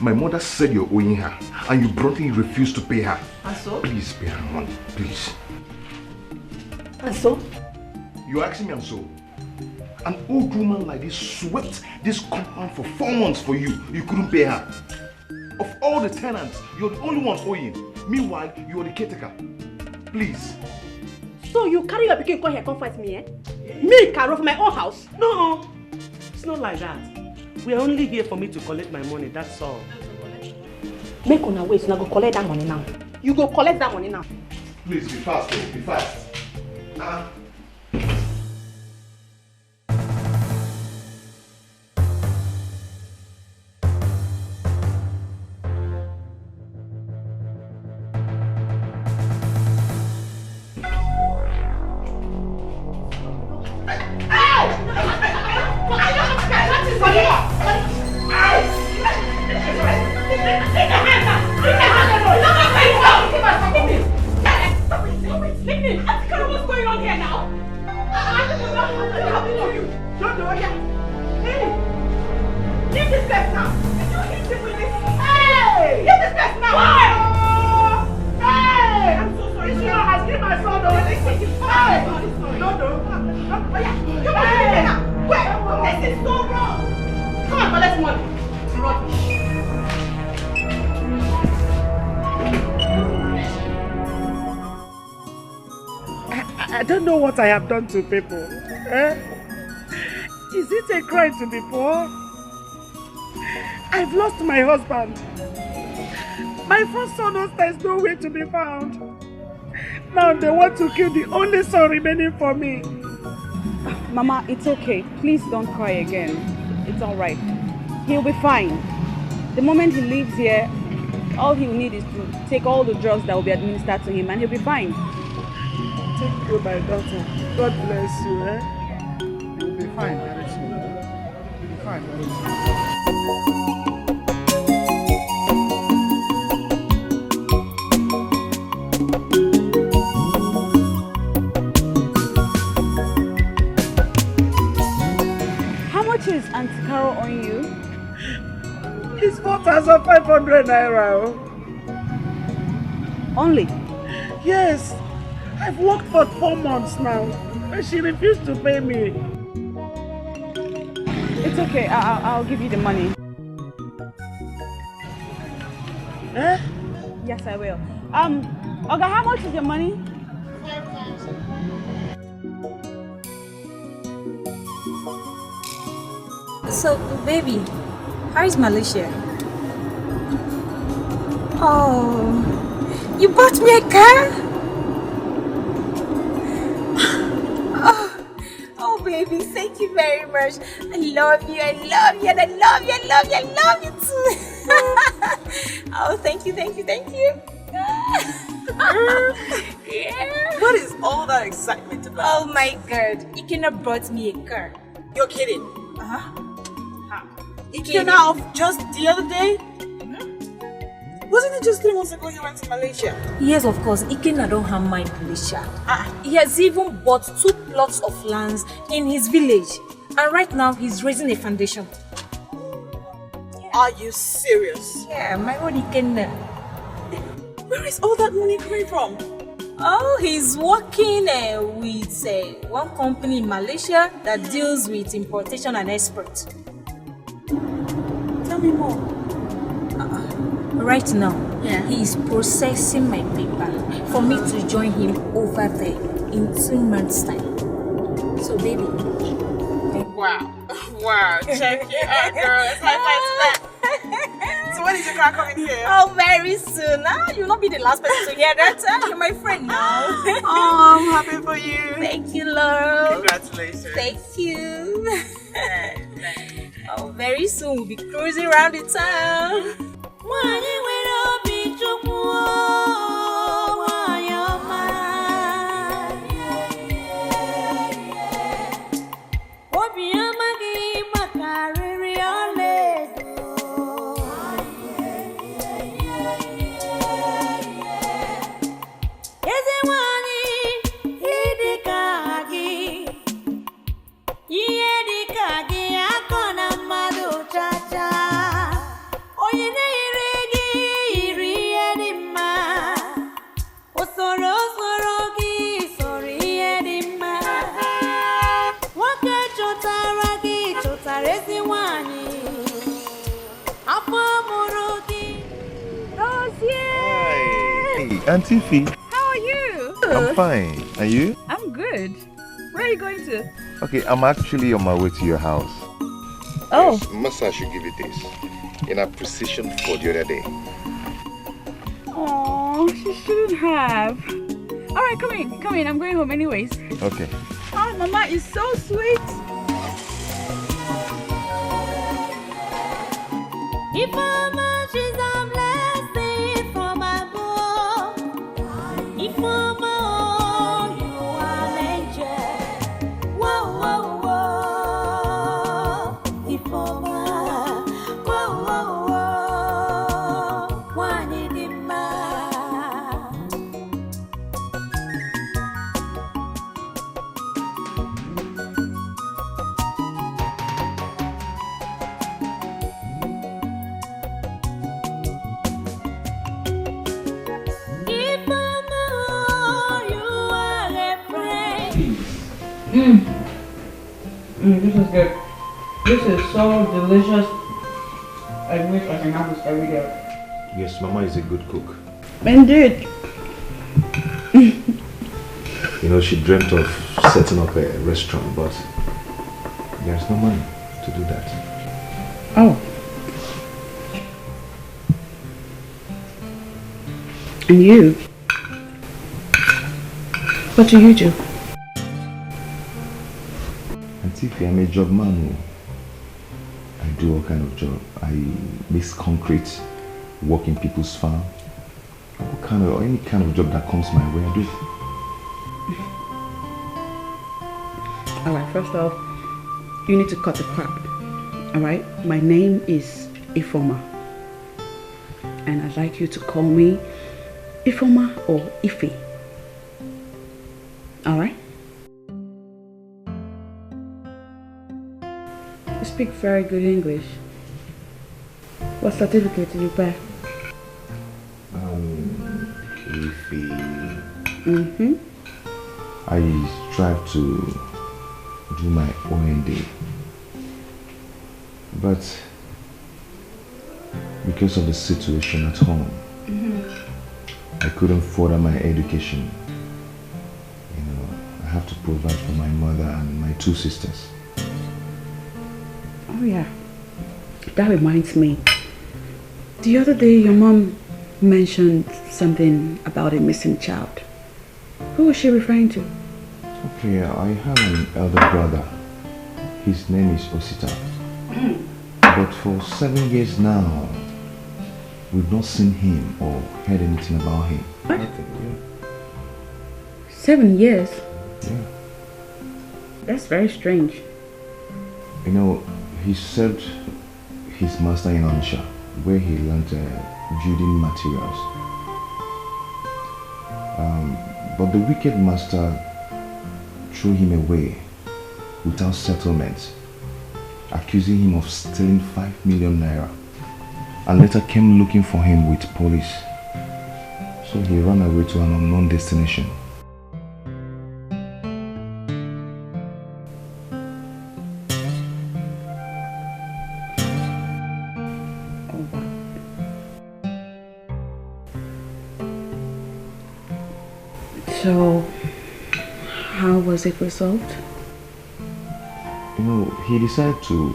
My mother said you're owing her, and you bluntly refused to pay her. And so? Please pay her money, please. And so? You're asking me and so? An old woman like this swept this compound for 4 months for you. You couldn't pay her. Of all the tenants, you're the only one owing. Meanwhile, you're the caretaker. Please. So you carry your picking come here, come fight me, eh? Me, Carol, from my own house? No, it's not like that. We are only here for me to collect my money, that's all. Make on our way, so now go collect that money now. You go collect that money now. Please, be fast, though. Be fast. I don't know what I have done to people. Eh? Is it a crime to be poor? I've lost my husband. My first son knows there's nowhere to be found. Now they want to kill the only son remaining for me. Mama, it's okay. Please don't cry again. It's alright. He'll be fine. The moment he leaves here, all he'll need is to take all the drugs that will be administered to him and he'll be fine. Thank you, my daughter. God bless you, eh? You'll be fine very soon. You'll be fine very soon. How much is Auntie Carol on you? It's 4,500 naira. Only? Yes. I've worked for 4 months now, and she refused to pay me. It's okay, I'll give you the money. Eh? Yes, I will. Oga, how much is your money? 5,000. So, baby, how is Malaysia? Oh, you bought me a car? Oh, baby, thank you very much. I love you, and I love you too. Oh, thank you. Yeah. What is all that excitement about? Oh my God, Ikena brought me a car. You're kidding. Uh-huh. Ikena off just the other day? Wasn't it just 3 months ago you went to Malaysia? Yes, of course. Ikena don't have my Malaysia. He has even bought 2 plots of lands in his village. And right now, he's raising a foundation. Are you serious? Yeah, my own Ikena. Where is all that money coming from? Oh, he's working with one company in Malaysia that deals with importation and export. Tell me more. Right now, he is processing my paper for me to join him over there in 2 months' time. So, baby. Wow. Check it out, girl. It's high five to that. So when is your car coming here? Oh, very soon. You'll not be the last person to hear that. You're my friend now. Oh, I'm happy for you. Thank you, love. Congratulations. Thank you. Oh, very soon we'll be cruising around the town. Iye dika gi akona madu chacha. Oye ne Auntie Fee. How are you? I'm fine. And you? I'm good. Where are you going to? Okay, I'm actually on my way to your house. Oh. Yes, Massa should give you this in appreciation for the other day. Oh, she shouldn't have. All right, come in. I'm going home anyways. Okay. Oh, Mama is so sweet. If Mama, she's a blessing from above. If Mama, you are an angel. Whoa, whoa, whoa. If Mama, whoa, whoa, whoa. Wanidima. If Mama, you are a friend. This is good. This is so delicious. I wish I can have this every day. Yes, Mama is a good cook. Indeed. You know, she dreamt of setting up a restaurant, but there's no money to do that. Oh. And you? What do you do? Auntie Fee, I'm a job man. I do all kind of job. I mix concrete, work in people's farm. Any kind of job that comes my way, I do. Alright, first off, you need to cut the crap. Alright? My name is Ifoma. And I'd like you to call me Ifoma or Ife. Alright? You speak very good English. What certificate did you pay? Ife. Mm-hmm. I strive to do my OND, but because of the situation at home, I couldn't further my education. You know, I have to provide for my mother and my two sisters. Oh yeah, that reminds me. The other day your mom mentioned something about a missing child. Who was she referring to? Okay, I have an elder brother. His name is Osita. But for 7 years now, we've not seen him or heard anything about him. What? Nothing, yeah. 7 years? Yeah. That's very strange. You know, he served his master in Onitsha, where he learned building materials. But the wicked master threw him away without settlement, accusing him of stealing 5 million naira, and later came looking for him with police. So he ran away to an unknown destination. So, how was it resolved? You know, he decided to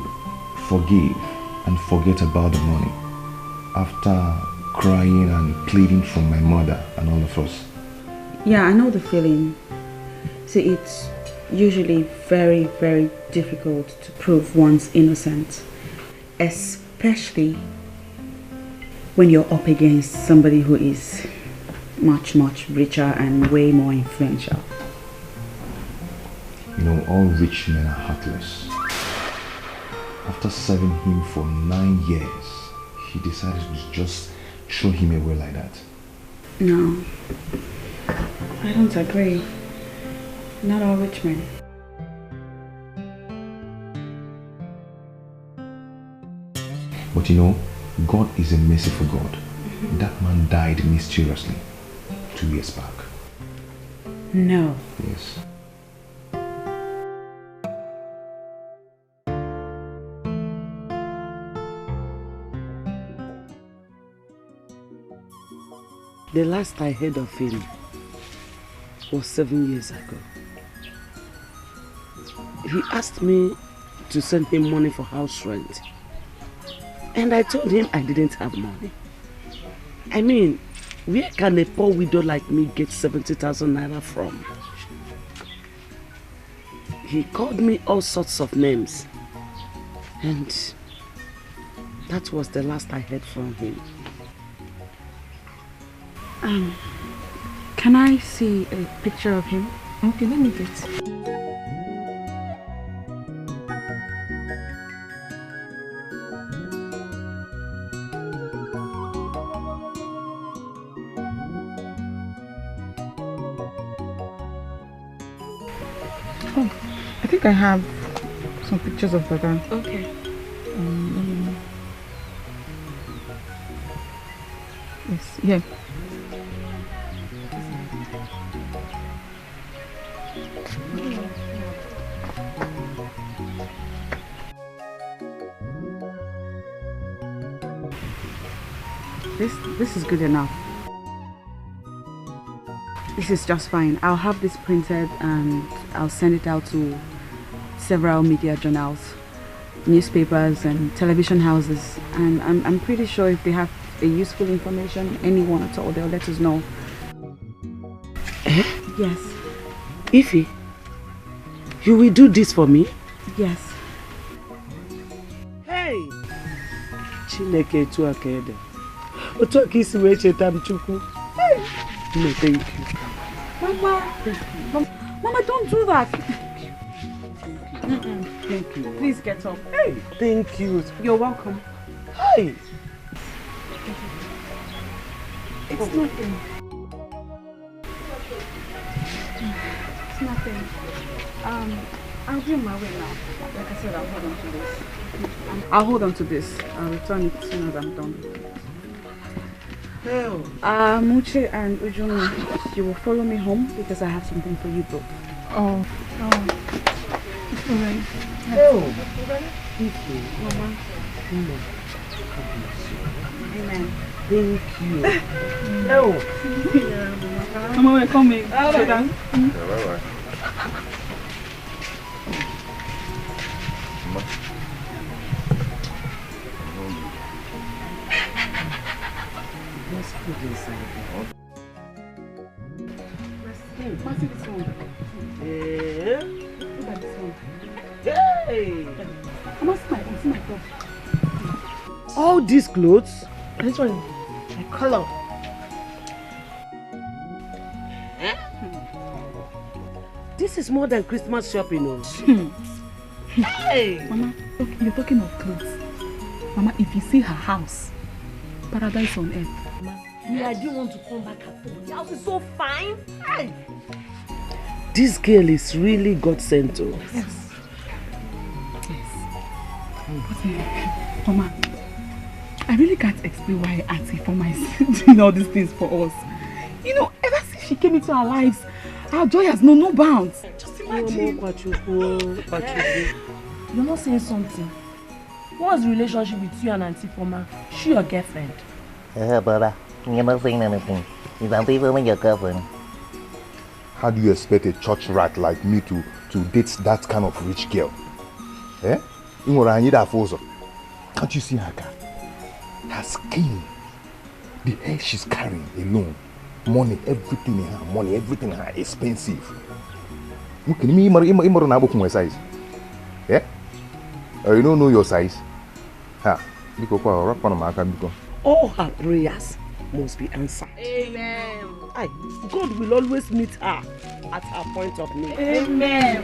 forgive and forget about the money after crying and pleading from my mother and all of us. Yeah, I know the feeling. See, it's usually very, very difficult to prove one's innocence, especially when you're up against somebody who is much, much richer and way more influential. You know, all rich men are heartless. After serving him for 9 years, he decided to just throw him away like that. No, I don't agree. Not all rich men. But you know, God is a merciful God. That man died mysteriously 2 years back. No. Yes. The last I heard of him was 7 years ago. He asked me to send him money for house rent. And I told him I didn't have money. I mean, where can a poor widow like me get 70,000 naira from? He called me all sorts of names. And that was the last I heard from him. Can I see a picture of him? Okay, let me get. Oh, I think I have some pictures of Baba. Okay. Yes, yeah. This is good enough. This is just fine. I'll have this printed and I'll send it out to several media journals, newspapers and television houses. And I'm pretty sure if they have a useful information, anyone at all, they'll let us know. Yes. Ify, you will do this for me? Yes. Hey! Chineke tu akede. Otu aka isi wee cheta m Chukwu. No, thank you. Mama, don't do that. Thank you. Please get up. Hey, thank you. You're welcome. Hey! It's nothing. It's nothing. I'll be on my way now. Like I said, I'll hold on to this. I'll hold on to this. I'll return it as soon as I'm done. Hell. Muche and Ujumi, you will follow me home because I have something for you both. Oh. It's alright. Hell. Mama. Amen. Thank you. Hell. Mama, we're coming. Oh, Sit down. Yeah, bye-bye. Let's put inside. What's this one? Yeah. Look at this one. Hey! Mama, see my clothes. All these clothes? This one, the color. This is more than Christmas shopping, oh. Hey! Mama, look, you're talking of clothes. Mama, if you see her house, paradise on earth. Me, I didn't want to come back at all. The house is so fine. Hey. This girl is really God sent, oh. Yes. Yes. But, Mama, I really can't explain why Auntie for my doing all these things for us. You know, ever since she came into our lives, our joy has known no bounds. Just imagine. You're not saying something. What's the relationship with you and Auntie Foma? She your girlfriend? Brother, you're not saying anything. Is Auntie Foma your girlfriend? How do you expect a church rat like me to date that kind of rich girl? Eh? Can't you see her car? Her skin, the hair she's carrying alone, money, everything in her, money, everything in her, expensive. Look, you size. Yeah? You don't know your size? All her prayers must be answered. Amen. Aye, God will always meet her at her point of need. Amen.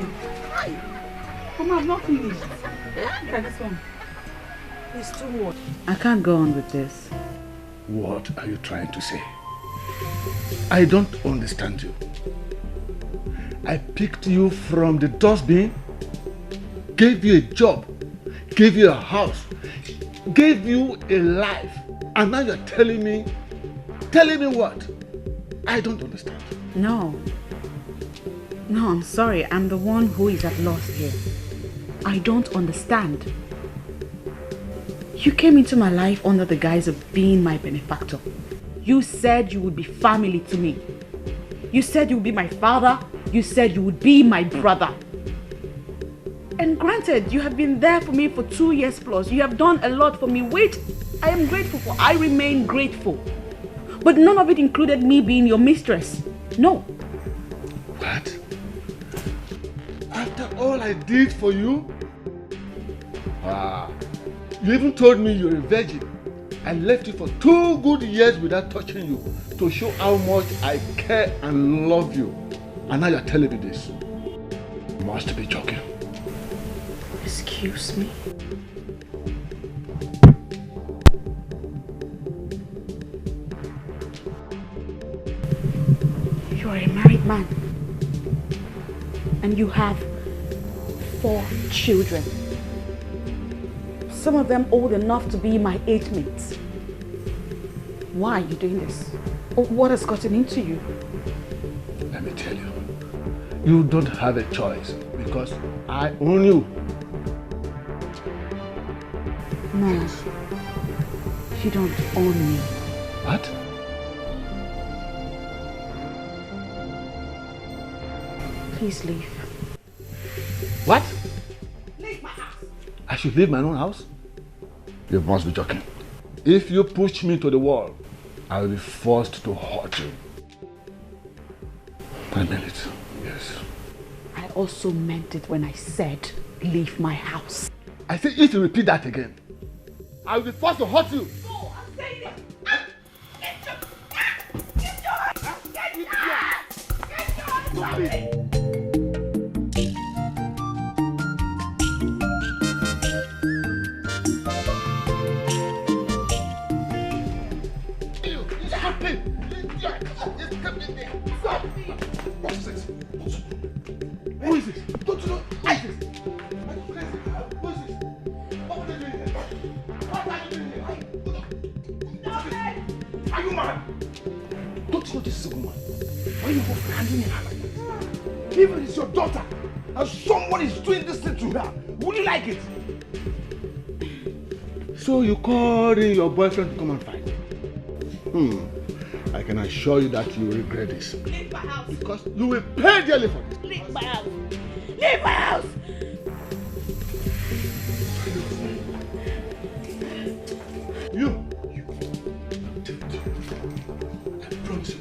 Mama, I'm not finished. Look at this one. It's too much. I can't go on with this. What are you trying to say? I don't understand you. I picked you from the dustbin, gave you a job, gave you a house, gave you a life, and now you're telling me what? I don't understand. No, I'm sorry. I'm the one who is at loss here. I don't understand. You came into my life under the guise of being my benefactor. You said you would be family to me. You said you would be my father. You said you would be my brother. And granted, you have been there for me for 2 years plus. You have done a lot for me, which I am grateful for. I remain grateful. But none of it included me being your mistress. No. What? After all I did for you? You even told me you're a virgin. I left you for 2 good years without touching you to show how much I care and love you. And now you're telling me this. You must be joking. Excuse me? You are a married man. And you have 4 children. Some of them old enough to be my age mates. Why are you doing this? What has gotten into you? Let me tell you. You don't have a choice because I own you. No, you don't own me. What? Please leave. What? Leave my house. I should leave my own house? You must be joking. If you push me to the wall, I will be forced to hurt you. I meant it, yes. I also meant it when I said, leave my house. I said if you repeat that again, I will be forced to hurt you. No, I'm saying it. Who is this? Don't you know? Who is this? Are you crazy? Who is this? What are you doing here? What are you doing here? Are you mad? Don't you know this is a woman? Why are you both handling her like this? Even if it's your daughter and someone is doing this thing to her, would you like it? So you called in your boyfriend to come and fight? I can assure you that you will regret this. Leave my house. Because you will pay dearly for this. Leave my house. Leave my house. You. I promise you.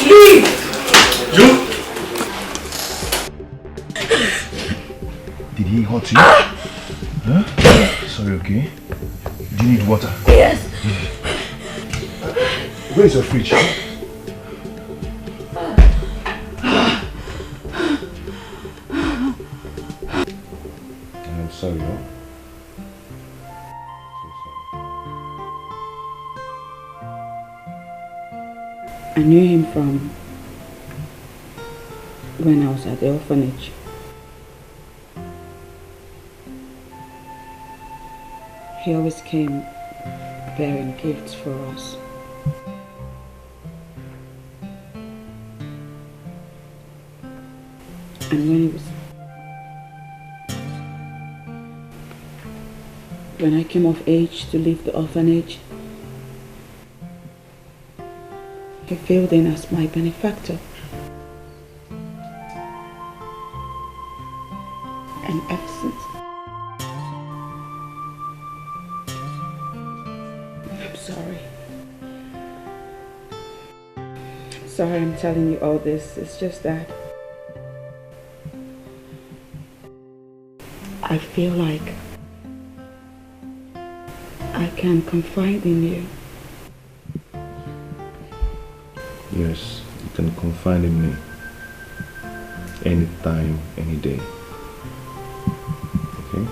Leave. You. Did he hurt you? Huh? Sorry, okay? Do you need water? Yes. Where is your fridge? I'm sorry, huh? I knew him from when I was at the orphanage. He always came bearing gifts for us. And when I came of age to leave the orphanage, he filled in as my benefactor. And ever since, I'm sorry. I'm sorry I'm telling you all this. It's just that I feel like I can confide in you. Yes, you can confide in me. Anytime, any day. Okay?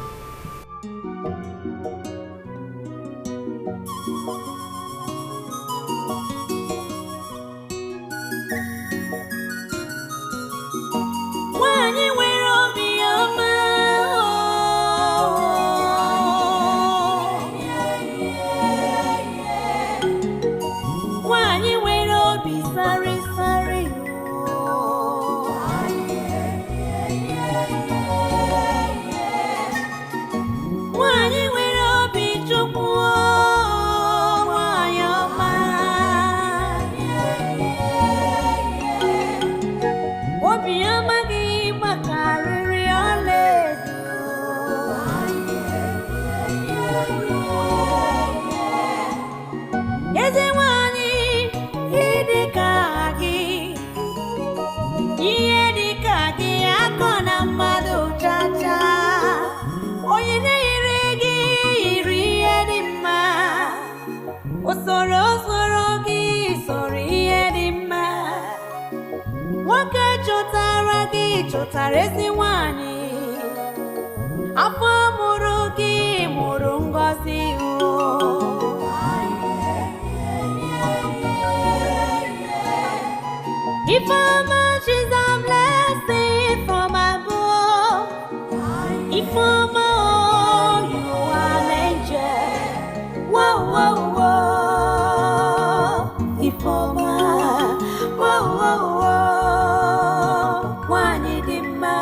Soro soro gi sori edima. Woke chotara gi chotare siwani. Afọ mụrụ gị mụrụ ngọzi o. Ifeoma, she's a blessing from above. Ifeoma, oh, you are an angel. Whoa, whoa, whoa. Ifeoma, whoa, whoa, whoa. Wanidima.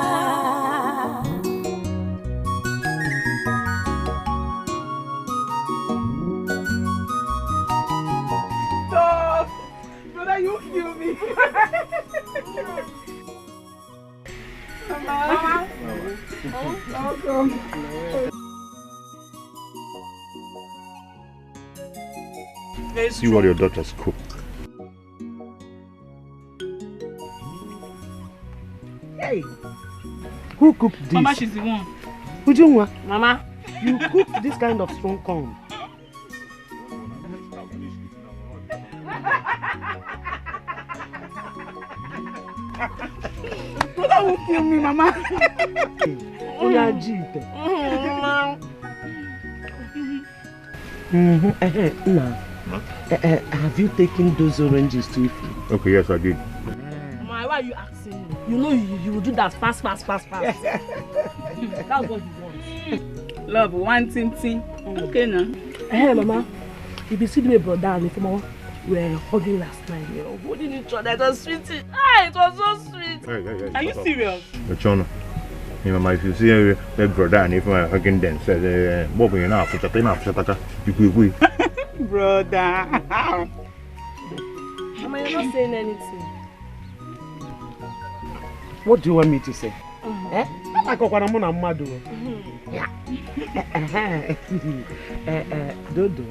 Stop! Brother, you kill me. Mama. Welcome. See what your daughters cook. Hey, who cooked this? Mama, she's the one. Ujungwa, Mama. you cooked this kind of strong corn. Brother will kill me, Mama. Have you taken those oranges to Ify? Okay, yes, I did. Mama, why are you asking me? You know you will do that fast. That's what you want. Love, one thing. Okay, now. Hey, Mama. If you see my brother and if Mama were hugging last night, you know, holding each other, it was sweet. Ah, it was so sweet. Hey, Are you serious? Chono. Mama, if you see my brother and if I'm hugging them, say, Bob, you're not after you Brother. Mama, you're not saying anything. What do you want me to say? Dodo,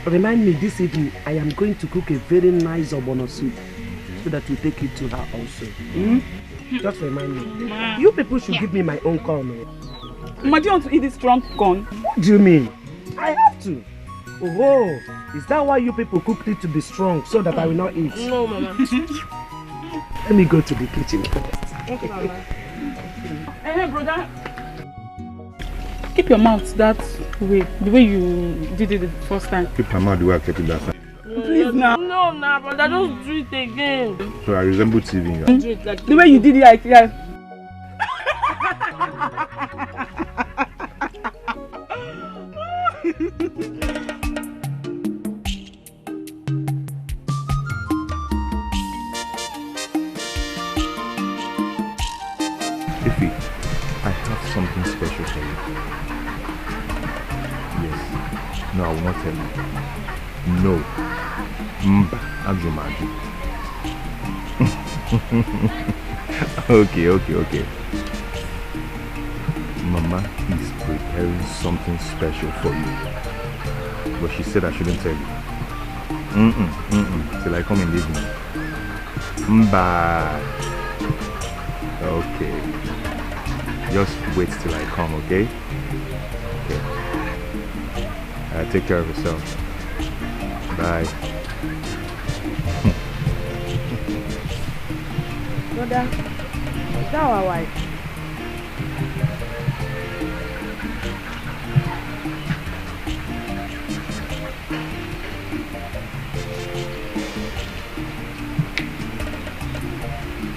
remind me this evening I am going to cook a very nice ogbono soup so that we take it to her also. Just remind me. You people should give me my own corn. Mama, do you want to eat this strong corn? What do you mean? I have to. Oh, is that why you people cooked it to be strong so that I will not eat? No, Mama. Let me go to the kitchen. Okay, Mama. Hey, brother. Keep your mouth that way, the way you did it the first time. Keep my mouth the way I kept it that time. Please now. No, brother, don't do it again. So I resemble TV. Do it like the way you did it, like Ify, I have something special for you. Yes. No, I will not tell you. No. Azumaju. Okay. Mama is preparing something special for you. But she said I shouldn't tell you. Till I come in the evening. Bye. Okay. Just wait till I come, okay? Okay. Take care of yourself. Bye. brother, is that our wife?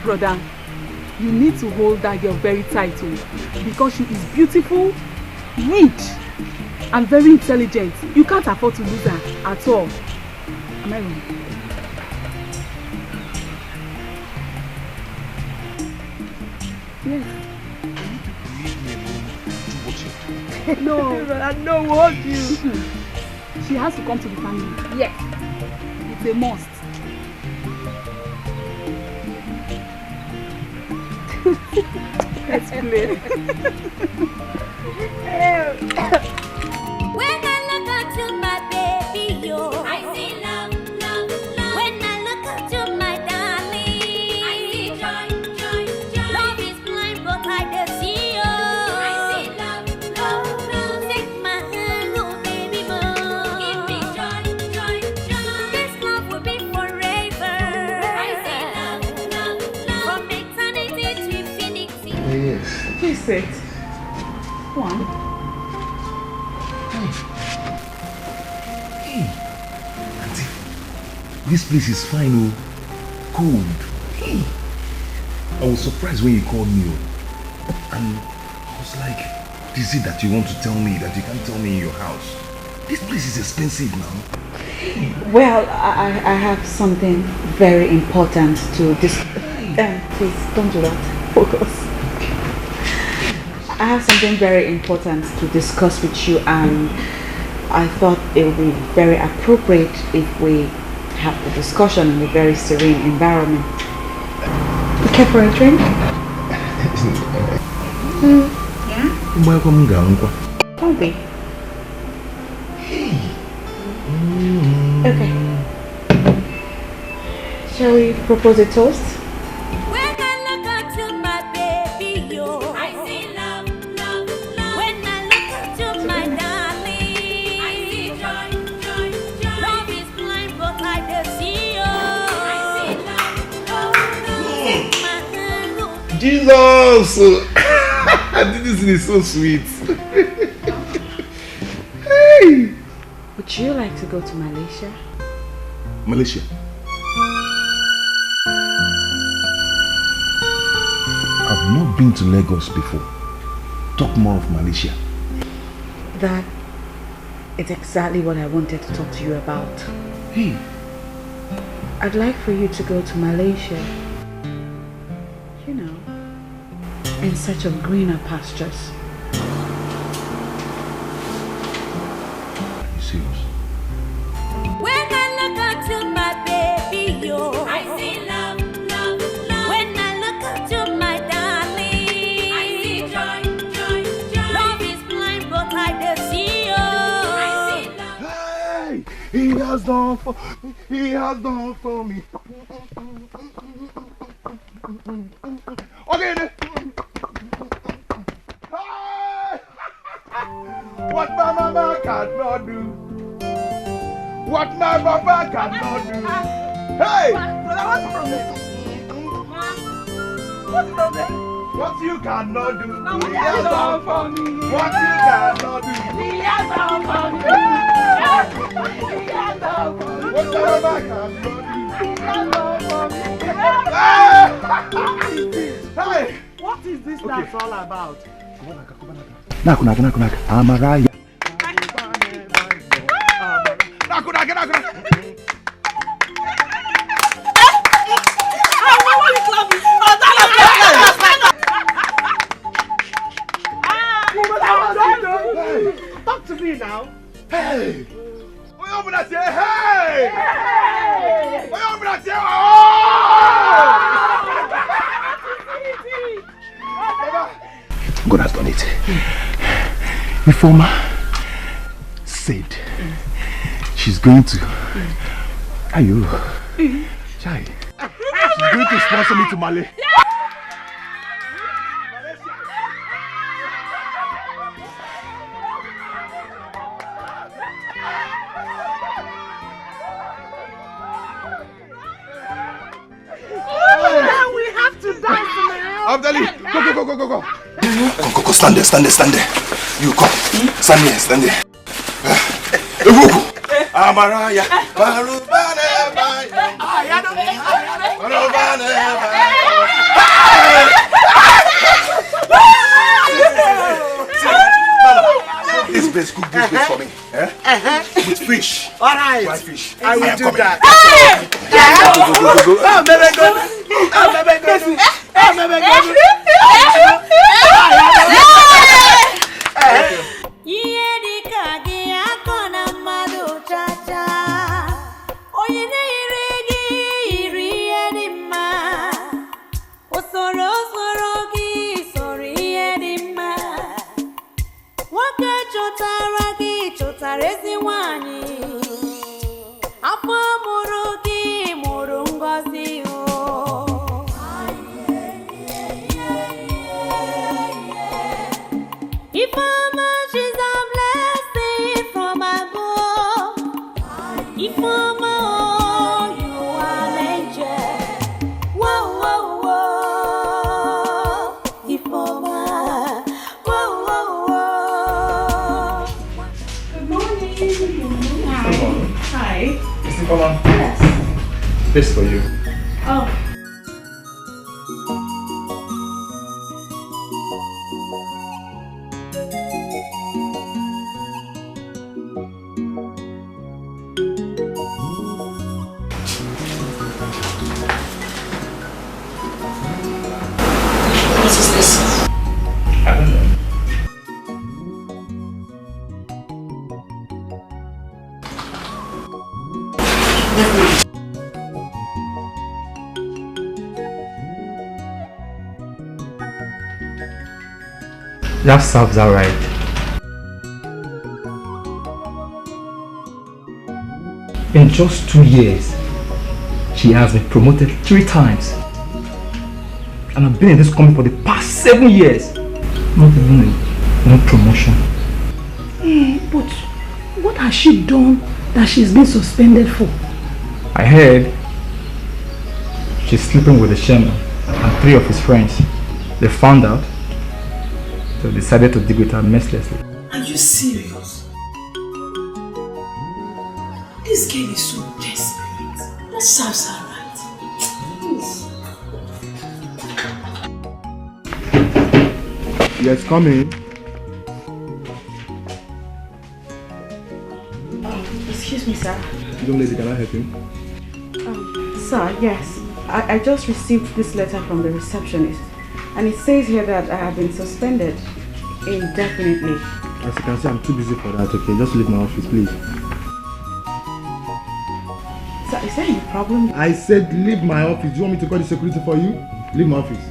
brother, you need to hold that girl very tight because she is beautiful, rich, and very intelligent. You can't afford to lose her at all. Am I wrong? Yes. No, brother, no, what you? She has to come to the family. Yes. It's a must. Let's play. When I look at you, my baby, yo, I see love, love, love. When I look at you, my darling, I see joy, joy, joy. Love is blind, but I can see you. I see love, love, love. Take my hand, oh baby, more. Give me joy, joy, joy. Please sit. Go on. Hey, Auntie, this place is fine, oh, cold. Hey, I was surprised when you called me, and I was like, what is it that you want to tell me that you can't tell me in your house? This place is expensive now. Well, I have something very important to discuss. Please, don't do that. Focus. I have something very important to discuss with you, and I thought it would be very appropriate if we have the discussion in a very serene environment. You care for a drink? Yeah? Probably. Okay. Shall we propose a toast? When I look into my baby, yo, I see love, love, love. When I look into my darling, I see joy, joy, joy. Love is blind, but I can see you. I see love, love, love. Jesus! This is so sweet. Hey! Would you like to go to Malaysia? Malaysia? I've not been to Lagos before. Talk more of Malaysia. That is exactly what I wanted to talk to you about. Hey. I'd like for you to go to Malaysia. You know, in search of greener pastures. When I look into my baby, yo, I see love, love, love. When I look into my darling, I see joy, joy, joy. Love is blind, but I can see you. I see love. Hey, he has done for me. Okay, then. What my mama cannot do. What my papa cannot do. Hey! Brother, what's the problem? What's the problem? What you cannot do. No, he has done for me. What you cannot do. He has done for me. He has done for me. What my mama cannot do. He has done for me. Hey! What is this dance all about? Naku. Amaraya. Naku. Talk to me now. Hey! Open that here! Hey! Open that here! God has done it. Reformer said she's going to. Ayo. Chai. She's going to sponsor me to Mali. We have to dance now. Abdali, go. Go, stand there. You come. Stand there. Amaraya. This place cook this place for me. With fish. All right. Dry fish. I will do that. Come on. Yes. This for you. Oh. What is this? I don't know. That serves her right. In just 2 years, she has been promoted 3 times. And I've been in this company for the past 7 years. Not even one promotion. But what has she done that she's been suspended for? I heard she's sleeping with the chairman and 3 of his friends. They found out, so they decided to dig with her mercilessly. Are you serious? This girl is so desperate. What serves her right? Please. Yes, come in. Excuse me, sir. Young lady, can I help you? Sir, yes. I just received this letter from the receptionist. And it says here that I have been suspended indefinitely. As you can see, I'm too busy for that, okay? Just leave my office, please. Sir, is there any problem? I said leave my office. Do you want me to call the security for you? Leave my office.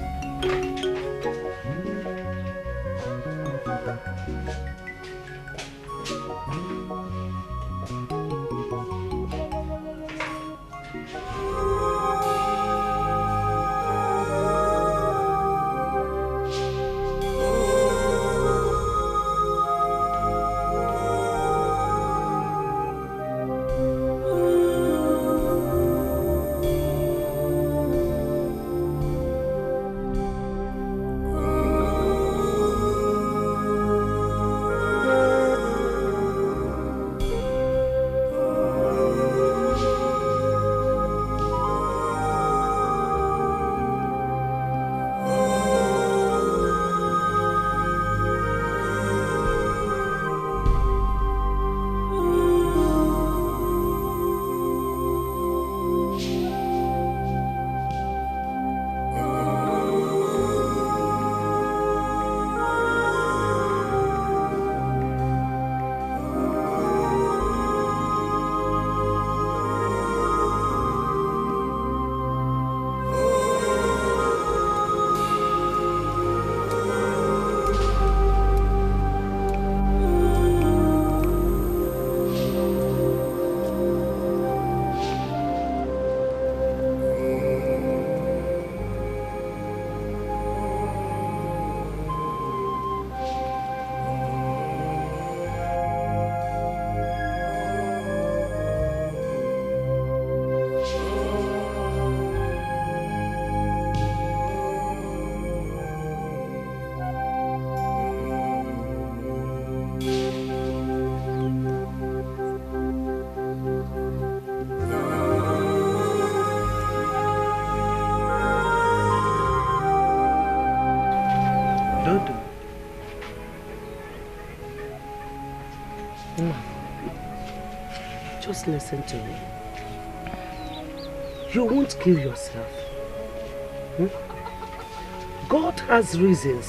Just listen to me. You won't kill yourself. God has reasons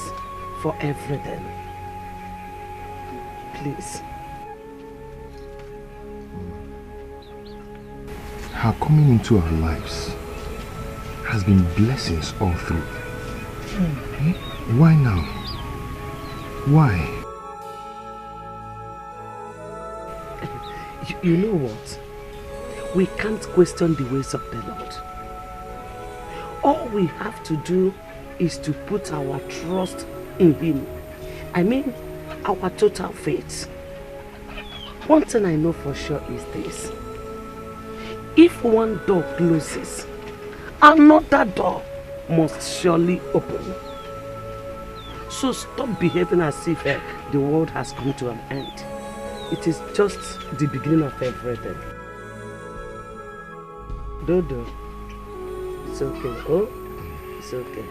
for everything. Please. Her coming into our lives has been blessings all through. Why now? Why? You know what? We can't question the ways of the Lord. All we have to do is to put our trust in Him. I mean, our total faith. One thing I know for sure is this. If one door closes, another door must surely open. So stop behaving as if the world has come to an end. It is just the beginning of everything. Dodo. It's okay. Oh, it's okay.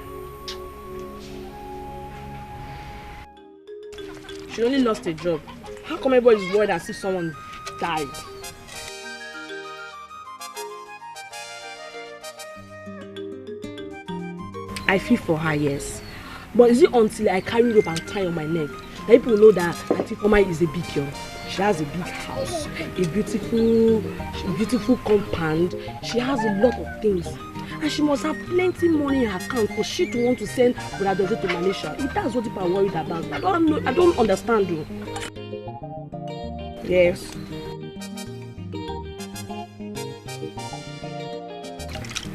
She only lost a job. How come everybody's worried as if someone died? I feel for her, yes. But is it until I carry rope and tie on my neck that people know that Auntie Foma is a big girl? She has a big house, a beautiful compound. She has a lot of things. And she must have plenty money in her account for she to want to send Brother to Malaysia. If that's what people are worried about, I don't understand you. Yes.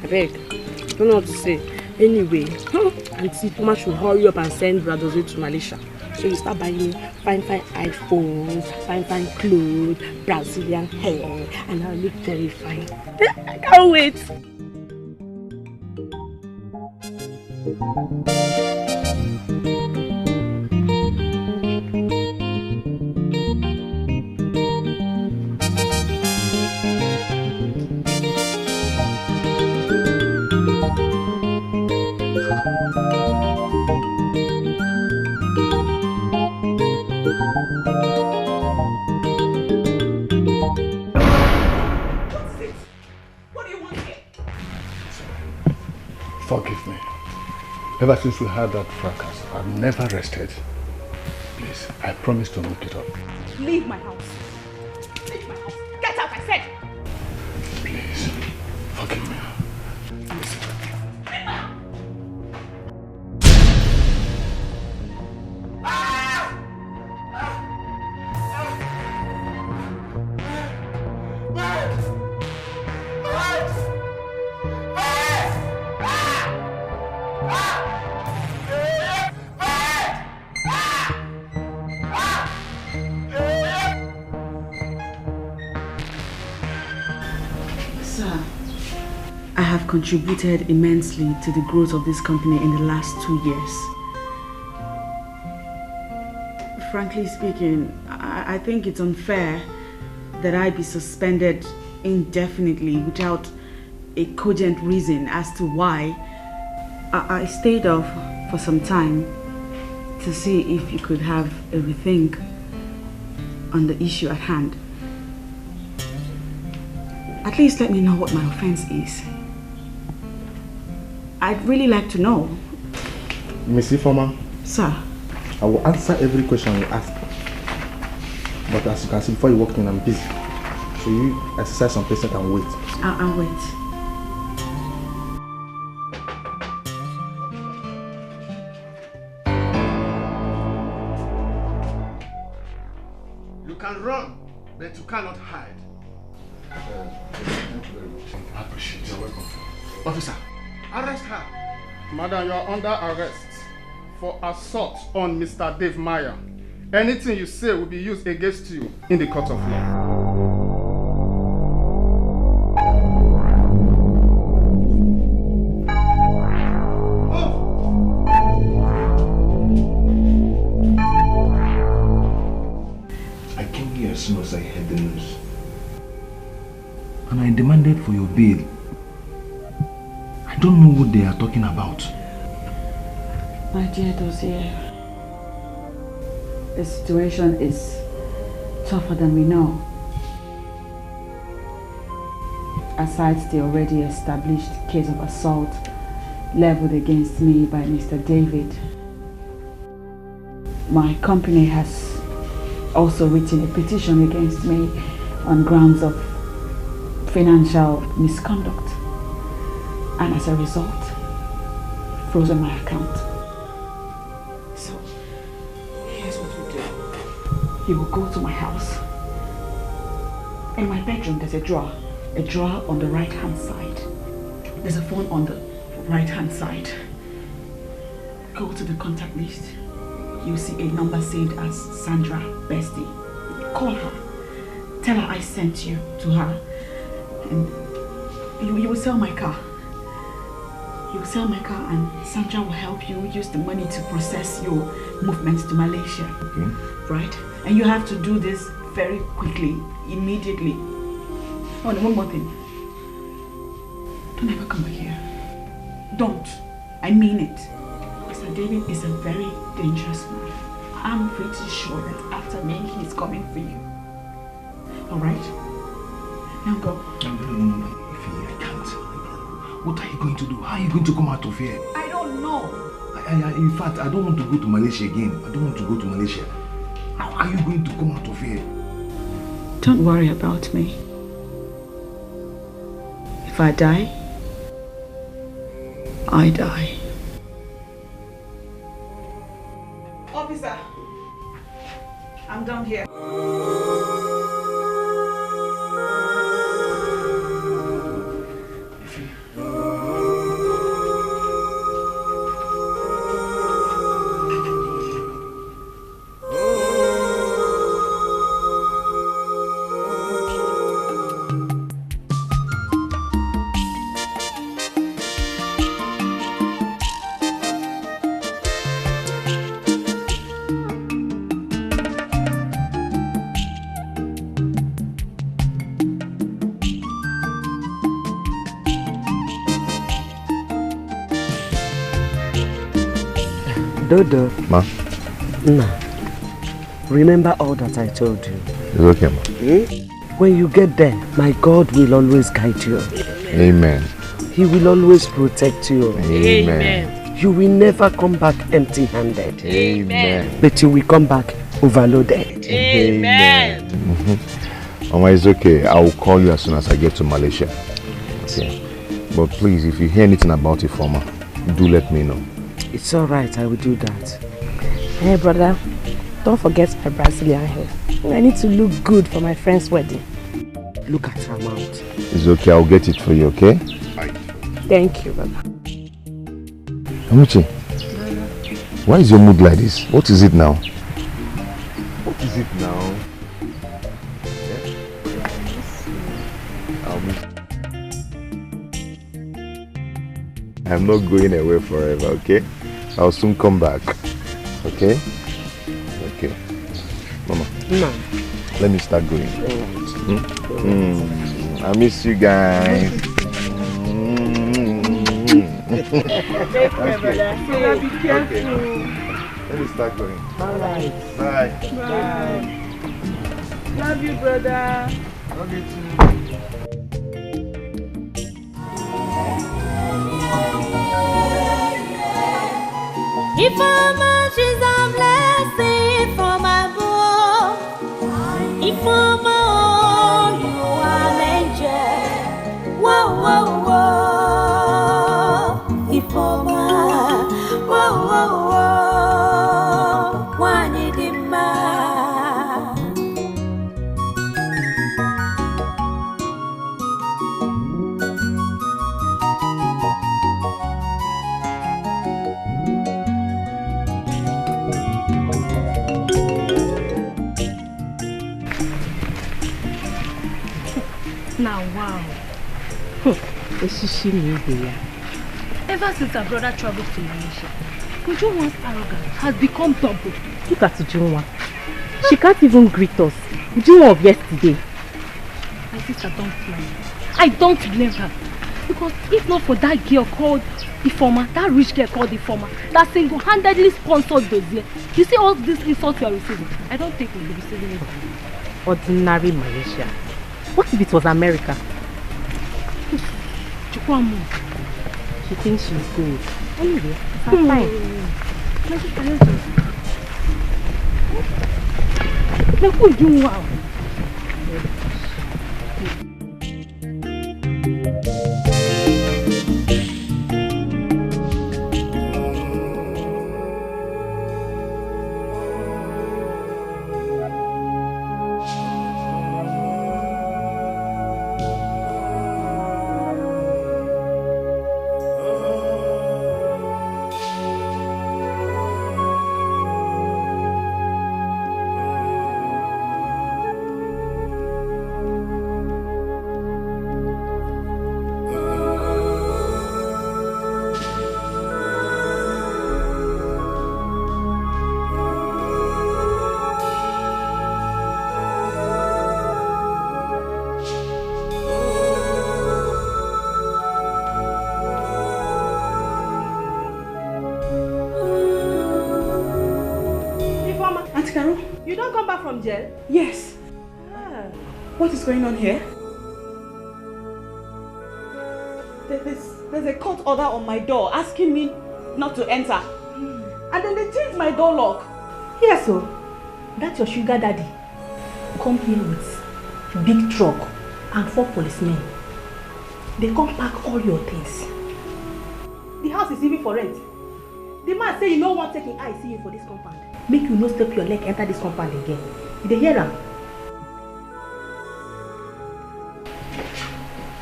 I beg. I don't know what to say. Anyway, Auntie Foma should hurry up and send Brother to Malaysia. So you start buying fine iPhones, fine clothes, Brazilian hair, and I'll look very fine. I can't wait. Forgive me. Ever since we had that fracas, I've never rested. Please, I promise to make it up. Leave my house. Leave my house. Get out, I said. Please, forgive me. Contributed immensely to the growth of this company in the last 2 years. Frankly speaking, I think it's unfair that I be suspended indefinitely without a cogent reason as to why. I stayed off for some time to see if you could have a rethink on the issue at hand. At least let me know what my offense is. I'd really like to know. Mrs. Foma. Sir. I will answer every question you ask. But as you can see, before you walk in, I'm busy. So you exercise some patience and wait. I'll wait. You can run, but you cannot hide. Thank you very much. I appreciate it. You're welcome. Officer, arrest her. Madam, you are under arrest for assault on Mr. Dave Meyer. Anything you say will be used against you in the court of law. I came here as soon as I heard the news. And I demanded for your bail. I don't know what they are talking about. My dear Dozier, the situation is tougher than we know. Aside the already established case of assault leveled against me by Mr. David, my company has also written a petition against me on grounds of financial misconduct, and as a result, frozen my account. So, here's what we do. You will go to my house. In my bedroom, there's a drawer on the right-hand side. There's a phone on the right-hand side. Go to the contact list. You'll see a number saved as Sandra Bestie. Call her. Tell her I sent you to her. And you will sell my car. You will sell my car and Sandra will help you use the money to process your movements to Malaysia. Okay. Right? And you have to do this very quickly, immediately. Oh, and one more thing. Don't ever come back here. Don't. I mean it. Mr. David is a very dangerous man. I'm pretty sure that after me, he's coming for you. Alright? Now go. No. I can't. What are you going to do? How are you going to come out of here? I don't know. In fact, I don't want to go to Malaysia again. I don't want to go to Malaysia. How are you going to come out of here? Don't worry about me. If I die, I die. Officer, I'm down here. Dodo. Ma? Nah. Remember all that I told you. It's okay, ma. When you get there, my God will always guide you. Amen. He will always protect you. Amen. You will never come back empty-handed. Amen. But you will come back overloaded. Amen. Mama, it's okay. I will call you as soon as I get to Malaysia. Okay. But please, if you hear anything about it from her, do let me know. It's alright, I will do that. Hey brother, don't forget my Brazilian hair. I need to look good for my friend's wedding. Look at her mouth. It's okay, I'll get it for you, okay? Thank you, brother. Amuchi, why is your mood like this? What is it now? What is it now? I'll miss you. I'm not going away forever, okay? I'll soon come back. Okay? Okay. Mama. No. Let me start going. I miss you guys. Take care, brother. Okay. Be careful. Okay. Let me start going. Alright. Bye. Bye. Love you, brother. Love you too. If how much is a blessing from above, if how much you are an angel, whoa, whoa, whoa. If how much, whoa, whoa, whoa. One in the man. Now, wow. Ever since our brother traveled to Malaysia, Ujunwa's arrogance has become double. Look at Ujunwa. She can't even greet us. Ujunwa of yesterday. My sister, don't blame her. I don't blame her. Because if not for that girl called Informer, that rich girl called Informer, that single-handedly sponsored Dozier, you see all these insults you are receiving? I don't think we'll be receiving it. Ordinary Malaysia. What if it was America? Chukwamu. She thinks she's good. Anyway, I'm fine. My sister, let's just... Look who you are. don't come back from jail? Yes. What is going on here? There's a court order on my door asking me not to enter. And then they changed my door lock. Yes, so that's your sugar daddy. Come here with big truck and 4 policemen. They come pack all your things. The house is even for rent. The man say you no want taking eye see you for this compound. Make you no step your leg enter this compound again. You dey hear am?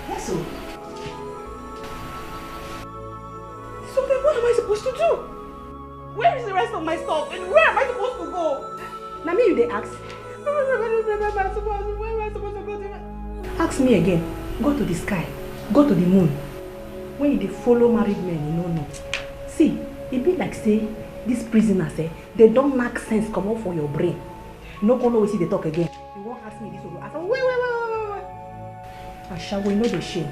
Yes, so. So then what am I supposed to do? Where is the rest of my stuff and where am I supposed to go? Now me you dey ask. Where am I supposed to go to? Ask me again. Go to the sky. Go to the moon. When you dey follow married men, you no know. See, it be like say these prisoners they don't knock sense come out for your brain. No one always see they talk again. You won't ask me this one. I said, wait. I shall we know the shame.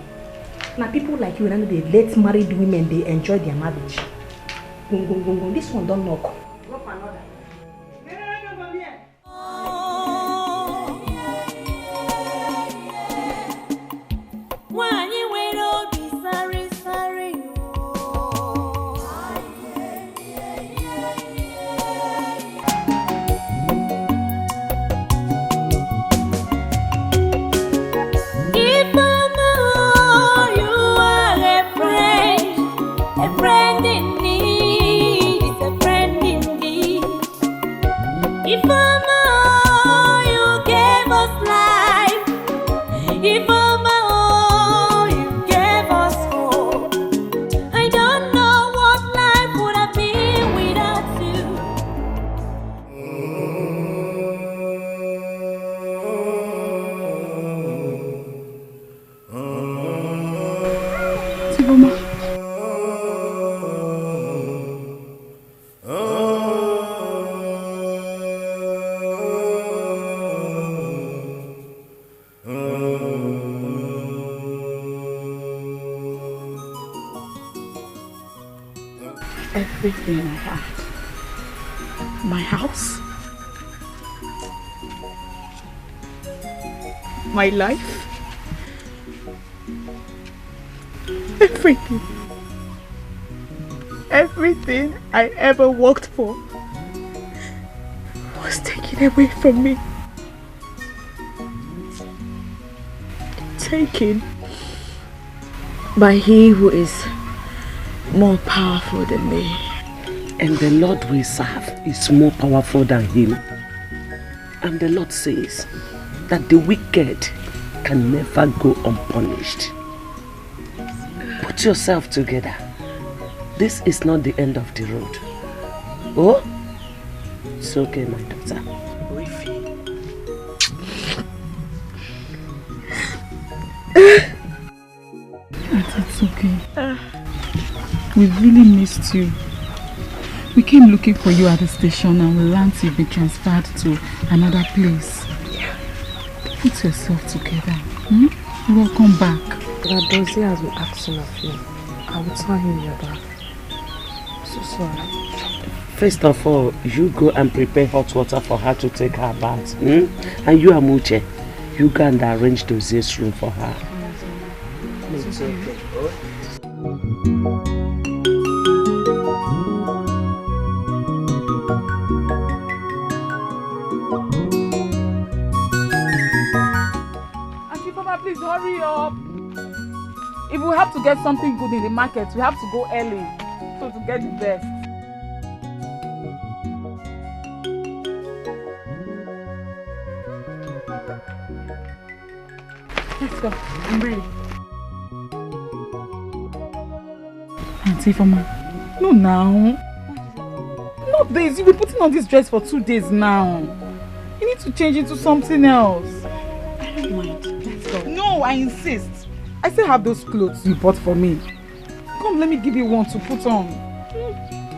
Now people like you and they let married women they enjoy their marriage. This one don't knock. Go for another. Everything I had. My house. My life. Everything. Everything I ever worked for was taken away from me. Taken by he who is more powerful than me. And the Lord we serve is more powerful than him. And the Lord says that the wicked can never go unpunished. Put yourself together. This is not the end of the road. Oh? It's okay, my daughter. It's okay. We really missed you. We came looking for you at the station and we learned you've been transferred to another place. Put yourself together. Welcome back. Radozi has been asking of you. I will tell him you're back. So sorry. First of all, you go and prepare hot water for her to take her bath. And you, Amuche, you go and arrange Dozier's room for her. It's okay. Please hurry up. If we have to get something good in the market, we have to go early so to get the best. Let's go. I'm ready. Auntie Fama. No now. Not this. You've been putting on this dress for 2 days now. You need to change into something else. I don't mind. Let's go. No, I insist. I still have those clothes you bought for me. Come, let me give you one to put on.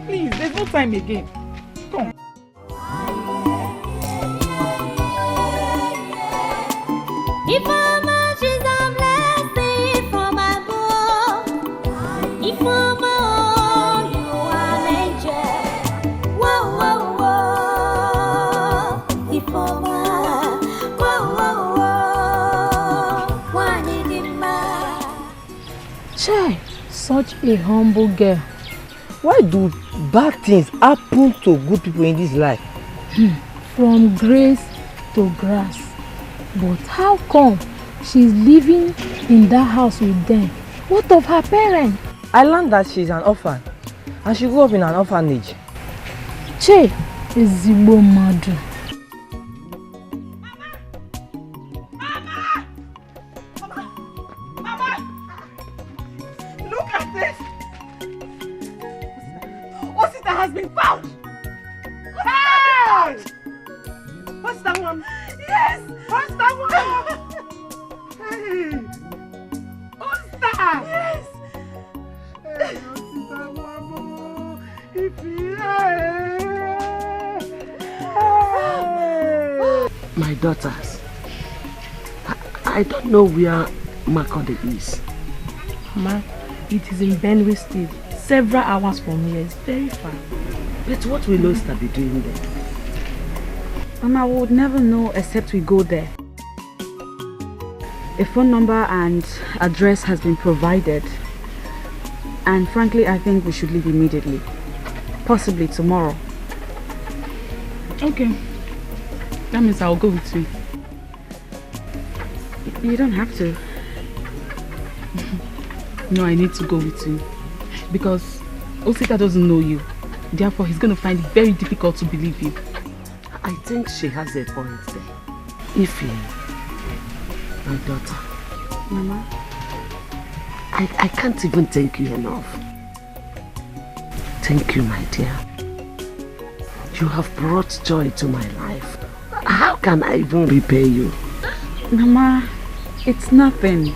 Please, there's no time again. Come. If I'm a she's a blessing from above. If I'm a you are an angel. Whoa, whoa, whoa. If Chai, such a humble girl. Why do bad things happen to good people in this life? From grace to grass. But how come she's living in that house with them? What of her parents? I learned that she's an orphan and she grew up in an orphanage. Che, ezigbo madu. Look at this! Osita has been found! Hey! What's that one? Yes! What's that one? Hey! Osita! Yes! Hey, Osita, Mamo! My daughters, I don't know where Makonde is. Ma, it is in Benue State, several hours from here. It's very far. But what will Oyster be doing there? Mama, we would never know except we go there. A phone number and address has been provided. And frankly, I think we should leave immediately. Possibly tomorrow. Okay. That means I'll go with you. You don't have to. No, I need to go with you. Because Osita doesn't know you. Therefore, he's going to find it very difficult to believe you. I think she has a point there. Ify, my daughter. Mama? I can't even thank you enough. Thank you, my dear. You have brought joy to my life. How can I even repay you? Mama, it's nothing.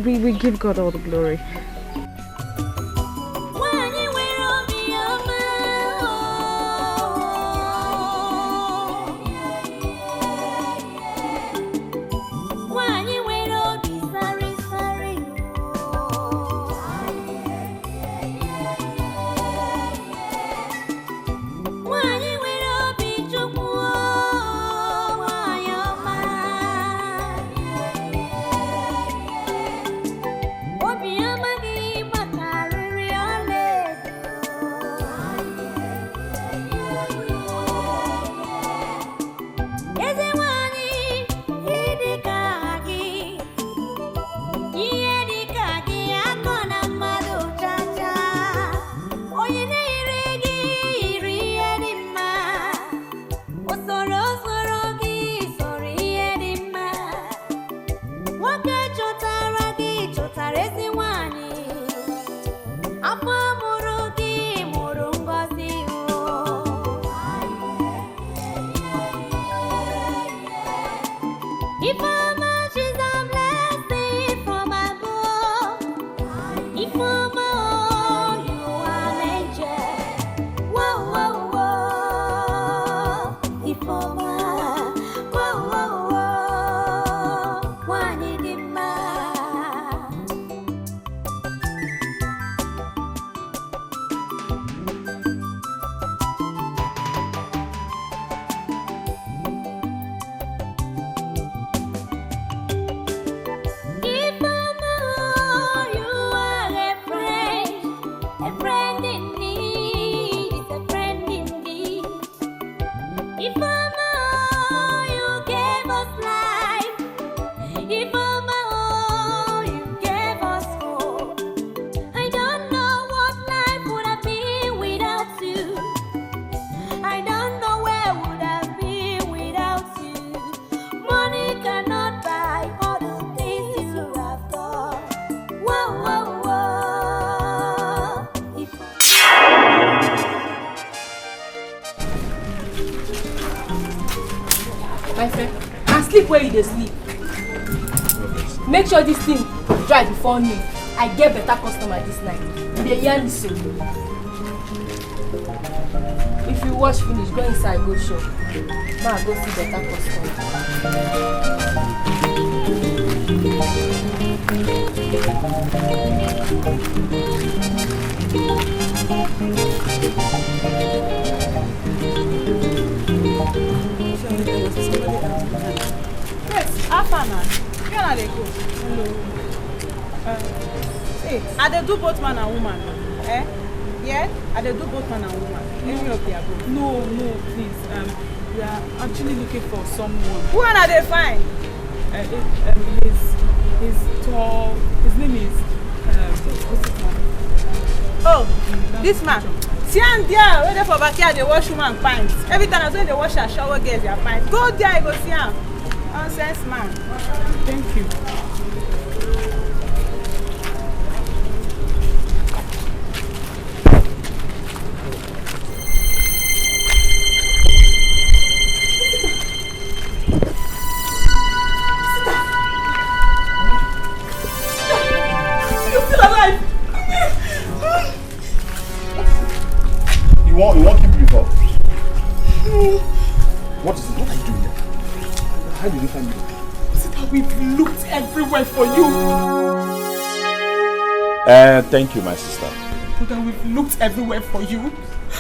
We give God all the glory. Where you dey sleep? Make sure this thing dry before noon. I get better customer this night. They yarn so. If you wash finish, go inside, go shop. Ma, go see better customer. Yes, Afana. Where are they go? Hello. Hey, I dey do both man and woman. Eh? Yeah? I dey do both man and woman. Any of the above. No, please. We are actually looking for someone. Who are they find? He's tall. His name is what's his name? Oh, this man. See am there, where they for backyard they wash woman pants. Every time I say they wash her shower girls their pants. Go there, you go see am. Nonsense man. Thank you. You want him to be up? What is it? What are you doing there? How did you find me? Sita, we've looked everywhere for you. Thank you, my sister. Brother, we've looked everywhere for you.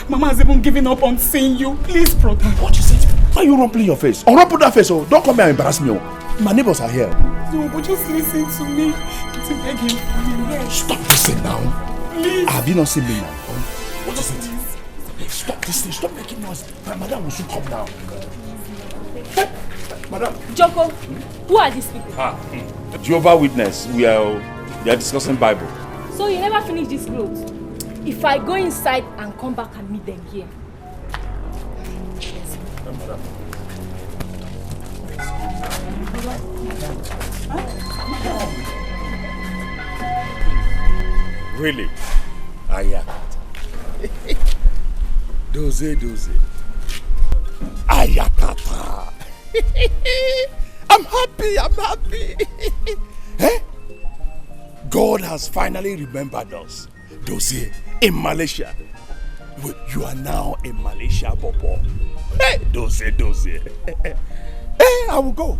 Mama has even given up on seeing you. Please, brother. What you said? Why are you rumpling your face? Unrumple that face, oh! Don't come here and embarrass me, oh! My neighbors are here. No, but just listen to me. To beg him for me. Yes. Stop listening now. Please. Have you not seen me now? What is it? Stop this thing. Stop making noise. Madam will soon come down. Hey, madam. Joko, who are these people? Jehovah's Witness. They are discussing Bible. So you never finish this clothes? If I go inside and come back and meet them here. Madam. Really? Ayakata. Doze. Ayakata. I'm happy. Eh? God has finally remembered us. Doze, in Malaysia. You are now in Malaysia, Bobo. Hey, Doze. Hey, I will go.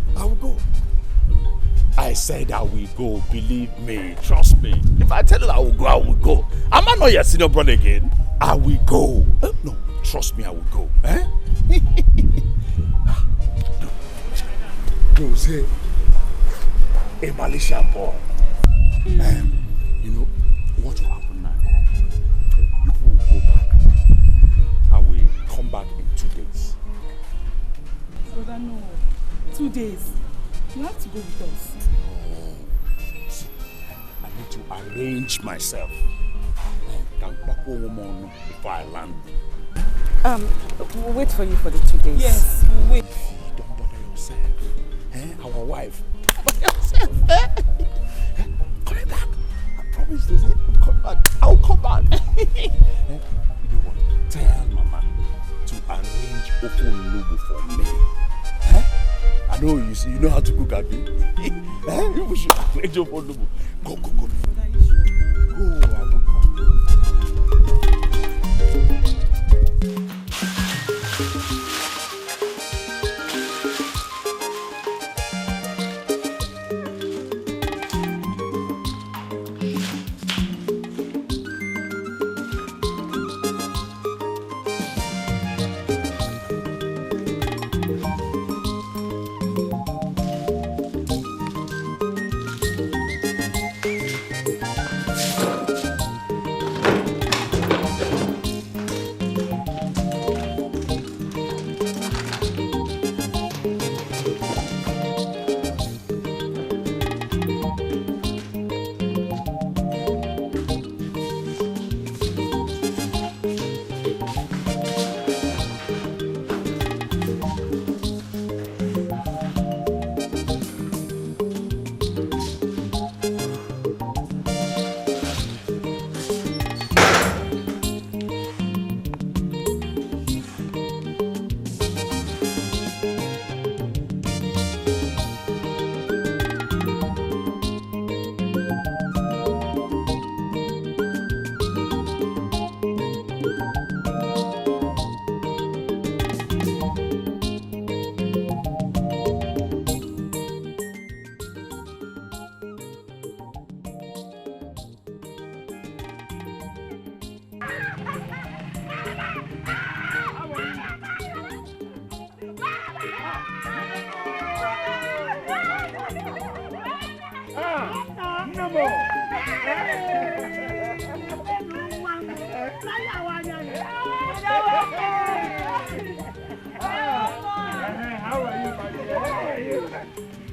I said I will go, believe me, trust me. If I tell you I will go. Am I not your senior brother again? I will go. No, trust me, I will go. Eh? Jose, a Malaysian boy. You know what will happen now? You will go back. I will come back in 2 days. Brother, no. 2 days. You have to go with us. See, I need to arrange myself. Before I land. We'll wait for you for the 2 days. Yes, we'll wait. Don't bother yourself. Our wife. Don't bother yourself. Coming back. I promise to say, come back. I'll come back. You know what? Tell Mama to arrange Orphan Nobu for me. I know you know how to cook, Abi. You should arrange Orphan Nobu. Go. Go, I will come.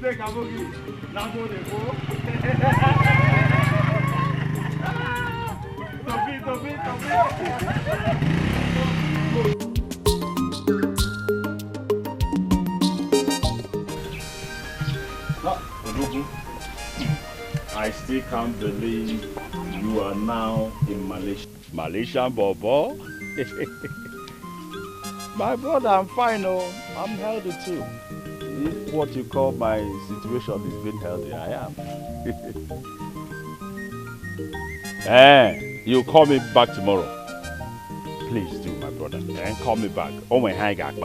Take a boogie. Now go there, go. Tobi. I still can't believe you are now in Malaysia. Malaysian Bobo? My brother, I'm fine, oh. I'm healthy too. If what you call my situation is being healthy, I am. You call me back tomorrow. Please do, my brother. Call me back. Oh my God,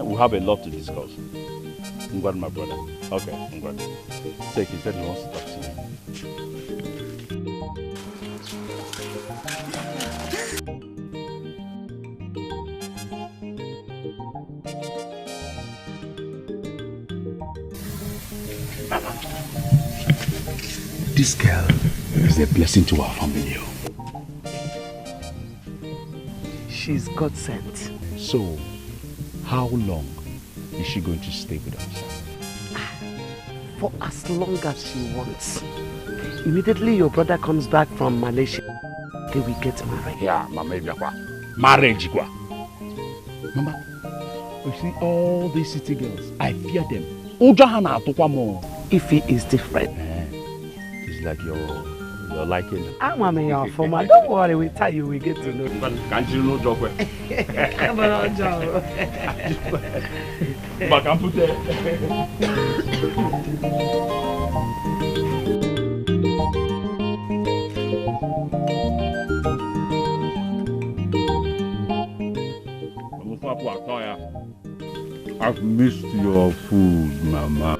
we'll have a lot to discuss. I'm glad, my brother. Okay, I'm glad. Take, he said he wants to talk to you. This girl is a blessing to our family. She's God sent. So, how long is she going to stay with us? For as long as she wants. Immediately your brother comes back from Malaysia, they will get married. Yeah, Mama, marriage. Mama, you see all these city girls, I fear them. If he is different. It's like you're liking him. I'm a man former. Don't worry, we tell you we get to know. Can't you know joke? Come on, Joe. But I'm put there. I've missed your food, Mama.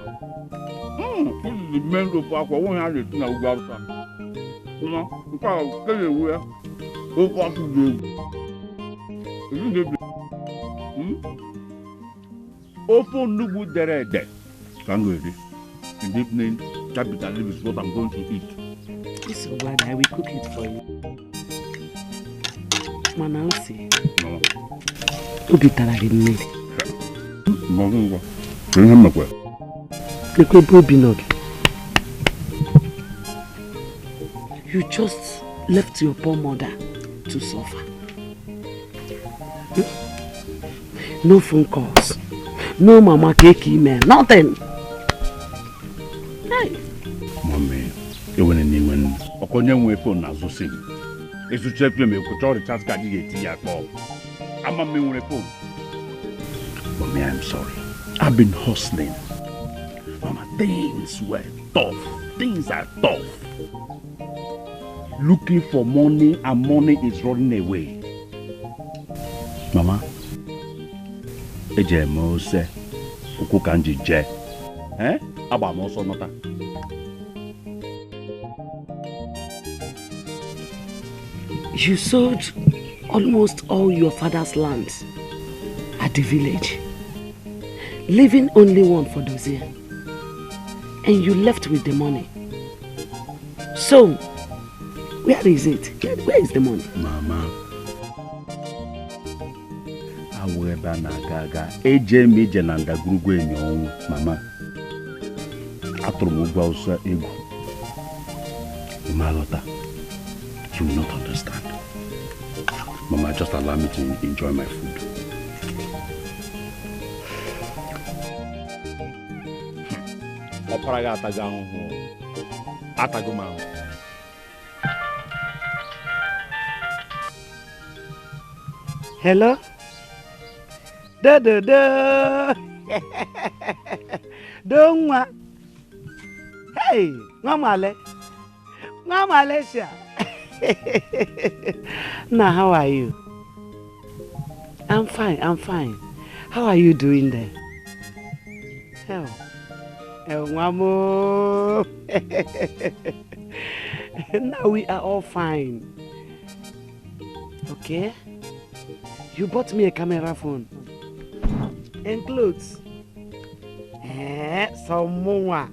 This is the mango park. I won't have it now. You know, because I'll tell you where. Go back to the. Open Nollywood Romance. Can't go there. In the evening, capital leaf is what I'm going to eat. This is why I will cook it for you. Manansi. No. Ubitara rimiri. Mama, bring him away. You just left your poor mother to suffer. No phone calls. No mama cake email. Nothing. Hey. Mommy, even anyone. Okonye nwe phone na zo sim. Esu check me ko chori chat card get ya po. Ama me nwe phone. Mommy, I'm sorry. I've been hustling. Mama, things were tough. Things are tough. Looking for money and money is running away. Mama, eje mo se uku kanji je. Aba mo so nota. You sold almost all your father's land at the village, leaving only one for Dozie. And you left with the money. So, where is it? Where is the money? Mama, aweba na gaga eje meje na ndagrugu enyo mama. Aturu mo gba usa ego. Malota, you will not understand. Mama, just allow me to enjoy my food. Oparaga atago ma. Hello? Da. Don't wa. Hey, Mamale. Malaysia. Now, how are you? I'm fine. How are you doing there? Mamo. Now we are all fine. Okay? You bought me a camera phone. And clothes. Some more.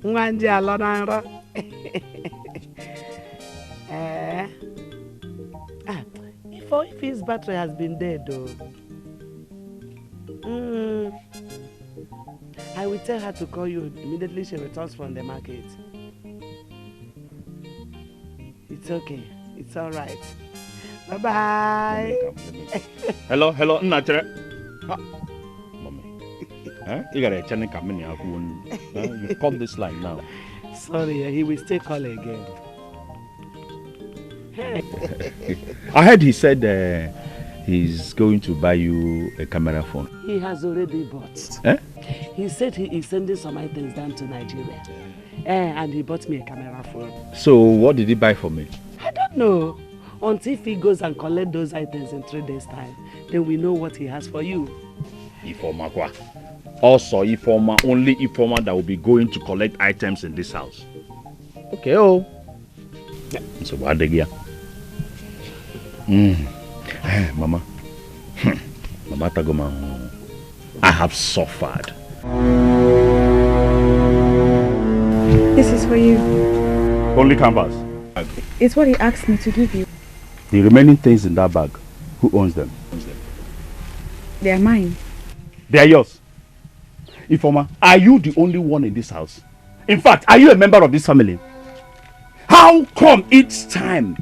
Mwanje alonara. If his battery has been dead though. I I will tell her to call you immediately she returns from the market. It's okay. It's all right. Bye-bye. Hello, Nachere. Mommy. You got a channel coming here. You call this line now. Sorry, he will still call again. Hey. I heard he said he's going to buy you a camera phone. He has already bought. Eh? He said he is sending some items down to Nigeria. And he bought me a camera phone. So what did he buy for me? I don't know. Until if he goes and collects those items in 3 days' time, then we know what he has for you. Ifoma kwa. Also Ifoma, only Ifoma that will be going to collect items in this house. Okay, oh. So what the gear? Mama. Mama Tagoma. I have suffered. This is for you. Only canvas. It's what he asked me to give you. The remaining things in that bag, who owns them? They are mine. They are yours. Ifoma, are you the only one in this house? In fact, are you a member of this family? How come each time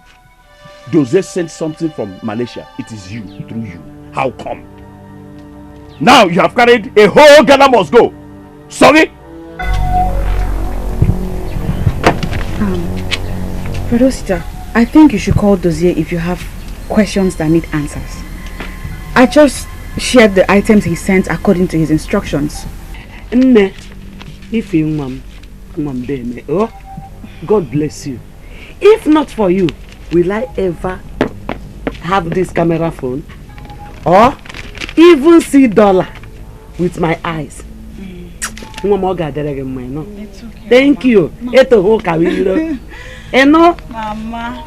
Jose sends something from Malaysia, it is you, through you? How come? Now you have carried a whole Ghana must go. Sorry? Rosita, I think you should call Dozier if you have questions that need answers. I just shared the items he sent according to his instructions. If you mom, oh, God bless you. If not for you, will I ever have this camera phone or even see dollar with my eyes? It's okay. Thank you. Mama.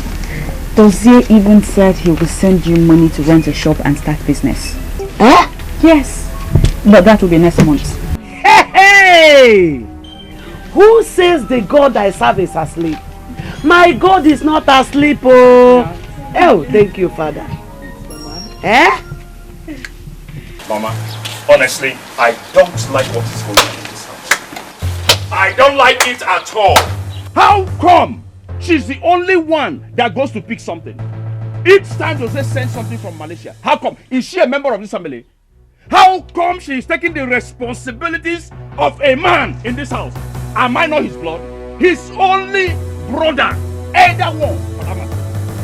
Dozier even said he will send you money to rent a shop and start business. Huh? Yes. But that will be next month. Hey! Who says the God I serve is asleep? My God is not asleep, oh. Oh, thank you, Father. Eh? Mama, honestly, I don't like what is going on in this house. I don't like it at all. How come she's the only one that goes to pick something? Each time Jose sends something from Malaysia, how come? Is she a member of this family? How come she is taking the responsibilities of a man in this house? Am I not his blood? His only brother. Either one.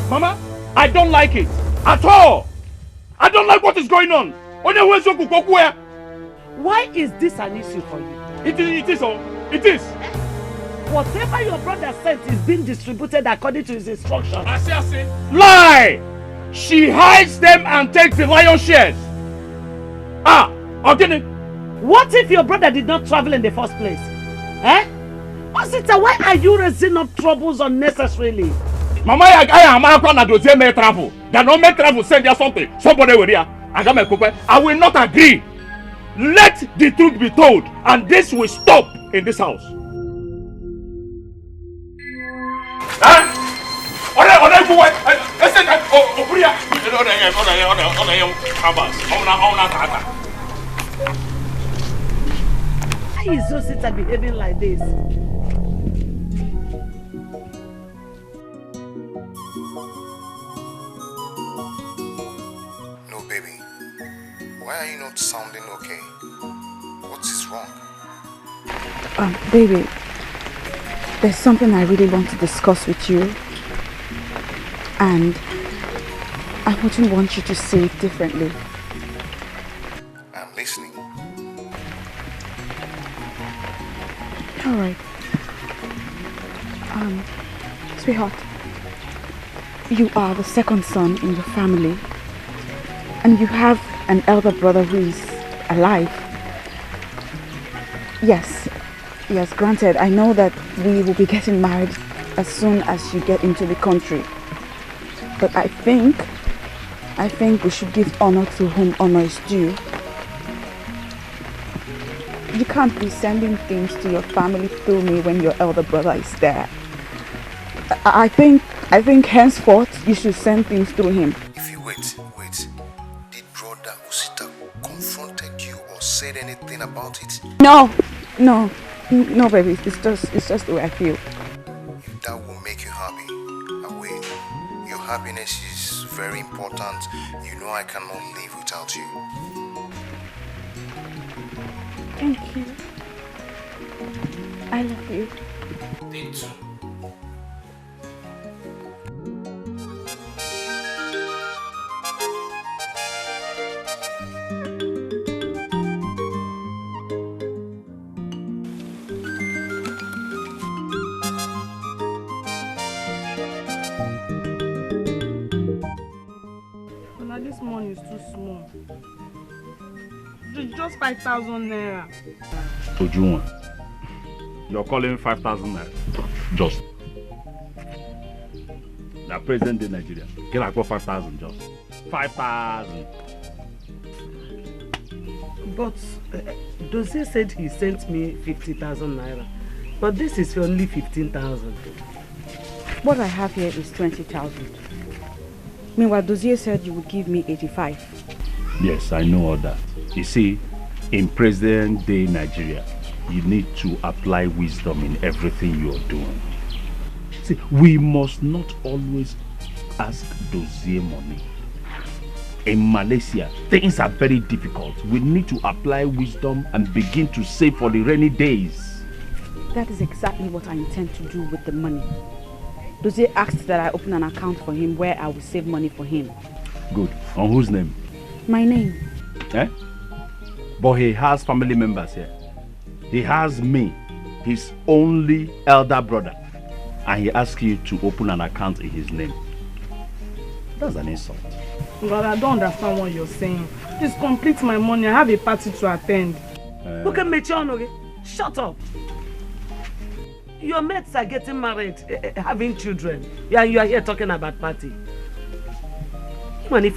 Mama, I don't like it at all. I don't like what is going on. Why is this an issue for you? It is. Whatever your brother sent is being distributed according to his instructions. Lie! She hides them and takes the lion's shares. Okay. What if your brother did not travel in the first place? Eh? Osita, why are you raising up troubles unnecessarily? Mama, I am not going to make travel. That no make travel send you something. Somebody will hear. I will not agree. Let the truth be told, and this will stop in this house. Why is Osita behaving like this? No, baby. Why are you not sounding okay? What is wrong? Baby, there's something I really want to discuss with you. And I wouldn't want you to see it differently. I'm listening. Alright. Sweetheart, you are the second son in your family. And you have an elder brother who is alive. Yes, granted, I know that we will be getting married as soon as you get into the country. But I think we should give honor to whom honor is due. You can't be sending things to your family through me when your elder brother is there. I think henceforth you should send things through him. If you wait. Did brother Osita confronted you or said anything about it? No, No, baby. It's just the way I feel. That will make you happy. Wait, your happiness is very important. You know I cannot live without you. Thank you. I love you. Me too. This money is too small. Just 5,000 naira. Ojúwọ̀n, you're calling 5,000 naira. Just. The present day Nigeria. Get like 5,000 just. 5,000. But Dozie said he sent me 50,000 naira. But this is only 15,000. What I have here is 20,000. Meanwhile, Dozie said you would give me 85. Yes, I know all that. You see, in present day Nigeria, you need to apply wisdom in everything you are doing. See, we must not always ask Dozie money. In Malaysia, things are very difficult. We need to apply wisdom and begin to save for the rainy days. That is exactly what I intend to do with the money. Dozie asked that I open an account for him where I will save money for him. Good. On whose name? My name. Eh? But he has family members here. He has me, his only elder brother. And he asked you to open an account in his name. That's an insult. But I don't understand what you're saying. Please complete my money. I have a party to attend. Look at me, okay? Shut up. Your mates are getting married, having children. Yeah, you are here talking about party. Brother,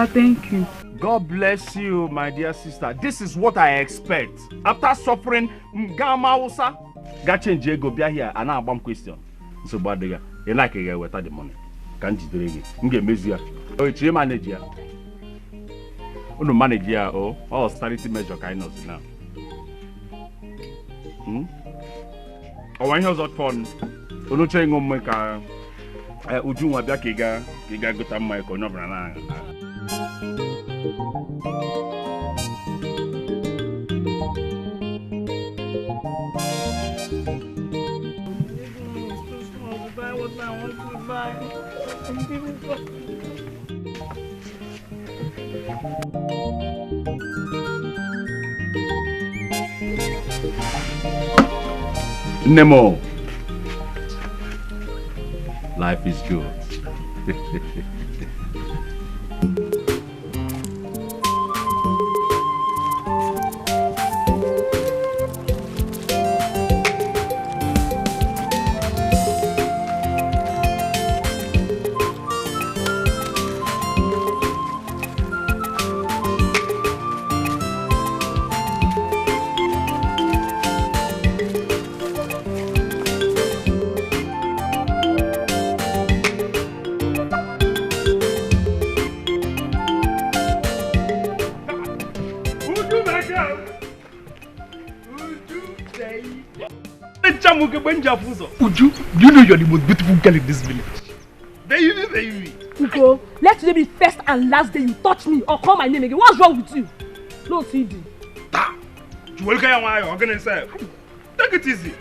thank you. God bless you, my dear sister. This is what I expect. After suffering, got change go be here and now one question. So bad you like a guy without the money. Can't you drink it? Get measure. Oh, it's your manager. Oh, no manager. Oh, austerity measure kind of now. Oh, when he was out fun, no change on my car. Uju wa bia kiga go tam my ko no brana. Nemo. Life is good. Uju, you know you're the most beautiful girl in this village. Baby. Ugo, let today be first and last day you touch me or call my name again. What's wrong with you? No, CD. You will get my organ say. Take it easy.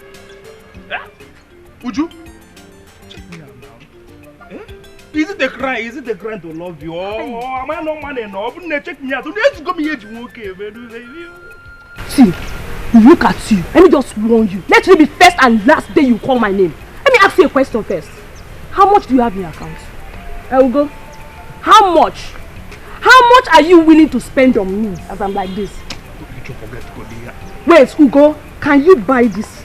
Uju, check me out now. Is it the crime? Is it the crime to love you? Oh, am I no money enough? Check me out. Let's go me okay, baby. See. Look at you. Let me just warn you. Let today be first and last day you call my name. Let me ask you a question first. How much do you have in your account? Ugo, how much? How much are you willing to spend on me as I'm like this? Wait, Ugo, can you buy this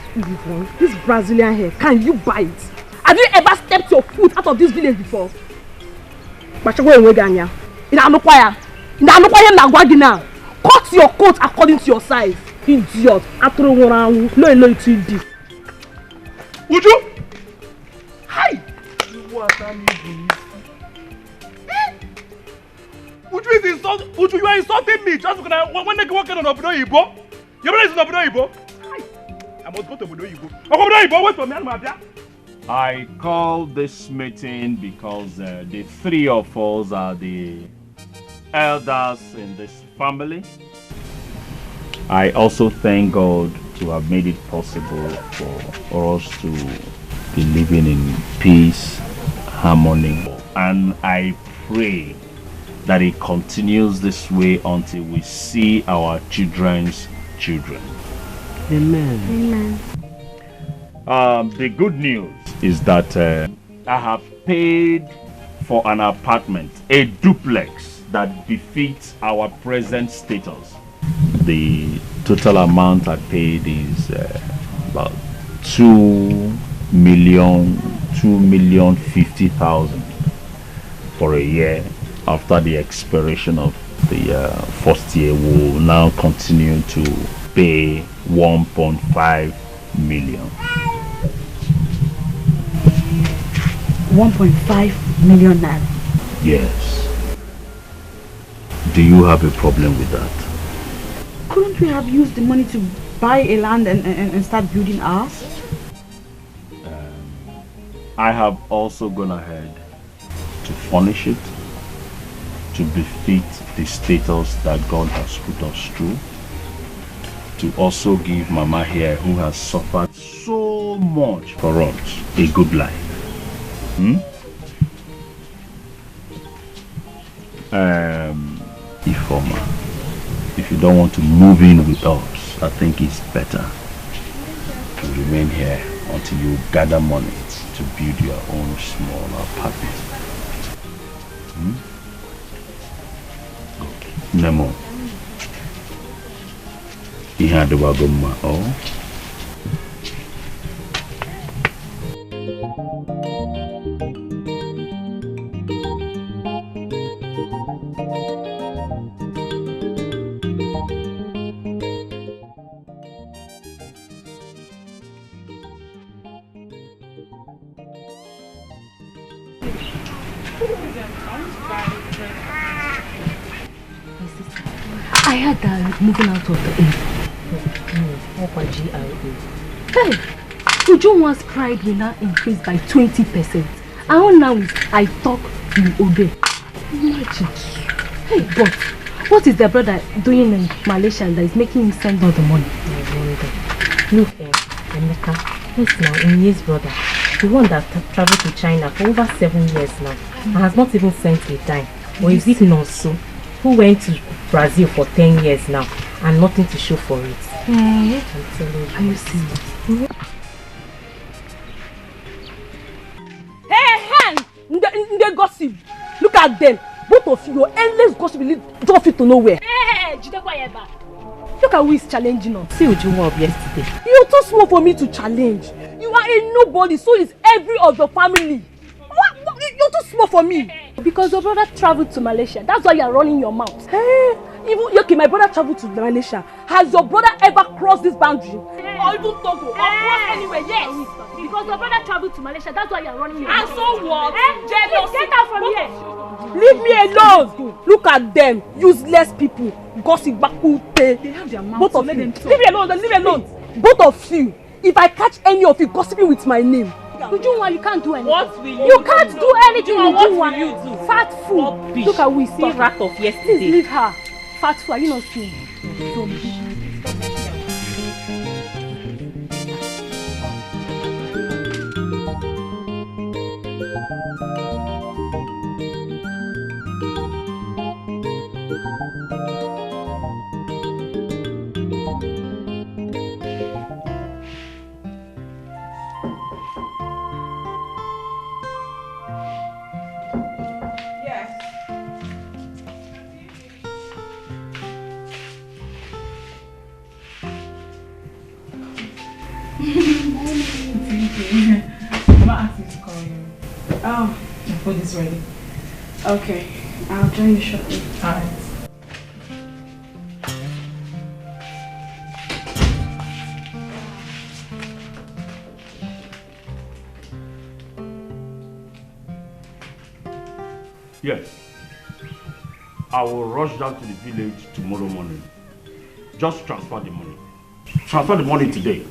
Brazilian hair? Can you buy it? Have you ever stepped your foot out of this village before? Cut your coat according to your size. Idiot. No, it's deep. Would you? Hi! Would you are insulting me just because when they walk in on a Ibo? Your brother is in Obodo Igbo. I must go to Obodo Igbo. Obodo Igbo, wait for me, Almabia. I call this meeting because the three of us are the elders in this family. I also thank God to have made it possible for us to be living in peace, harmony, and I pray that it continues this way until we see our children's children. Amen. Amen. The good news is that I have paid for an apartment, a duplex that befits our present status. The total amount I paid is about 2,050,000 for a year. After the expiration of the first year, we will now continue to pay 1.5 million. 1.5 million naira. Yes. Do you have a problem with that? Couldn't we have used the money to buy a land and start building ours? I have also gone ahead to furnish it to befit the status that God has put us through, to also give Mama here, who has suffered so much for us, a good life. Ifoma, if you don't want to move in with us, I think it's better to remain here until you gather money to build your own small apartment. Nemo. He had the wagoma. Oh. I heard that moving out of the inn. Hey, Uju once cried when I increased by 20%. And all now is I talk, you obey. Imagine. Hey, but what is the brother doing in Malaysia that is making him send all the money? Look, Emeka, yes now, Inye's brother, the one that traveled to China for over 7 years now, and has not even sent a dime. Or is it not so? Who went to Brazil for 10 years now and nothing to show for it? I'm telling you. Are you serious? Hey, they gossip. Look at them. Both of you, your endless gossip will lead don't fit to nowhere. Hey, Jidekwa. Look at who is challenging us. See what you want yesterday. You're too small for me to challenge. You are a nobody, so is every of your family. What? You're too small for me. Because your brother traveled to Malaysia. That's why you're running your mouth. Hey, okay, my brother traveled to Malaysia. Has your brother ever crossed this boundary? Or even Togo? Or crossed anywhere? Yes. Because your brother traveled to Malaysia. That's why you're running your mouth. And so what? Jealousy. Get out from here. Leave me alone. Look at them, useless people. Gossip bakute. They have their mouth. Both of you. Leave me alone. Leave me alone. Both of you. If I catch any of you gossiping with my name, Ujunwa, you can't do anything. What will you can't do anything, Ujunwa. What will you do? Fat fool. Look at we see rat of yesterday. Please leave her. Fat fool, are you not seeing? Mama asked me to call you. Oh, the food is ready. Okay, I'll join you shortly. Alright. Yes. I will rush down to the village tomorrow morning. Just transfer the money. Transfer the money today.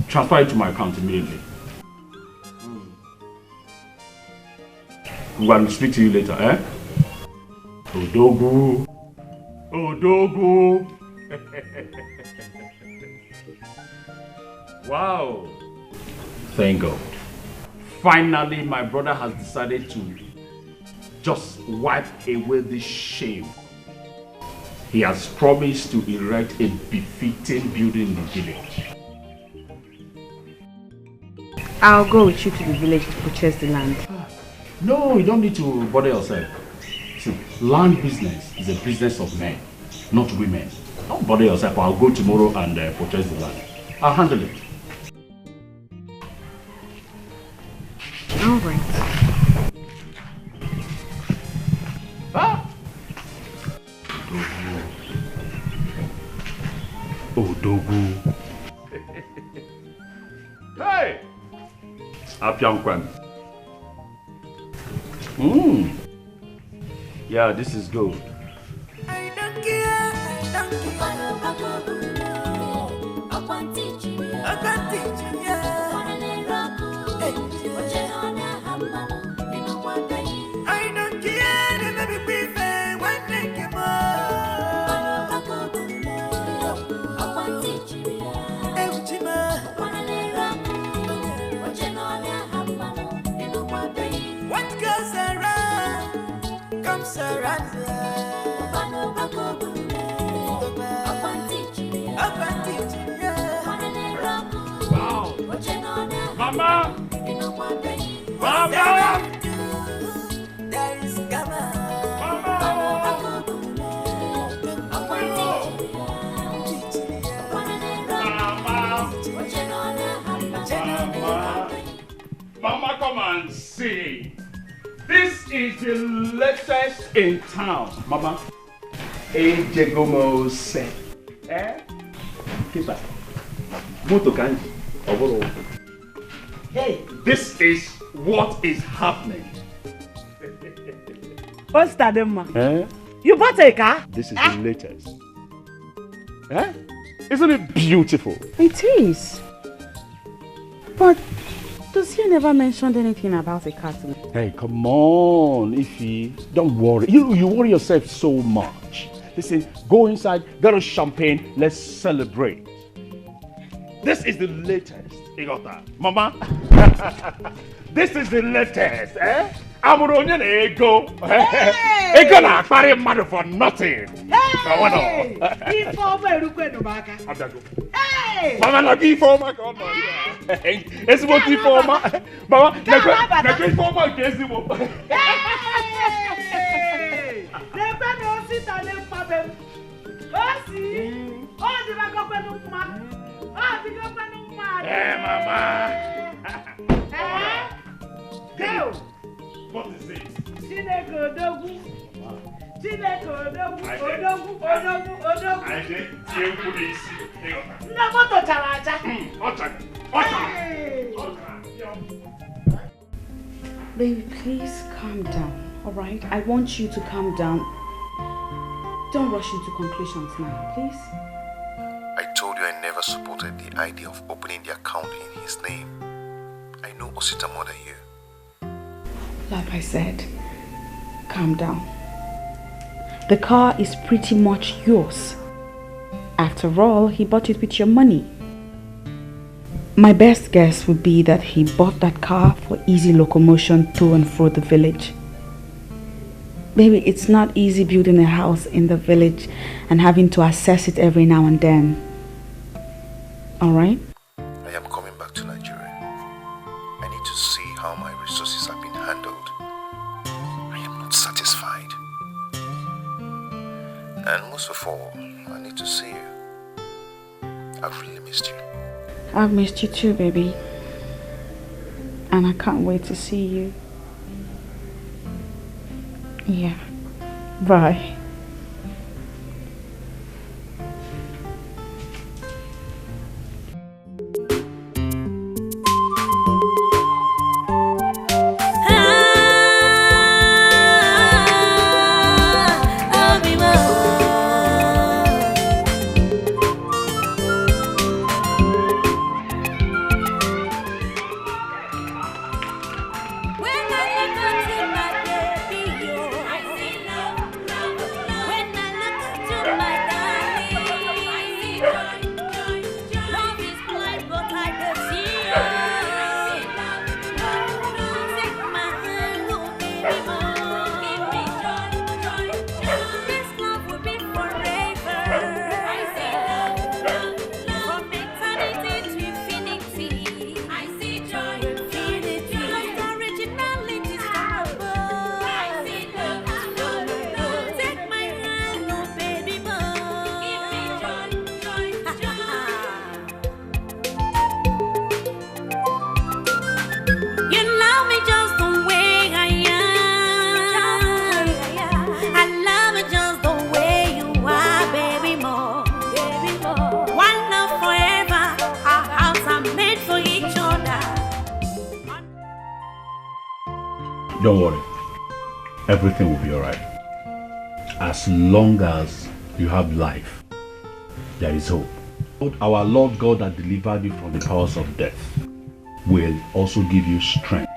Transfer it to my account immediately. I'm going to speak to you later, eh? Odogu. Odogu. Wow. Thank God. Finally, my brother has decided to just wipe away this shame. He has promised to erect a befitting building in the village. I'll go with you to the village to purchase the land. No, you don't need to bother yourself. See, land business is a business of men, not women. Don't bother yourself. I'll go tomorrow and purchase the land. I'll handle it. All right. Ah! Odogu. Hey! Apiankwan. Yeah, this is good. Wow. Mama! Mama! Mama, come and see. This is the latest in town. Mama. Ejegomo se. Eh? Kisa. Moto kanji. Hey, this is what is happening. What's that, Emma? Eh? You bought a car? This is the latest. Eh? Isn't it beautiful? It is. But does he never mention anything about a car to me? Hey, come on, Ify. Don't worry. You worry yourself so much. Listen, go inside, get us champagne, let's celebrate. This is the latest. You got that? Mama? This is the latest, eh? I'm running ego. Ego na carry money for nothing. Hey! Hey! Mama, na give for my God. It's what give for my Mama. Na give for my case. Hey! Never know sit and them problem. Oh see, oh the back up no man. Oh the back up no man. Hey, Mama. Go. What is it? Chineke odogu. Chineke odogu. Odogu. I did you police. Na moto characha. Baby, please calm down, all right? I want you to calm down. Don't rush into conclusions now, please. I told you I never supported the idea of opening the account in his name. I know Osita more than you. Like I said, calm down. The car is pretty much yours. After all, he bought it with your money. My best guess would be that he bought that car for easy locomotion to and fro the village. Baby, it's not easy building a house in the village and having to access it every now and then. Alright? I am coming back to Nigeria. I need to see how my resources have been handled. I am not satisfied. And most of all, I need to see you. I've really missed you. I've missed you too, baby. And I can't wait to see you. Yeah. Bye. Don't worry. Everything will be alright. As long as you have life, there is hope. Our Lord God that delivered you from the powers of death will also give you strength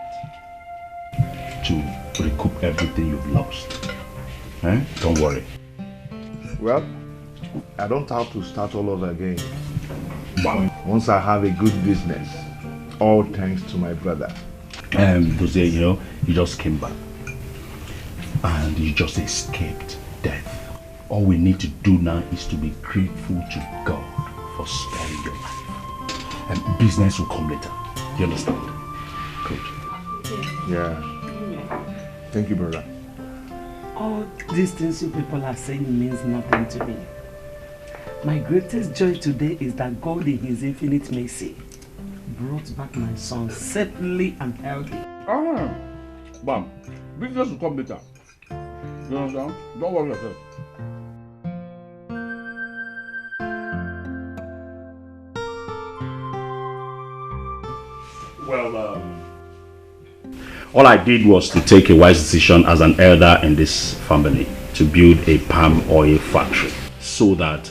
to recoup everything you've lost. Don't worry. Well, I don't have to start all over again. Once I have a good business, all thanks to my brother. Jose, you just came back and you just escaped death. All we need to do now is to be grateful to God for sparing your life. And business will come later. You understand? Good. Yeah. Thank you, brother. All these things you people are saying means nothing to me. My greatest joy today is that God in His infinite mercy brought back my son safely and healthy. Bam. Business will come later. You understand? Don't worry yourself. Well, all I did was to take a wise decision as an elder in this family to build a palm oil factory so that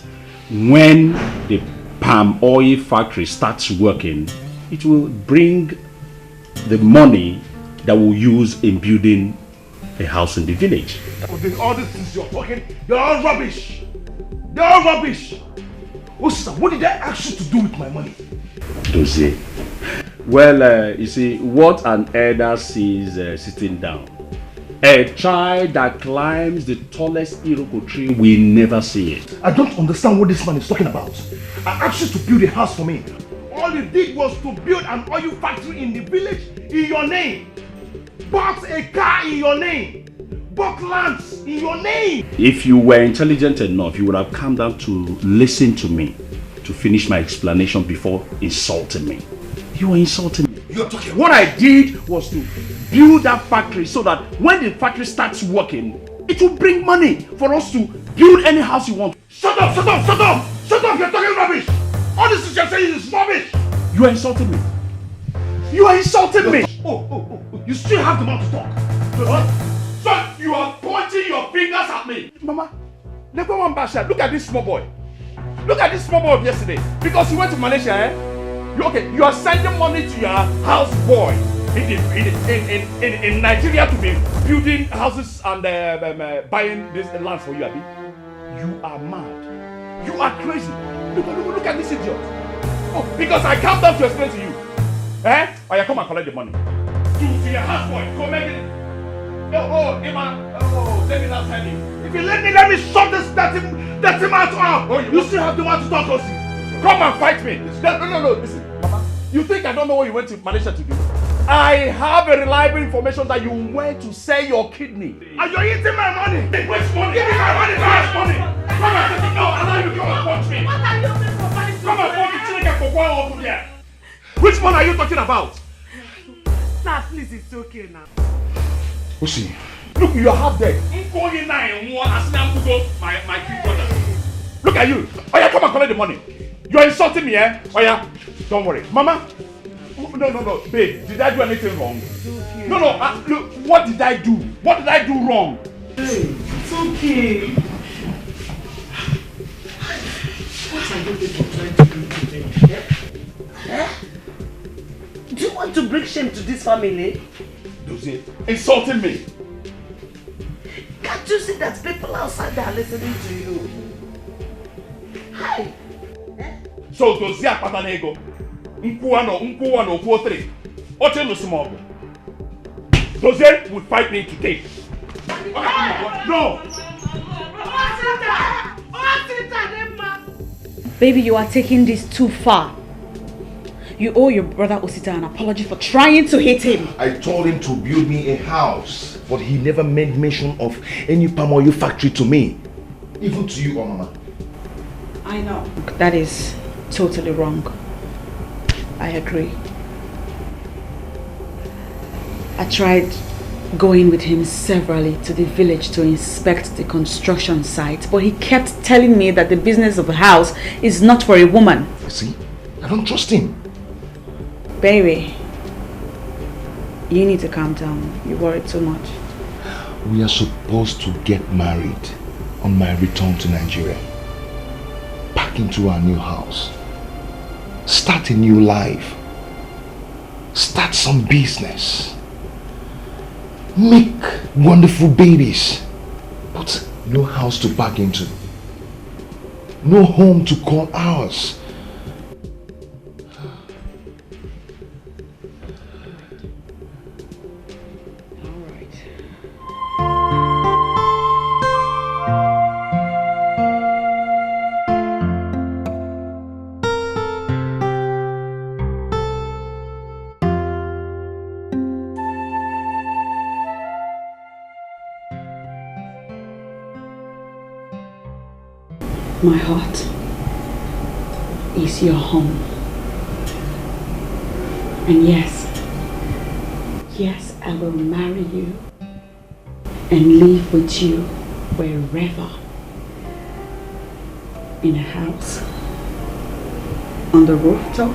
when the palm oil factory starts working, it will bring the money that we'll use in building a house in the village. All these things you're talking, they're all rubbish. They're all rubbish. Oh, sister, what did I ask you to do with my money? Jose. Well, you see, what an elder sees sitting down, a child that climbs the tallest iroko tree will never see it. I don't understand what this man is talking about. I asked you to build a house for me. All you did was to build an oil factory in the village in your name. Bought a car in your name. Bought lands in your name. If you were intelligent enough, you would have come down to listen to me, to finish my explanation before insulting me. You were insulting me. You're talking. What I did was to build that factory so that when the factory starts working, it will bring money for us to build any house you want. Shut up, shut up, shut up! Shut up, you're talking rubbish! All this you're saying is rubbish! You are insulting me. You are insulting me. Oh, you still have the mouth to talk. What? So you are pointing your fingers at me. Mama, look at this small boy. Look at this small boy of yesterday. Because he went to Malaysia, you are sending money to your house boy in Nigeria to be building houses and buying this land for you, Abi. You are mad. You are crazy. Look at this idiot. Oh, because I come down to explain to you. Or you come and collect the money. To your house boy, go make it. Let me not tell you. If you let me shut this dirty mouth up. You still have the one to talk, Osi. Come and fight me. No, listen, Mama. You think I don't know what you went to Malaysia to do? I have a reliable information that you went to sell your kidney. And you're eating my money. Which money? Give me my money. Which money? Come and take it. No, allow you to come and punch me. What are you doing for money? Come and punch the chicken for one over there. Which one are you talking about? Sir, please, it's okay now. Osi. Look, you are half dead. My kid brother. Look at you. Oya, come and collect the money. You're insulting me, Oya, don't worry. Mama. No, babe, did I do anything wrong? Okay. No, look, what did I do? What did I do wrong? Hey, it's okay. What are you people trying to do today? Do you want to bring shame to this family? Dozie, insulting me. Can't you see that people outside are listening to you? Hi. So Dozie akpata na ego. Nkwuwa no okwu 3. Oche no small. Dozie would fight me today. No. Baby, you are taking this too far. You owe your brother Osita an apology for trying to hit him. I told him to build me a house, but he never made mention of any palm oil factory to me. Even to you, Mama. I know. That is totally wrong. I agree. I tried going with him severally to the village to inspect the construction site, but he kept telling me that the business of a house is not for a woman. See, I don't trust him. Baby, You need to calm down. You worry too much. We are supposed to get married on my return to Nigeria. Back into our new house. Start a new life. Start some business. Make wonderful babies. But no house to back into. No home to call ours. My heart is your home. And yes, I will marry you and live with you wherever. In a house, on the rooftop,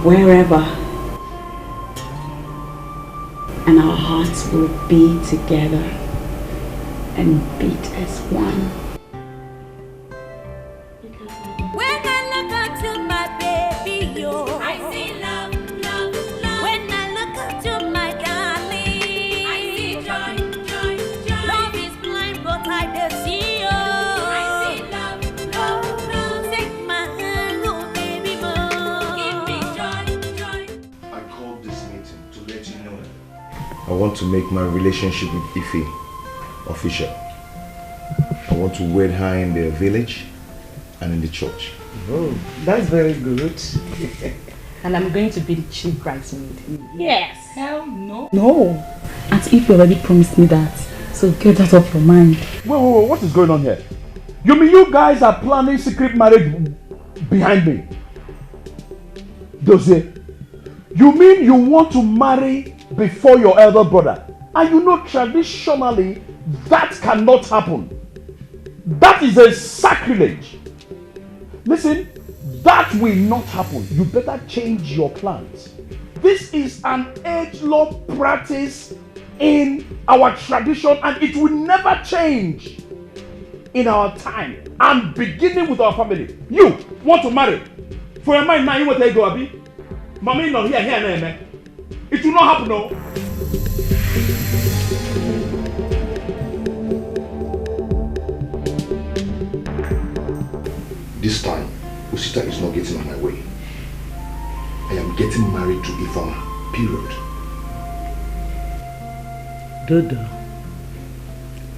wherever. And our hearts will be together and beat as one. I want to make my relationship with Ife official. I want to wed her in the village and in the church. Oh, that's very good. And I'm going to be the chief bridesmaid. Yes. Hell no. No. As if you already promised me that. So get that off your mind. Wait, what is going on here? You mean you guys are planning secret marriage behind me? Dozie, you mean you want to marry before your elder brother? And you know traditionally that cannot happen. That is a sacrilege. Listen, that will not happen. You better change your plans. This is an age-long practice in our tradition and it will never change in our time. And beginning with our family. You want to marry? For your mind now, you want to go, Abi? Mommy, no, here, man. It will not happen, no. This time, Osita is not getting on my way. I am getting married to Ifeoma, period. Dodo,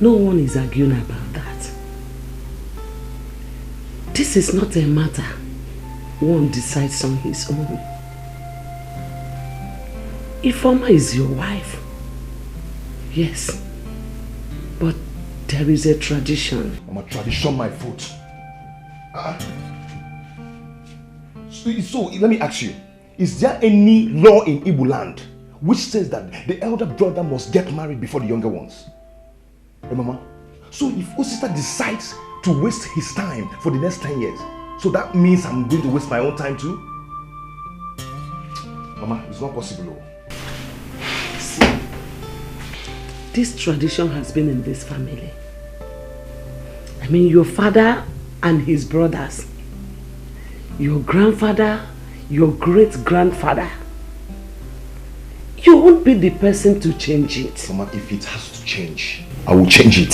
no one is arguing about that. This is not a matter one decides on his own. Ifeoma is your wife. Yes. But there is a tradition. I'm a tradition, my foot. So, let me ask you. Is there any law in Igbo land which says that the elder brother must get married before the younger ones? Remember? So if Osita decides to waste his time for the next 10 years, so that means I'm going to waste my own time too? Mama, it's not possible. See, this tradition has been in this family. I mean, your father and his brothers, your grandfather, your great-grandfather. You won't be the person to change it. Mama, if it has to change, I will change it.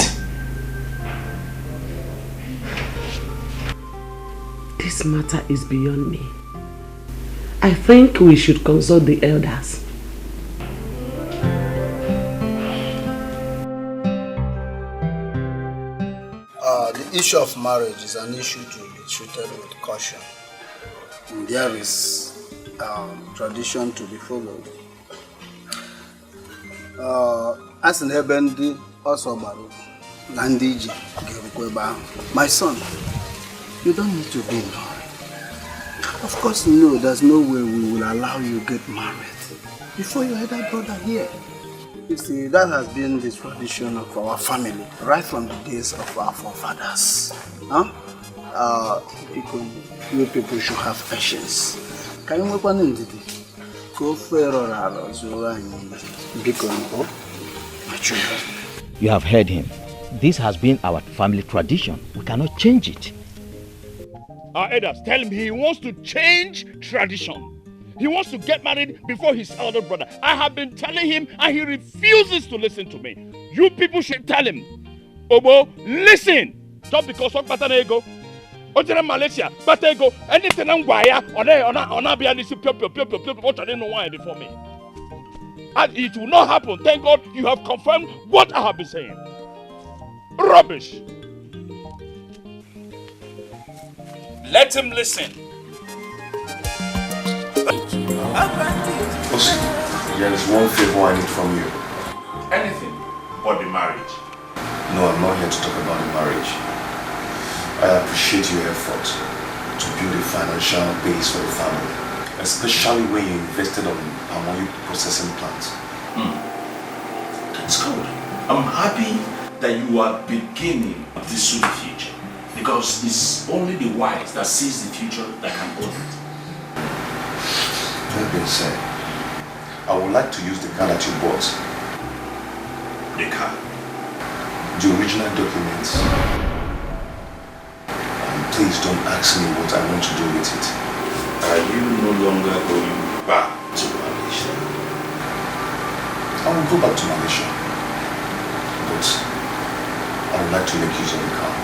This matter is beyond me. I think we should consult the elders. The issue of marriage is an issue to be treated with caution. And there is tradition to be followed. As in Hebendi also Landiji, my son, you don't need to be married. Of course, you know there's no way we will allow you to get married before your elder brother here. You see, that has been the tradition of our family, right from the days of our forefathers. You people should have patience. Can you work on it? You have heard him. This has been our family tradition. We cannot change it. Our elders tell him he wants to change tradition. He wants to get married before his elder brother. I have been telling him and he refuses to listen to me. You people should tell him. Obo, listen! Just because of Batanego, Ojana Malaysia, Batego, anything on Guaya, on Abia, what I didn't know why before me. And it will not happen. Thank God you have confirmed what I have been saying. Rubbish! Let him listen. There is one favor I need from you. Anything but the marriage. No, I'm not here to talk about the marriage. I appreciate your effort to build a financial base for the family, especially when you invested on palm oil processing plant. That's good. I'm happy that you are beginning to see the future, because it's only the wise that sees the future that can own it. That being said, I would like to use the car that you bought. The car? The original documents. And please don't ask me what I want to do with it. Are you no longer going back to Malaysia? I will go back to Malaysia. But I would like to make use of the car.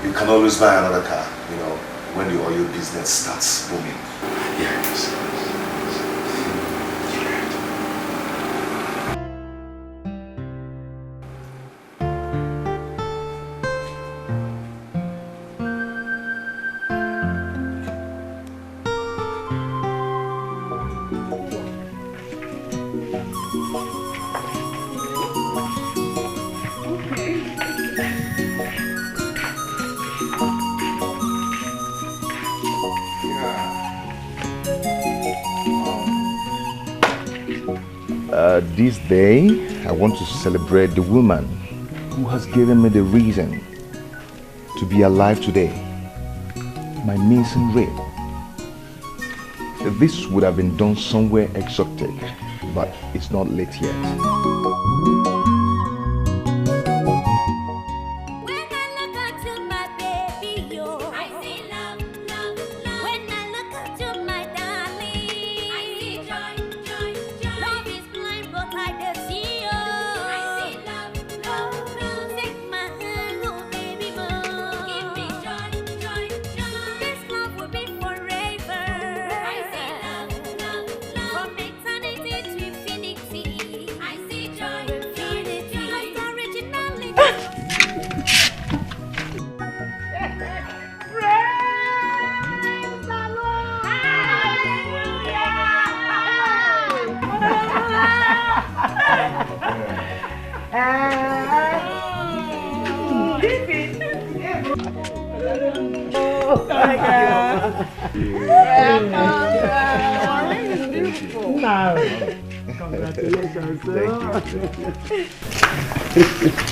You can always buy another car, you know, when the oil business starts booming. Yes. This day, I want to celebrate the woman who has given me the reason to be alive today, my missing rib. This would have been done somewhere exotic, but it's not late yet.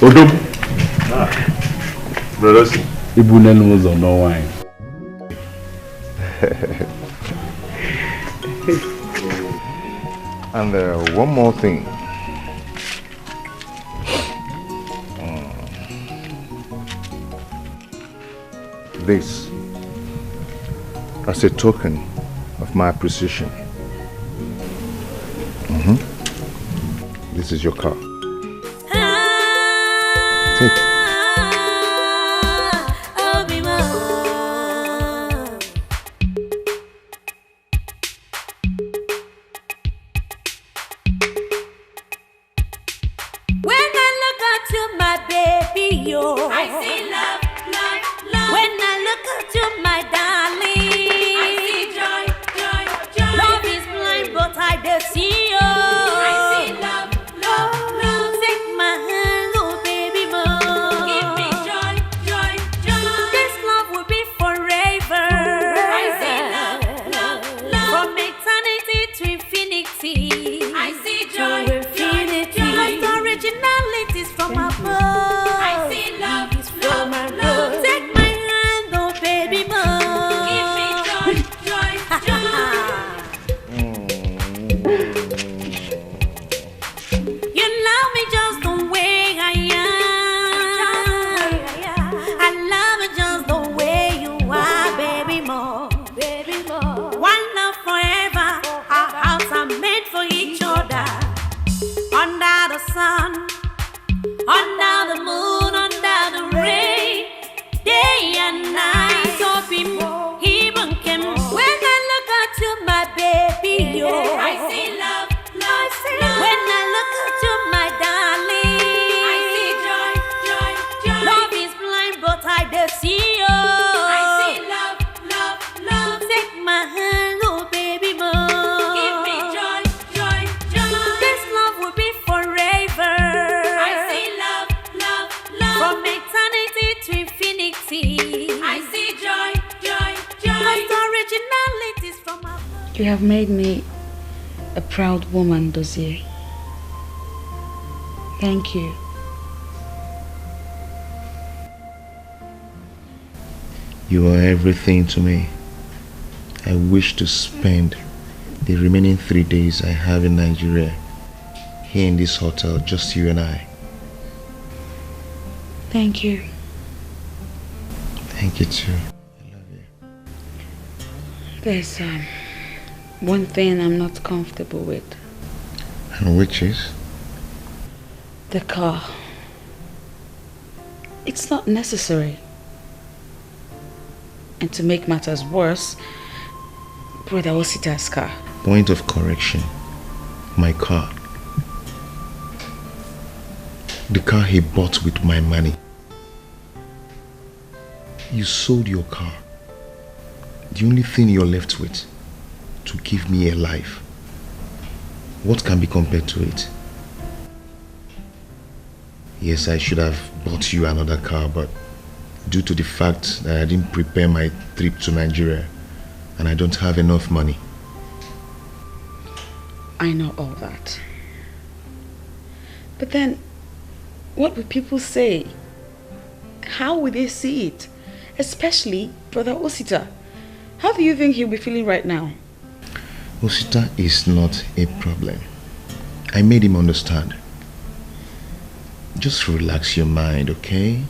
Odom. Brothers. Ibunen was on no wine. And one more thing. This as a token of my appreciation. This is your car. Take it. From above. I see love, love, sun, under the moon, under the rain, day and night. So people even came. When I look at you, my baby, yo, I see love, love, love. When I look at you, my darling, I see joy, joy, joy. Love is blind, but I do see you. I see love, love, love. Take my hand, oh baby, more. Give me joy, joy, joy. This love will be forever. I see love, love, love. From eternity to infinity. I see joy, joy, joy. Cause originality is from above. You have made me a proud woman, Dozie. Thank you. You are everything to me. I wish to spend the remaining 3 days I have in Nigeria here in this hotel, just you and I. Thank you. Thank you too. There's one thing I'm not comfortable with. And which is? The car. It's not necessary. And to make matters worse, Brother Osita's car. Point of correction. My car. The car he bought with my money. You sold your car. The only thing you're left with to give me a life. What can be compared to it? Yes, I should have bought you another car, but due to the fact that I didn't prepare my trip to Nigeria and I don't have enough money. I know all that. But then, what would people say? How would they see it? Especially Brother Osita. How do you think he'll be feeling right now? Osita is not a problem. I made him understand. Just relax your mind, okay?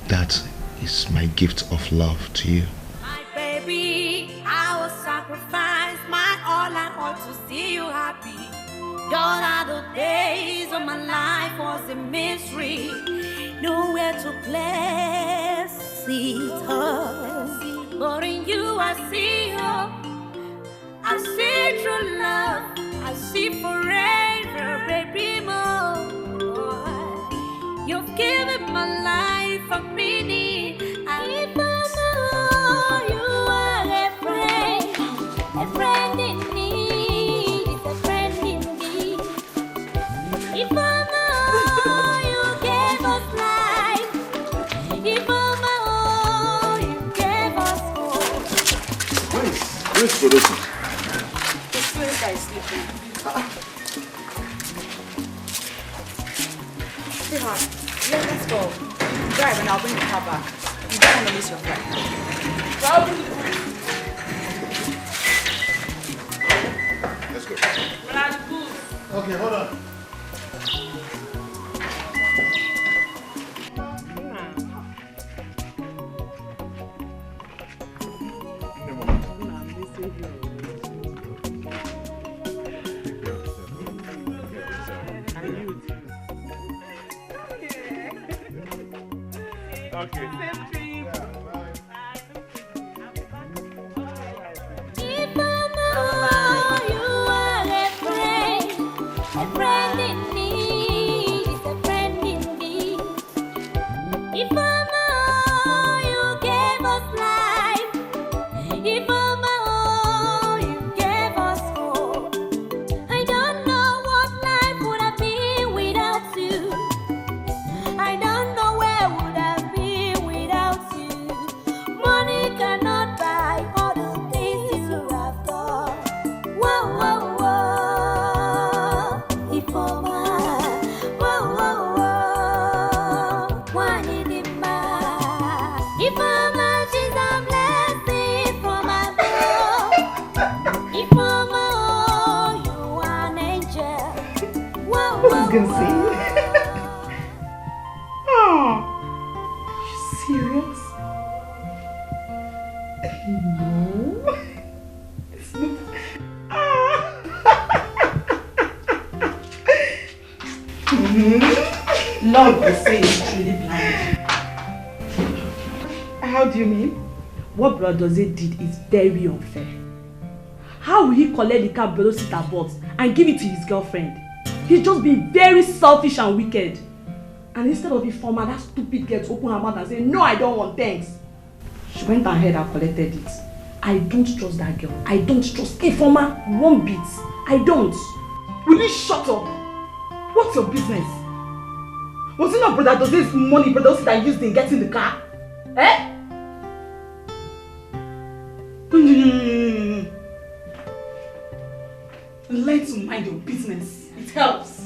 That is my gift of love to you. My baby, I will sacrifice my all and all to see you happy. Gone are the days of my life was a mystery. Nowhere to place it up. But in you I see hope. I see true love. I see forever, baby, more. You've given my life a meaning. And if I know you are a friend in need, it's a friend indeed. If I know you gave us life, if I know you gave us hope. Where's Production? This guy is sleeping. Sweetheart, let's go. Drive and I'll bring the car back. You don't want to miss your flight. Let's go. Okay, hold on. Okay. If I know you are a friend in need, it's a friend indeed. If I know you gave us life, if I know you gave us hope, I don't know what life would have been without you. I don't know where would have been without you. Money cannot buy all the things you have done. Whoa, whoa, whoa. If whoa, whoa, whoa. One in the mind. If she's a blessing from above. If you are an angel. Whoa, whoa, whoa. Oh, you serious? No, it's not. love you say is truly blind. How do you mean? What Brother did is very unfair. How will he collect the car Velocita bought and give it to his girlfriend? He's just being very selfish and wicked. And instead of Ifeoma, that stupid girl to open her mouth and say, no, I don't want, thanks. She went ahead and collected it. I don't trust that girl. I don't trust Ifeoma one bit. I don't. Will you shut up? What's your business? Was it not Brother Doze's money Brother Doze that used in getting the car? Eh? Learn to mind your business. It helps.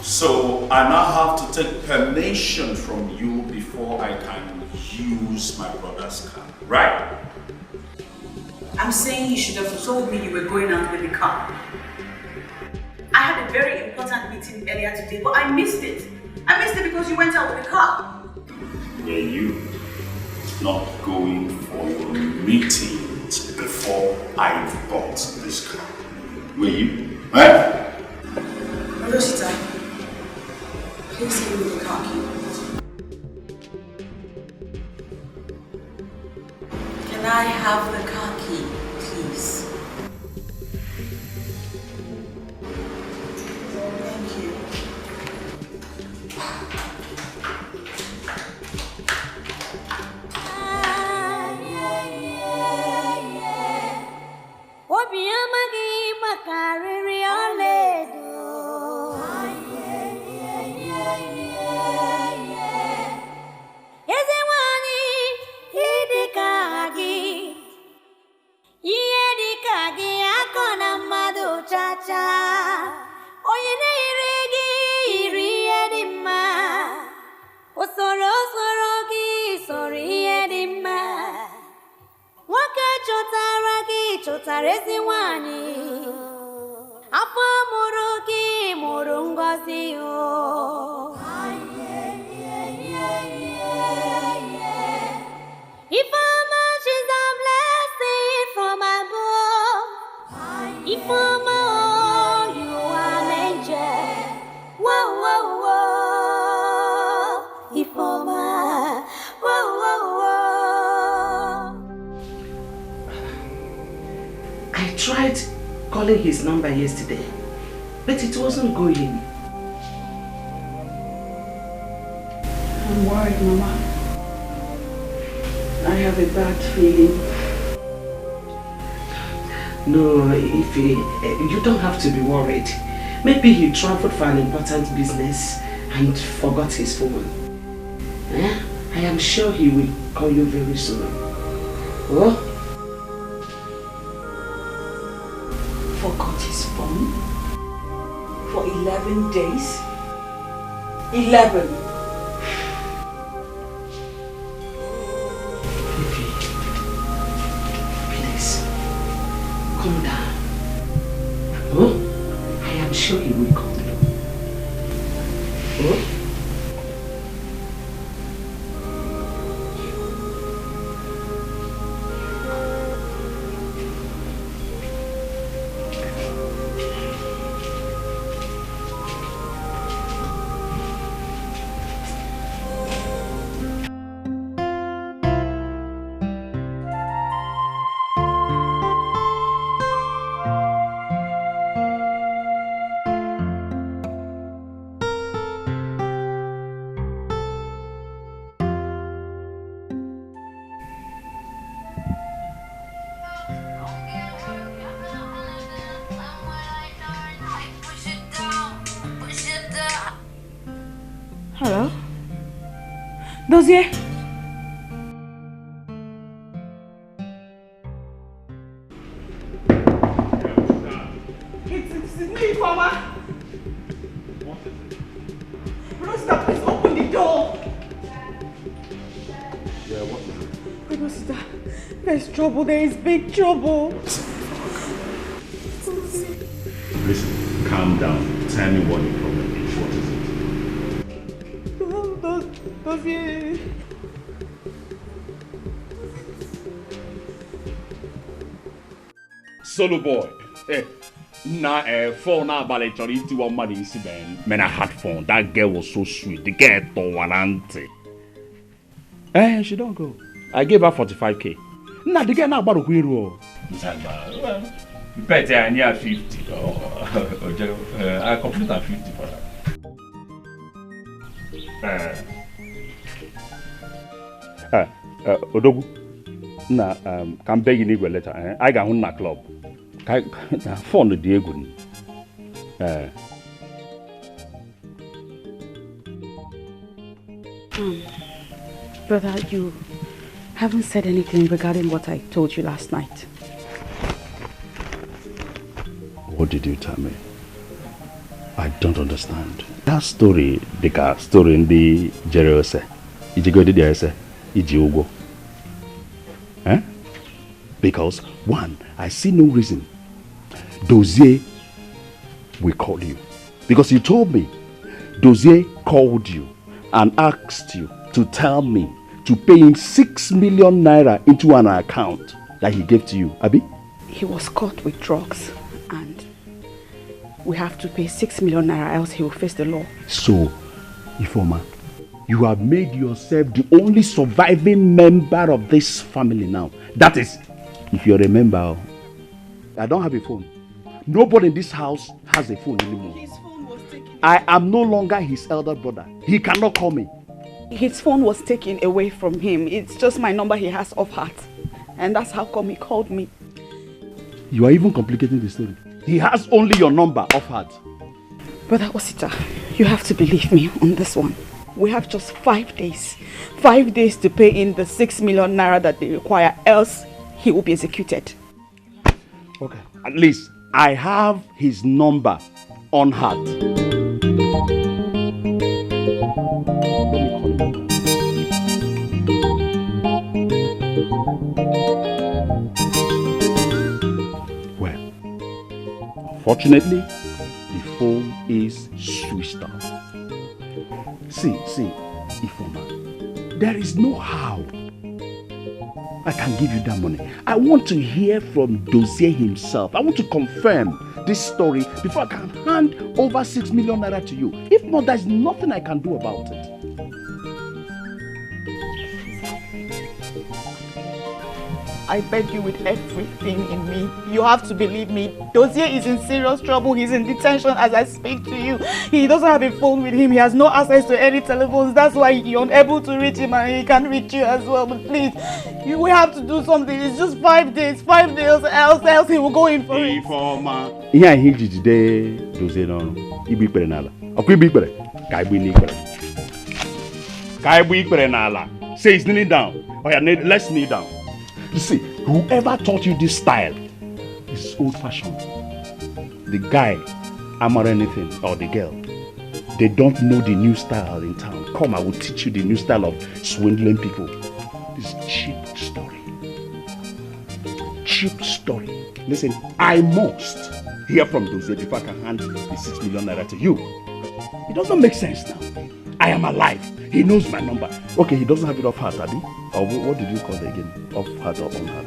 So I now have to take permission from you before I can use my brother's car, right? I'm saying you should have told me you were going out with the car. I had a very important meeting earlier today, but I missed it. I missed it because you went out with the car. Were you not going for your meetings before I bought this car? Were you? Eh? Rosita, please give me the car key. Can I have the car key, please? Thank you. His number yesterday, but it wasn't going. I'm worried, Mama. I have a bad feeling. No, if you don't have to be worried. Maybe he traveled for an important business and forgot his phone. I am sure he will call you very soon. Oh? Forgot his phone? For 11 days? 11! Please, calm down. Oh? I am sure he will call you. Oh? Hello? Dozier? It's me, Mama. Stop, please open the door. Yeah, what is it? My sister, there's trouble. There is big trouble. Listen, calm down. Tell me what the problem is. What is it? Solo boy. Phone about chọrọ itiwa mmadụ isi man, I had fun. That girl was so sweet. The girl tolerante. She don't go. I gave her 45k. Nah, the girl not about to queer. Bet I near 50. I complete at 50 for that. Odogu. Na can beg you a letter. I got on na club. I found the Diego. Brother, you haven't said anything regarding what I told you last night. What did you tell me? I don't understand. That story, the story in the Jerose. Iji go to the ese, iji ugo. Eh? Because one, I see no reason Dozier will call you. Because you told me Dozier called you and asked you to tell me to pay him 6 million naira into an account that he gave to you, Abi? He was caught with drugs and we have to pay 6 million naira else he will face the law. So, Ifoma, you have made yourself the only surviving member of this family now. That is, if you remember, I don't have a phone. Nobody in this house has a phone anymore. His phone was taken. I am no longer his elder brother. He cannot call me. His phone was taken away from him. It's just my number he has off heart. And that's how come he called me. You are even complicating the story. He has only your number off heart. Brother Osita, you have to believe me on this one. We have just 5 days. 5 days to pay in the 6 million naira that they require, else he will be executed. Okay. At least I have his number on heart. Well, unfortunately, the phone is switched off. See, Ifoma, there is no how I can give you that money. I want to hear from Dozier himself. I want to confirm this story before I can hand over 6 million naira to you. If not, there's nothing I can do about it. I beg you with everything in me. You have to believe me. Dozier is in serious trouble. He's in detention as I speak to you. He doesn't have a phone with him. He has no access to any telephones. That's why you're unable to reach him and he can't reach you as well. But please, we have to do something. It's just 5 days. 5 days else he will go in for it. Here he did today. Dozier no. Ibi pere nala. Okay, ibi pere. Kaibu ni pere. Kaibu pere nala. Say he's kneeling down. Oh yeah, let's kneel down. You see, whoever taught you this style is old-fashioned. The guy, I'm or anything, or the girl, they don't know the new style in town. Come, I will teach you the new style of swindling people. This cheap story. Cheap story. Listen, I must hear from Dozier before I can hand the 6 million naira to you. It doesn't make sense now. I am alive. He knows my number. Okay, he doesn't have it off heart, Abi? Or what did you call it again? Off heart or on heart?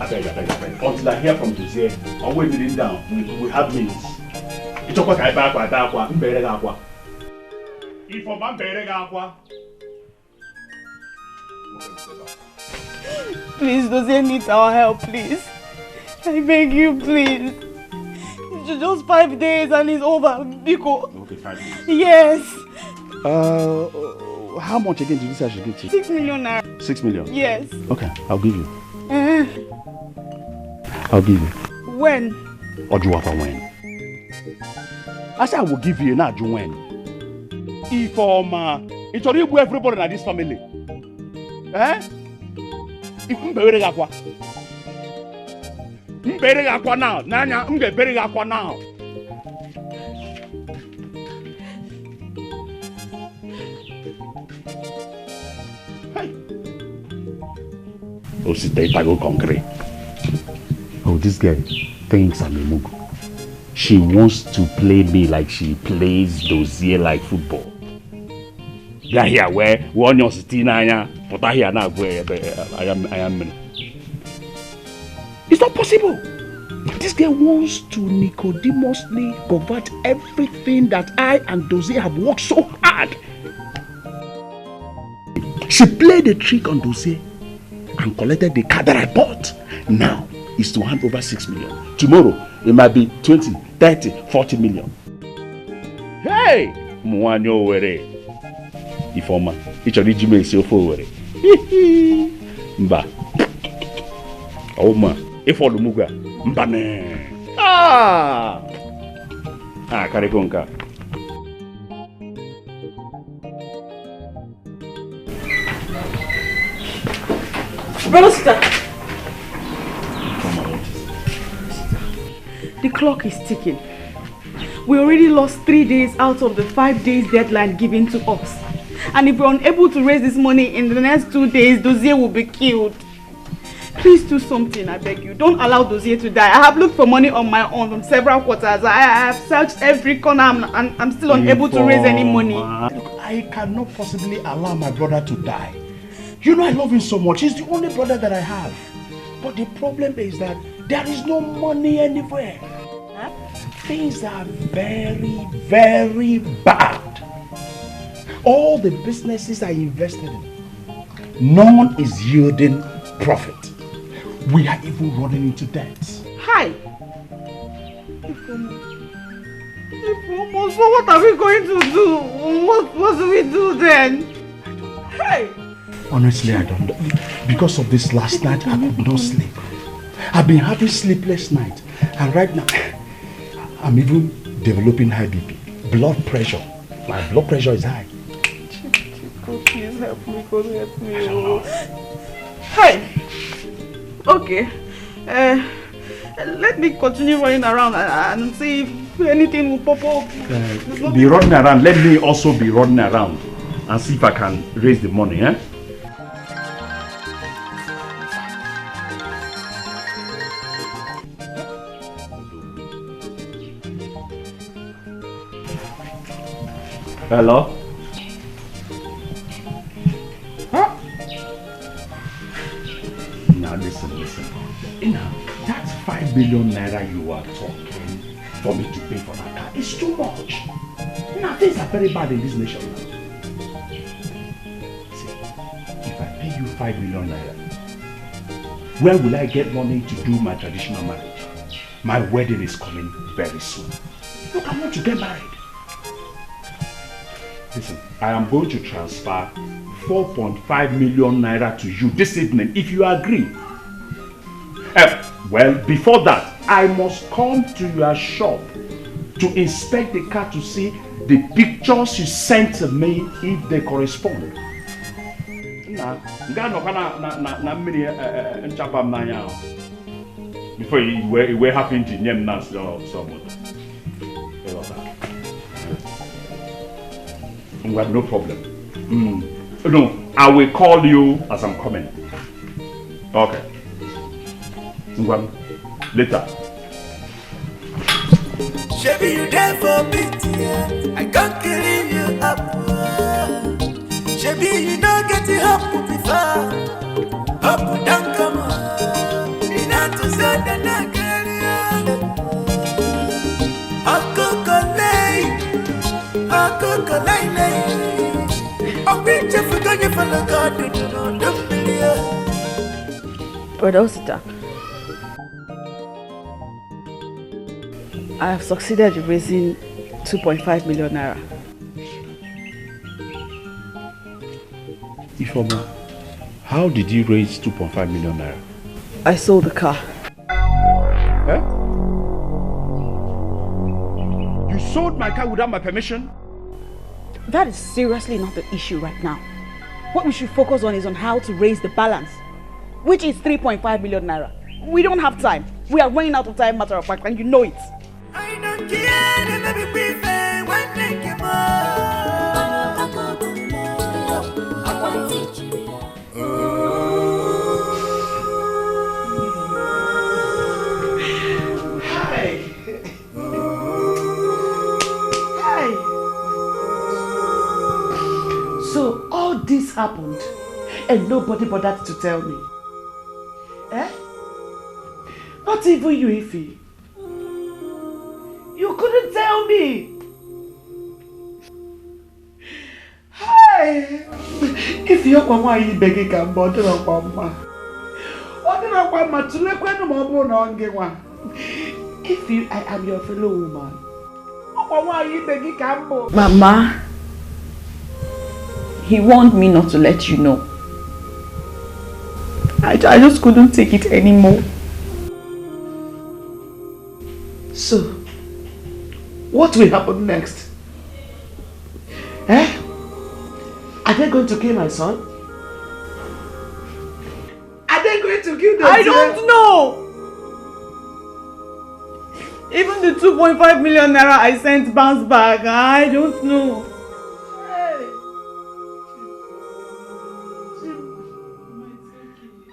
I beg. Until I hear from Dozier, I'll wait it down. We have means. It's okay, Please, Dozier needs our help, please. I beg you, please. It's just 5 days and it's over, Biko. Okay, 5 days. Yes. How much again did you say I should give to you? 6 million naira. 6 million? Yes. Okay, I'll give you. I'll give you. When? Ojuwapa when? I said I will give you, not when. Ifoma, it's already everybody in this family. Eh? If mbere gakwa now, nanya mbere gakwa now. Ositago concrete. Oh, this girl thinks I'm a mugu. She wants to play me like she plays Dozier like football. Yeah, here where one your city na but I hear now where I am. It's not possible. This girl wants to Nicodemously convert everything that I and Dozier have worked so hard. She played the trick on Dozier and collected the car that I bought. Now is to hand over 6 million. Tomorrow it might be 20, 30, 40 million. Hey! Mwanyo were. Ifoma. Ichori jime isi ofo were. Mba. Oma. Ifo lumuga. Mba ne. Karikonka. Brother, sister. The clock is ticking. We already lost 3 days out of the 5 days deadline given to us. And if we're unable to raise this money in the next 2 days, Dozier will be killed. Please do something, I beg you. Don't allow Dozier to die. I have looked for money on my own from several quarters. I have searched every corner and I'm still unable to raise any money. Look, I cannot possibly allow my brother to die. You know I love him so much. He's the only brother that I have. But the problem is that there is no money anywhere. Huh? Things are very, very bad. All the businesses I invested in, none is yielding profit. We are even running into debt. Hi! So what are we going to do? What do we do then? Hey! Honestly, I don't know. Because of this last night, I could not sleep. I've been having sleepless nights. And right now, I'm even developing high BP. Blood pressure. My blood pressure is high. Please help me, God help me. Hey! Okay. Let me continue running around and see if anything will pop up. Be running around. Let me also be running around and see if I can raise the money, eh? Hello? Huh? Now listen. You know, that's 5 million naira you are talking for me to pay for that car. It's too much. Now things are very bad in this nation now. See, if I pay you 5 million naira, where will I get money to do my traditional marriage? My wedding is coming very soon. Look, I want to get married. Listen, I am going to transfer 4.5 million naira to you this evening if you agree. Well, before that, I must come to your shop to inspect the car to see the pictures you sent to me if they correspond. Before you were having to name us someone. Well, no problem. No, I will call you as I'm coming. Okay. Well, later. Shabby, you there for me, yeah. I can't clean you up. Shabby, you don't get it up before. Up, down, come on. You not to say that I get Brother Osita, I have succeeded in raising 2.5 million naira. Ifoma, how did you raise 2.5 million naira? I sold the car. Eh? You sold my car without my permission? That is seriously not the issue right now. What we should focus on is on how to raise the balance, which is 3.5 million naira. We don't have time. We are running out of time, matter of fact, and you know it. I don't care, baby, we fair when they come happened and nobody bothered to tell me? Eh? Not even you, Ify. You couldn't tell me. Hey! If you're going to beg a cambo, do not come. If you, I am your fellow woman. Mama, he warned me not to let you know. I just couldn't take it anymore. So, what will happen next? Eh? Are they going to kill my son? Are they going to kill the I don't know! Even the 2.5 million naira I sent bounced back. I don't know. Hey!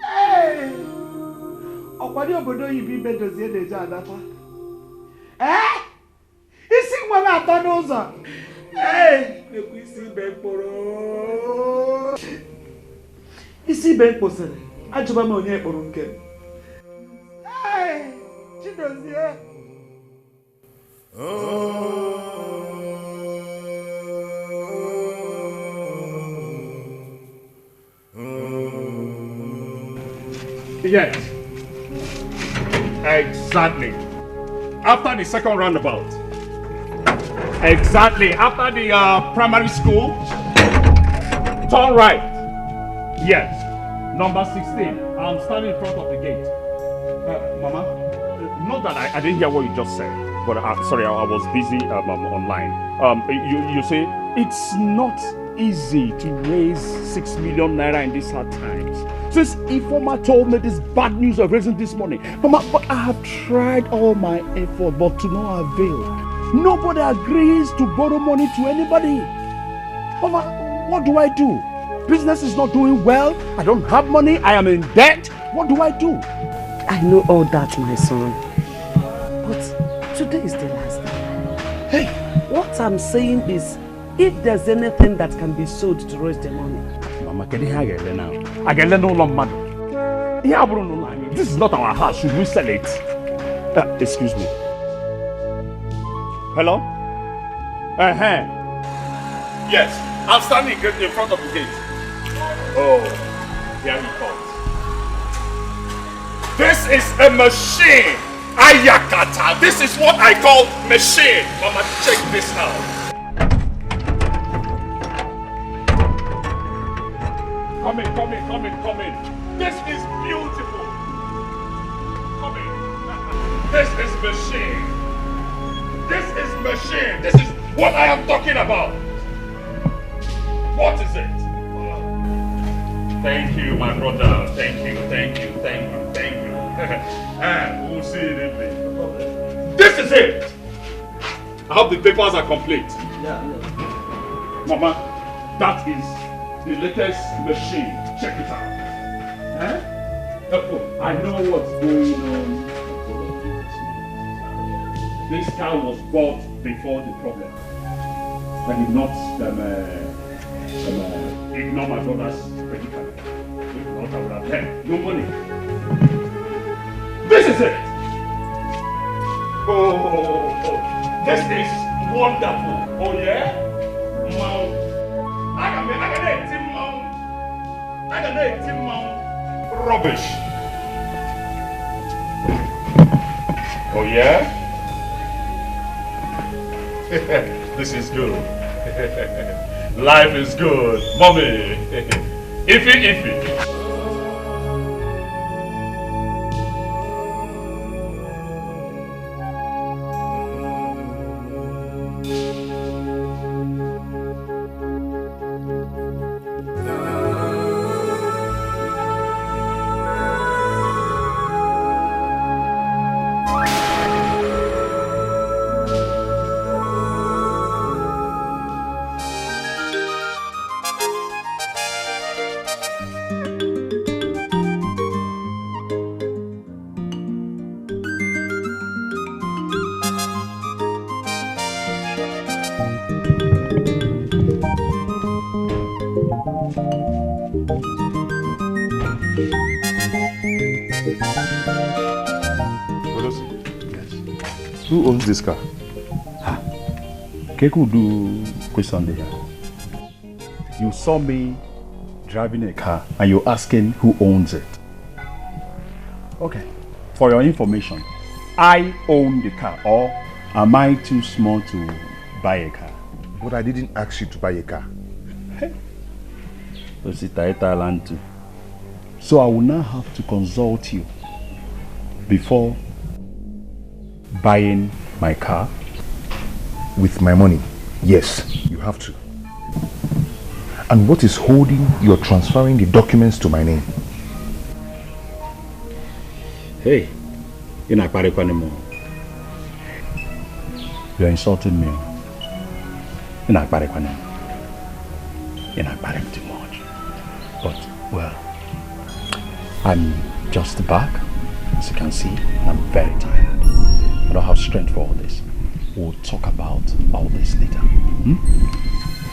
Hey! Okwadi obodo yi bi bedozie deje adakwa. Eh? Isi nwa na atọ n'ụzọ. Hey! Ekwu isi ibe mkpụrụ. Isi ibe mkpụsịrị. Ajụba m onye kpụrụ nke m. Hey! Chidozie. Yes. Exactly. After the second roundabout. Exactly. After the primary school. Turn right. Yes. Number 16. I'm standing in front of the gate. Mama, not that I didn't hear what you just said. But sorry, I was busy online. You say it's not easy to raise 6 million naira in these hard times. Since Ifeoma told me this bad news of raising this money, Mama, but I have tried all my effort, but to no avail. Nobody agrees to borrow money to anybody. Mama, what do I do? Business is not doing well. I don't have money. I am in debt. What do I do? I know all that, my son. But today is the last day. Hey! What I'm saying is, if there's anything that can be sold to raise the money. Mama, can you hear it now? I can let no long money. This is not our house. Should we sell it? Excuse me. Hello? Yes, I'm standing in front of the gate. Oh, here he comes. This is a machine. Ayakata. This is what I call machine. Mama, check this out. Come in. This is beautiful. Come in. This is machine. This is what I am talking about. What is it? Thank you, my brother. Thank you. We'll see it in evening. This is it. I hope the papers are complete. Yeah. Mama, that is the latest machine. Check it out. I know what's going on. This car was bought before the problem. I did not ignore my brother's predicament. If not, I would have had no money. This is it. Oh, this is wonderful. Oh yeah? Mount. I can make rubbish. Oh yeah? This is good. Life is good. Mommy. Iffy. Who owns this car? Keku do question there. You saw me driving a car and you're asking who owns it. Okay. For your information, I own the car, or am I too small to buy a car? But I didn't ask you to buy a car. So I will now have to consult you before buying my car. With my money? Yes, you have to. And what is holding your transferring the documents to my name? Hey, you're not anymore. You're insulting me. You're not anymore. You're not too much. But, well, I'm just back, as you can see, and I'm very tired. I don't have strength for all this. We'll talk about all this later.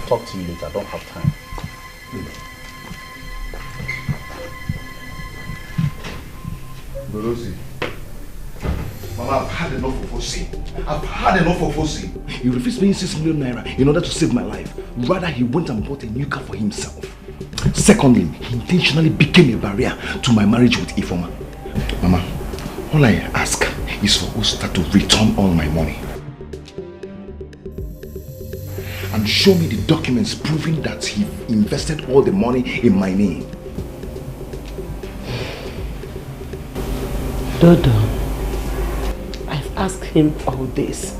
Talk to you later. I don't have time. Rosie, Mama, I've had enough of Osi. I've had enough of Osi. He refused paying 6 million naira in order to save my life. Rather, he went and bought a new car for himself. Secondly, he intentionally became a barrier to my marriage with Ifoma. Mama, all I ask is for Osta to return all my money. And show me the documents proving that he invested all the money in my name. Dodo, I've asked him all this,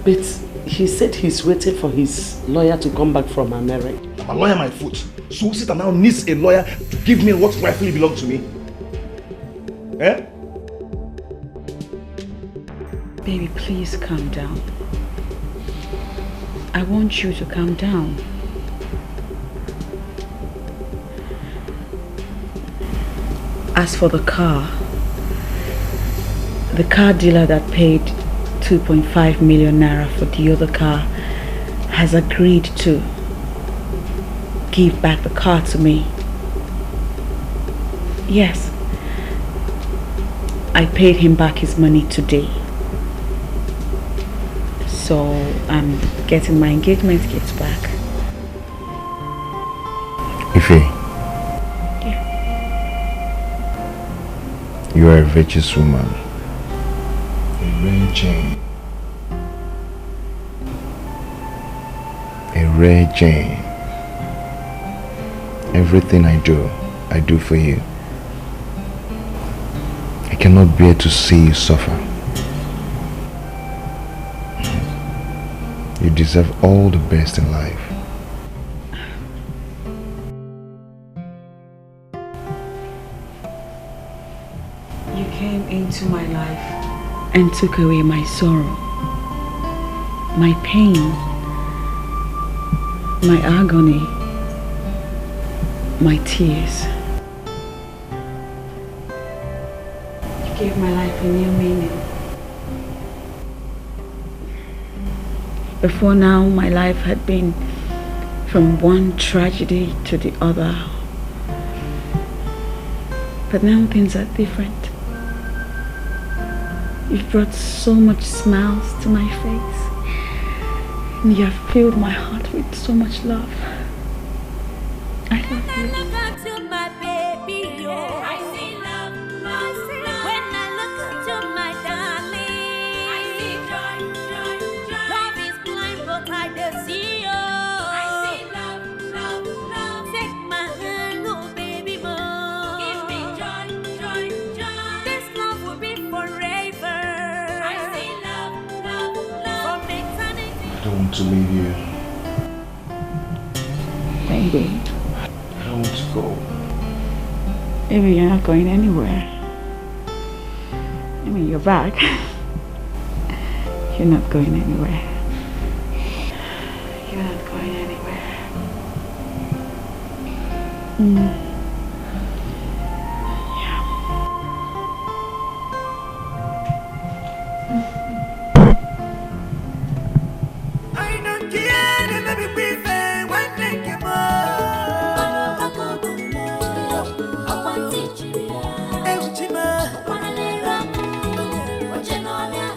but he said he's waiting for his lawyer to come back from America. I'm a lawyer, my foot. So Osita now needs a lawyer to give me what rightfully belongs to me. Eh? Baby, please calm down. I want you to calm down. As for the car dealer that paid 2.5 million naira for the other car has agreed to give back the car to me. Yes, I paid him back his money today. So I'm getting my engagement gifts back. Ife. Yeah. You are a virtuous woman. A rare gem. Everything I do for you. I cannot bear to see you suffer. You deserve all the best in life. You came into my life and took away my sorrow, my pain, my agony, my tears. You gave my life a new meaning. Before now, my life had been from one tragedy to the other. But now things are different. You've brought so much smiles to my face. And you have filled my heart with so much love. I love you. To leave you. Baby. I don't want to go. Baby, you're not going anywhere. I mean, you're back. You're not going anywhere. You're not going anywhere. What you know?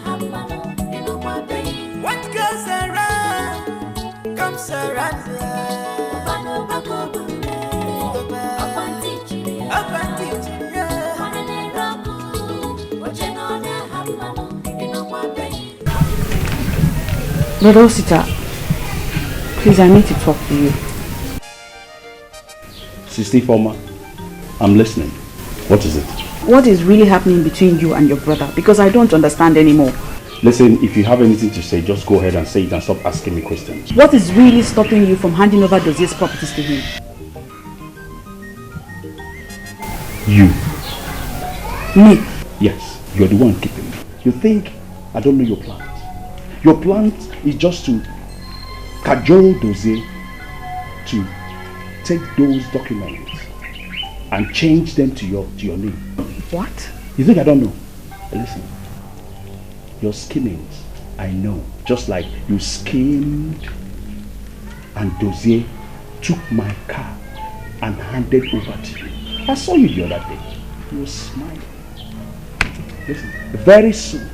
What goes around comes around. Brother Osita, please, I need to talk to you. Sister Former, I'm listening. What is it? What is really happening between you and your brother? Because I don't understand anymore. Listen, if you have anything to say, just go ahead and say it and stop asking me questions. What is really stopping you from handing over Dozier's properties to him? You. Me? Yes, you're the one keeping me. You think I don't know your plans? Your plans is just to cajole Dozier to take those documents and change them to your name. What? You think I don't know? Listen, your schemings, I know. Just like you schemed and Dozier took my car and handed over to you. I saw you the other day. You were smiling. Listen, very soon,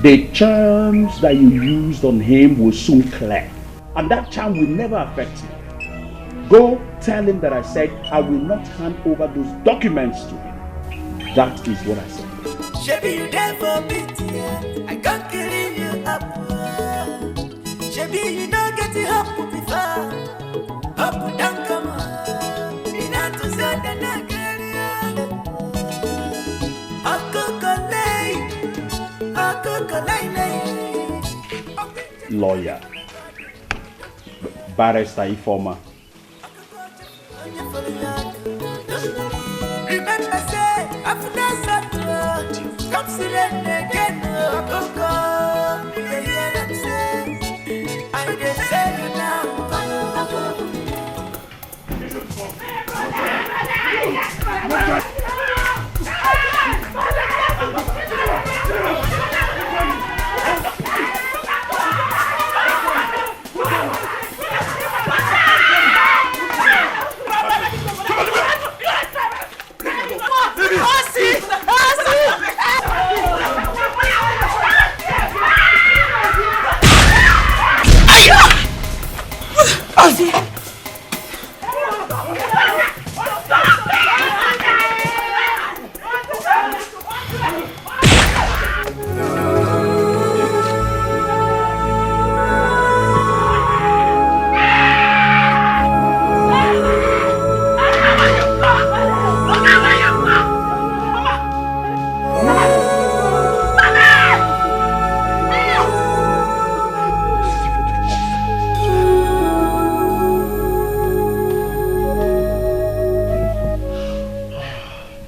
the charms that you used on him will soon clear. And that charm will never affect him. Go tell him that I said I will not hand over those documents to him. That is what I said. Shebi you there for pity, I can't kill you up. Shebi you don't get it up before. Up down come on. You not to send the Nigeria. Lawyer. Barrister Ifoma. Remember say, after that, come see them again. You hear them say, I just say you now.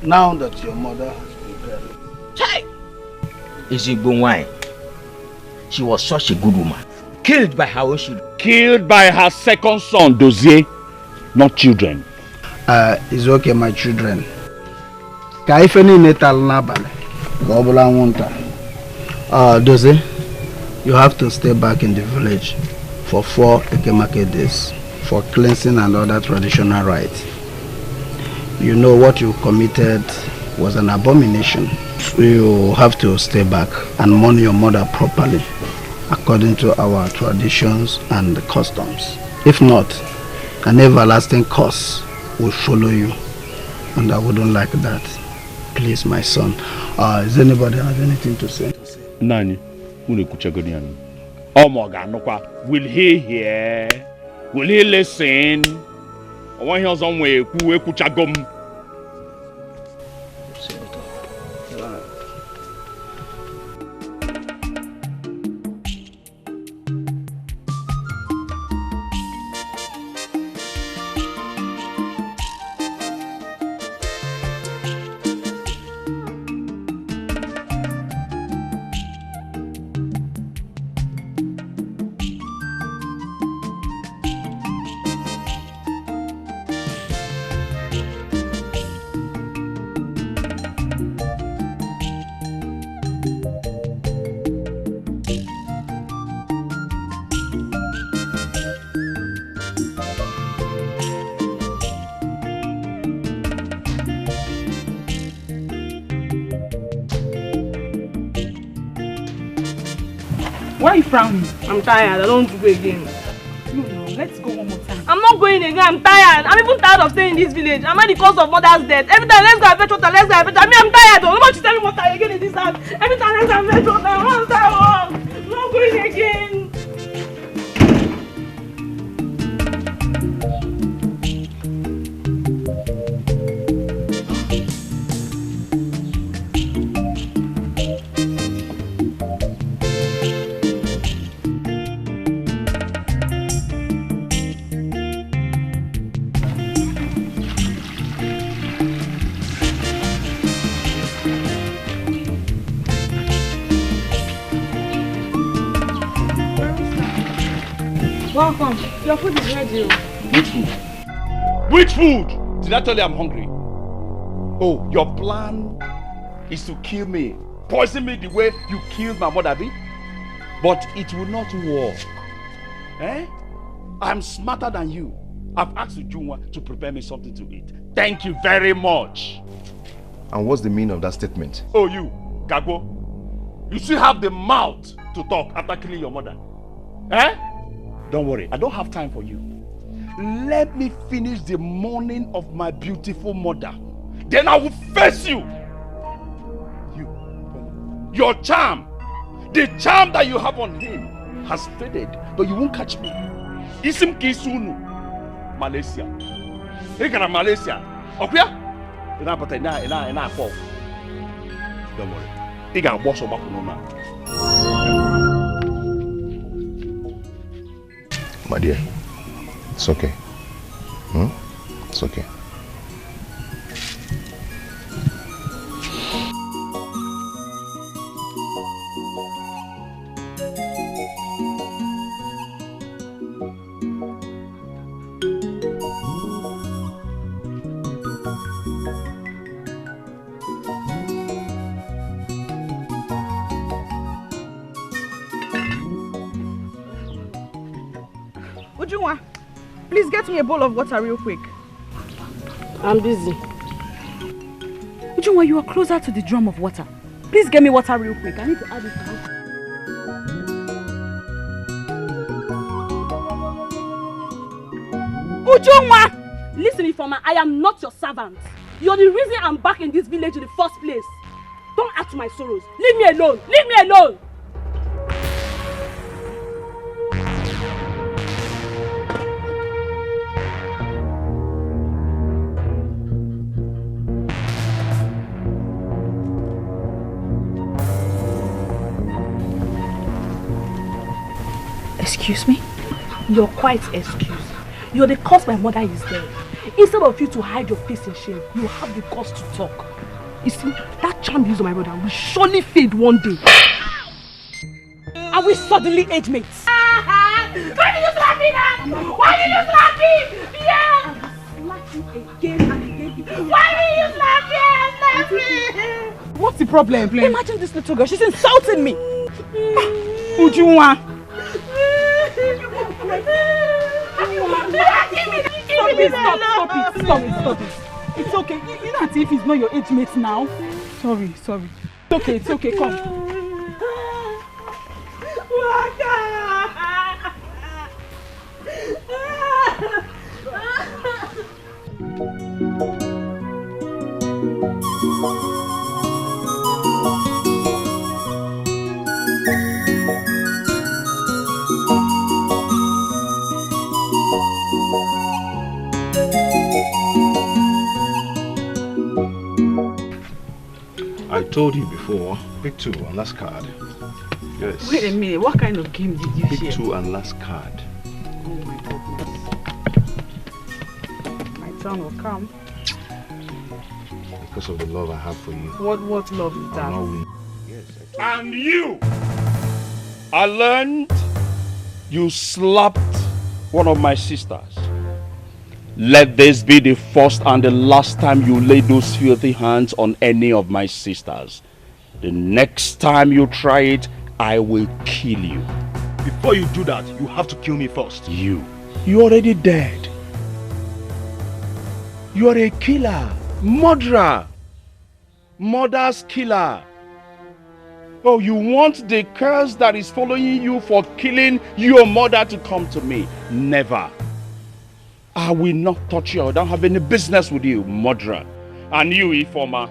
Now that your mother has been buried. Chai! Izigbo wine. She was such a good woman. Killed by her own children. Killed by her second son, Dozier. Not children. It's okay, my children. Ka ife niile talụ n'abalị ka ọ bụla anwụnta. Dozier, you have to stay back in the village for 4 Ekemake days for cleansing and other traditional rites. You know what you committed was an abomination. So you have to stay back and mourn your mother properly according to our traditions and customs. If not, an everlasting curse will follow you, and I wouldn't like that. Please, my son. Does anybody have anything to say? Nani, will he hear? Will he listen? I want to hear somewhere who kuchagum. Why are you frowning? I'm tired. I don't want to go again. No, let's go one more time. I'm not going again. I'm tired. I'm even tired of staying in this village. I'm at the cause of mother's death. Every time, let's go and fetch water. Let's go and fetch. I mean, I'm tired. Don't want you tell me water again in this house. Every time, let's go and fetch water. I'm tired. I'm not going again. Welcome. Your food is ready. Which food? Which food? Did I tell you I'm hungry? Oh, your plan is to kill me, poison me the way you killed my mother, B? But it will not work. Eh? I'm smarter than you. I've asked Ujunwa to prepare me something to eat. Thank you very much. And what's the meaning of that statement? Oh, you, Gago. You still have the mouth to talk after killing your mother. Eh? Don't worry, I don't have time for you. Let me finish the mourning of my beautiful mother. Then I will face you. Your charm, the charm that you have on him has faded, but you won't catch me. Isim Kisunu, Malaysia. Hikara Malaysia. Okay? Don't worry. You can wash your back now. My dear, it's okay. It's okay. Ujunwa, please get me a bowl of water real quick. I'm busy. Ujunwa, you are closer to the drum of water. Please get me water real quick. I need to add it to this. Ujunwa! Listen, Ifeoma, I am not your servant. You're the reason I'm back in this village in the first place. Don't add to my sorrows. Leave me alone. Leave me alone. Excuse me? You're quite excused. You're the cause my mother is dead. Instead of you to hide your face in shame, you have the guts to talk. You see, that charm you use on my brother will surely fade one day. And we suddenly age mates. Why did you slap me now? Why did you slap me? Yeah! Slap you again and again. Why did you slap me? Slap me! What's the problem? Imagine this little girl. She's insulting me. Ujunwa. Stop it. It's okay. You know if he's not your age mate now. Sorry. It's okay, come. I told you before, pick 2 and last card. Yes. Wait a minute, what kind of game did you Pick share? 2 and last card. Oh my goodness. My turn will come. Because of the love I have for you. What love is that? And you! I learned you slapped one of my sisters. Let this be the first and the last time you lay those filthy hands on any of my sisters. The next time you try it, I will kill you. Before you do that, you have to kill me first. You're already dead. You are a killer, murderer, mother's killer. Oh, you want the curse that is following you for killing your mother to come to me? Never. I will not touch you. I don't have any business with you, murderer. And you, Ifoma,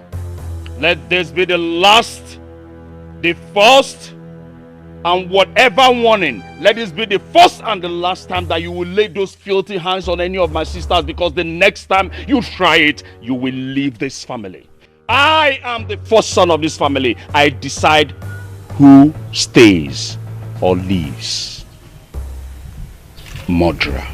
let this be the last, the first, and whatever warning, let this be the first and the last time that you will lay those filthy hands on any of my sisters, because the next time you try it, you will leave this family. I am the first son of this family. I decide who stays or leaves. Murderer.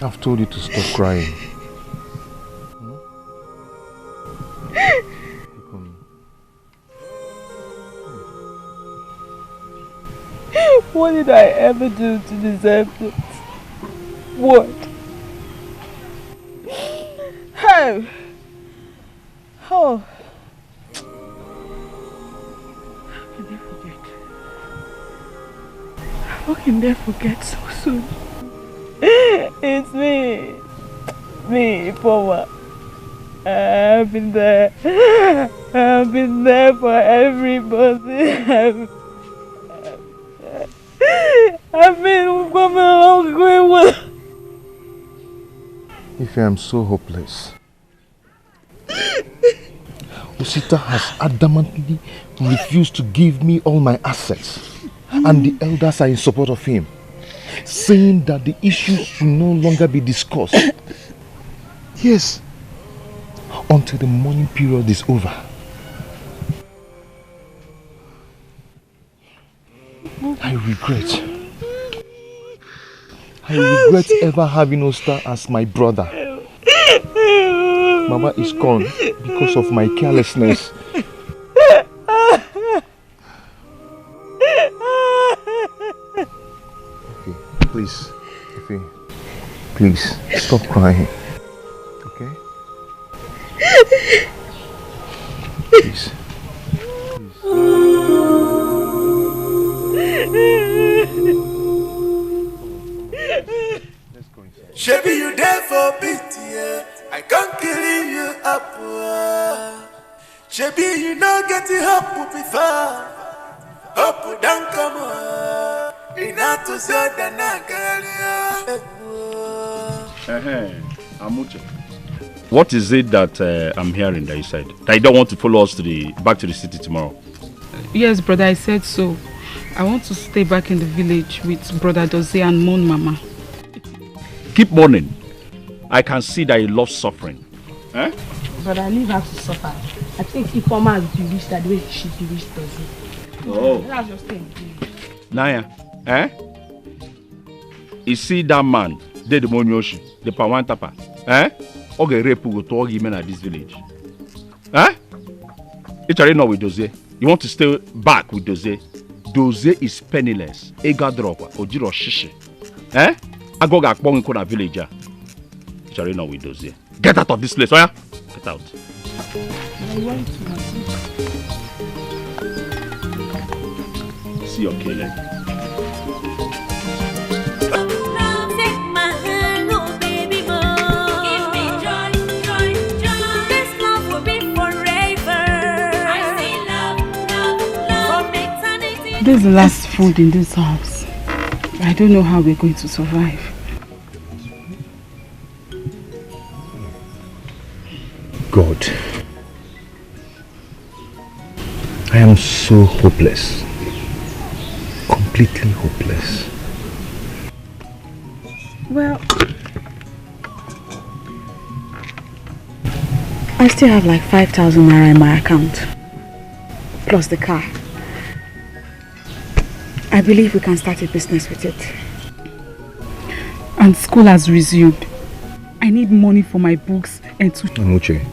I've told you to stop crying. What did I ever do to deserve this? What? How? Oh. How can they forget so soon? It's me, Poma. I've been there for everybody. I've been coming along going well. If I am so hopeless. Osita has adamantly refused to give me all my assets, and the elders are in support of him, saying that the issue should no longer be discussed. Yes, until the mourning period is over. I regret ever having Osta as my brother. Mama is gone because of my carelessness. Please, please, stop crying, okay? Please. Shebi you there for pity, yeah. I can't kill you up. Shebi you not get it up before. Hope don't come on. Inato so Amuche. What is it that I'm hearing that you said? That you don't want to follow us back to the city tomorrow? Yes, brother, I said so. I want to stay back in the village with brother Doze and mourn Mama. Keep mourning. I can see that you love suffering. Eh? But I leave her to suffer. I think Ifoma has bewitched that the way she bewitched Doze. Oh. That's just thing. Naya, eh? You see that man, the Monyoshi, the Pawantapa, eh? Okay, rape will to all women at this village. Eh? It's already not with Doze. You want to stay back with Doze? Doze is penniless. Ega drop, Ojiro Shishi. Eh? I go back in the village. It's already not with Doze. Get out of this place, oh yeah? Get out. I want to. See your killing. This is the last food in this house. I don't know how we're going to survive. God, I am so hopeless. Completely hopeless. Well, I still have like 5,000 naira in my account. Plus the car. I believe we can start a business with it. And school has resumed. I need money for my books and to... Amuche,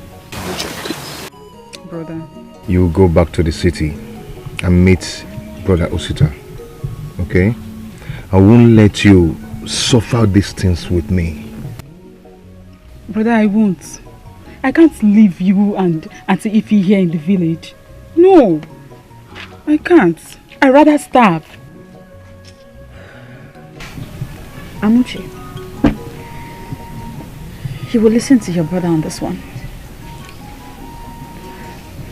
Brother. you go back to the city and meet Brother Osita. Okay? I won't let you suffer these things with me. Brother, I won't. I can't leave you and Auntie Ify here in the village. No. I can't. I'd rather starve. Amuche, you will listen to your brother on this one.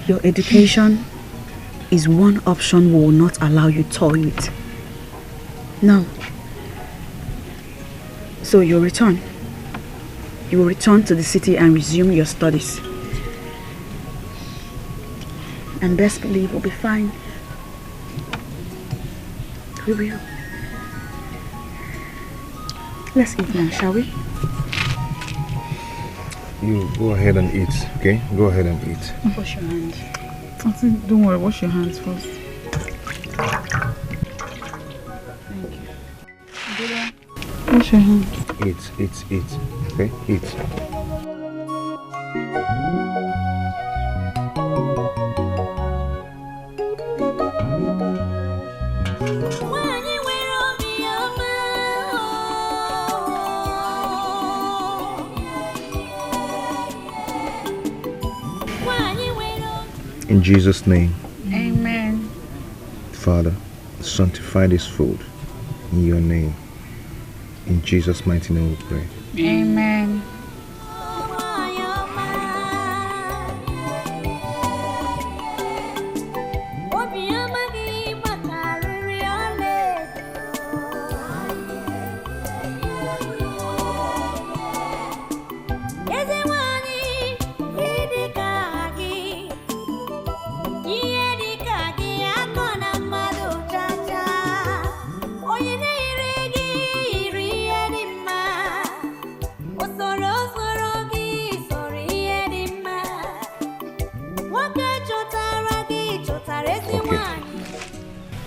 Your education is one option we will not allow you to toy with. Now, so you'll return. You will return to the city and resume your studies. And best believe we'll be fine. We will. Let's eat now, shall we? You go ahead and eat, okay? Go ahead and eat. Wash your hands. Auntie, don't worry, wash your hands first. Thank you. Wash your hands. Eat. Okay? Eat. In Jesus' name. Amen. Father, sanctify this food in your name. In Jesus' mighty name we pray. Amen.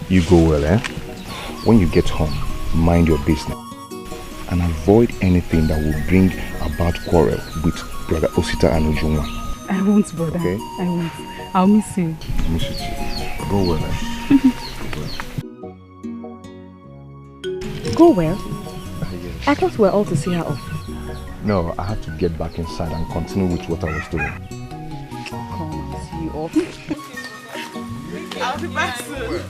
You go well, eh? When you get home, mind your business and avoid anything that will bring about quarrel with Brother Osita and Ujunwa. I won't, brother. Okay? I won't. I'll miss you. I miss you too. Go well, eh? Go well? I thought we were all to see her off. No, I had to get back inside and continue with what I was doing. Come and see you off. I'll be back soon.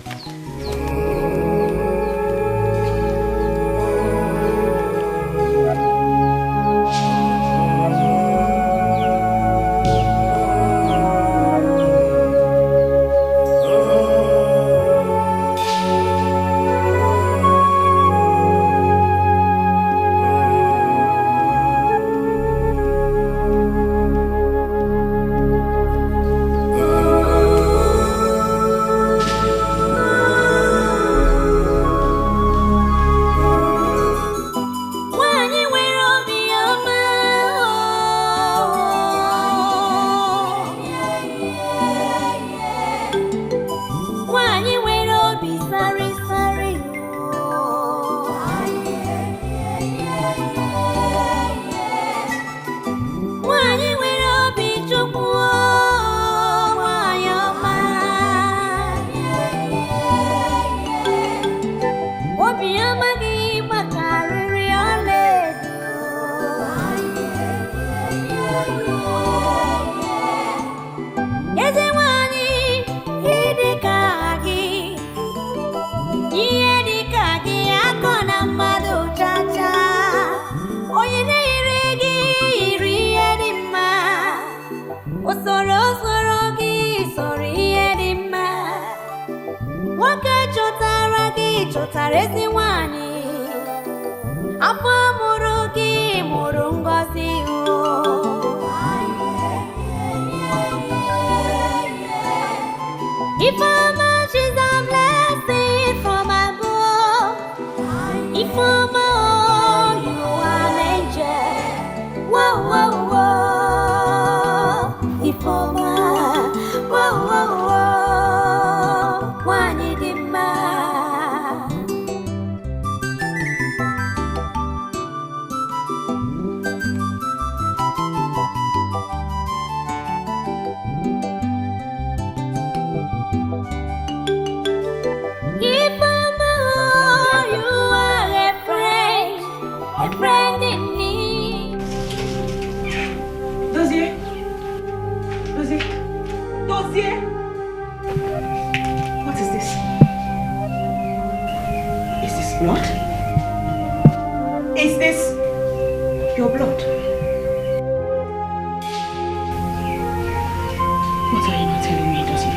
What are you not telling me, Dozie?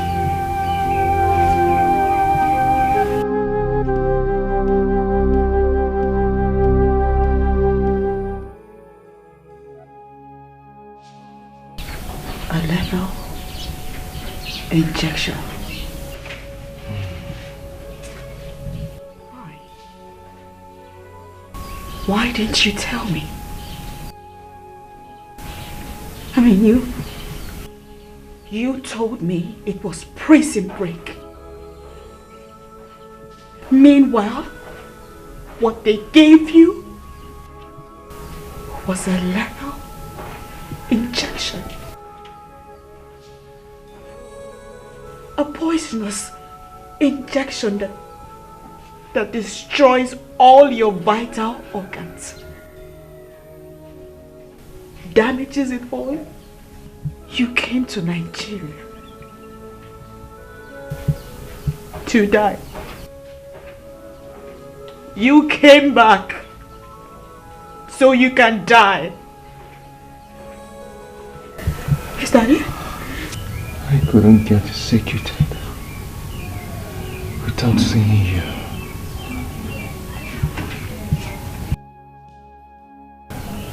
A lethal injection. Why didn't you tell me? I mean, you told me it was prison break. Meanwhile, what they gave you was a lethal injection. A poisonous injection that destroys all your vital organs. Damages it all. You came to Nigeria to die. You came back so you can die. Is that it? I couldn't get executed without seeing you.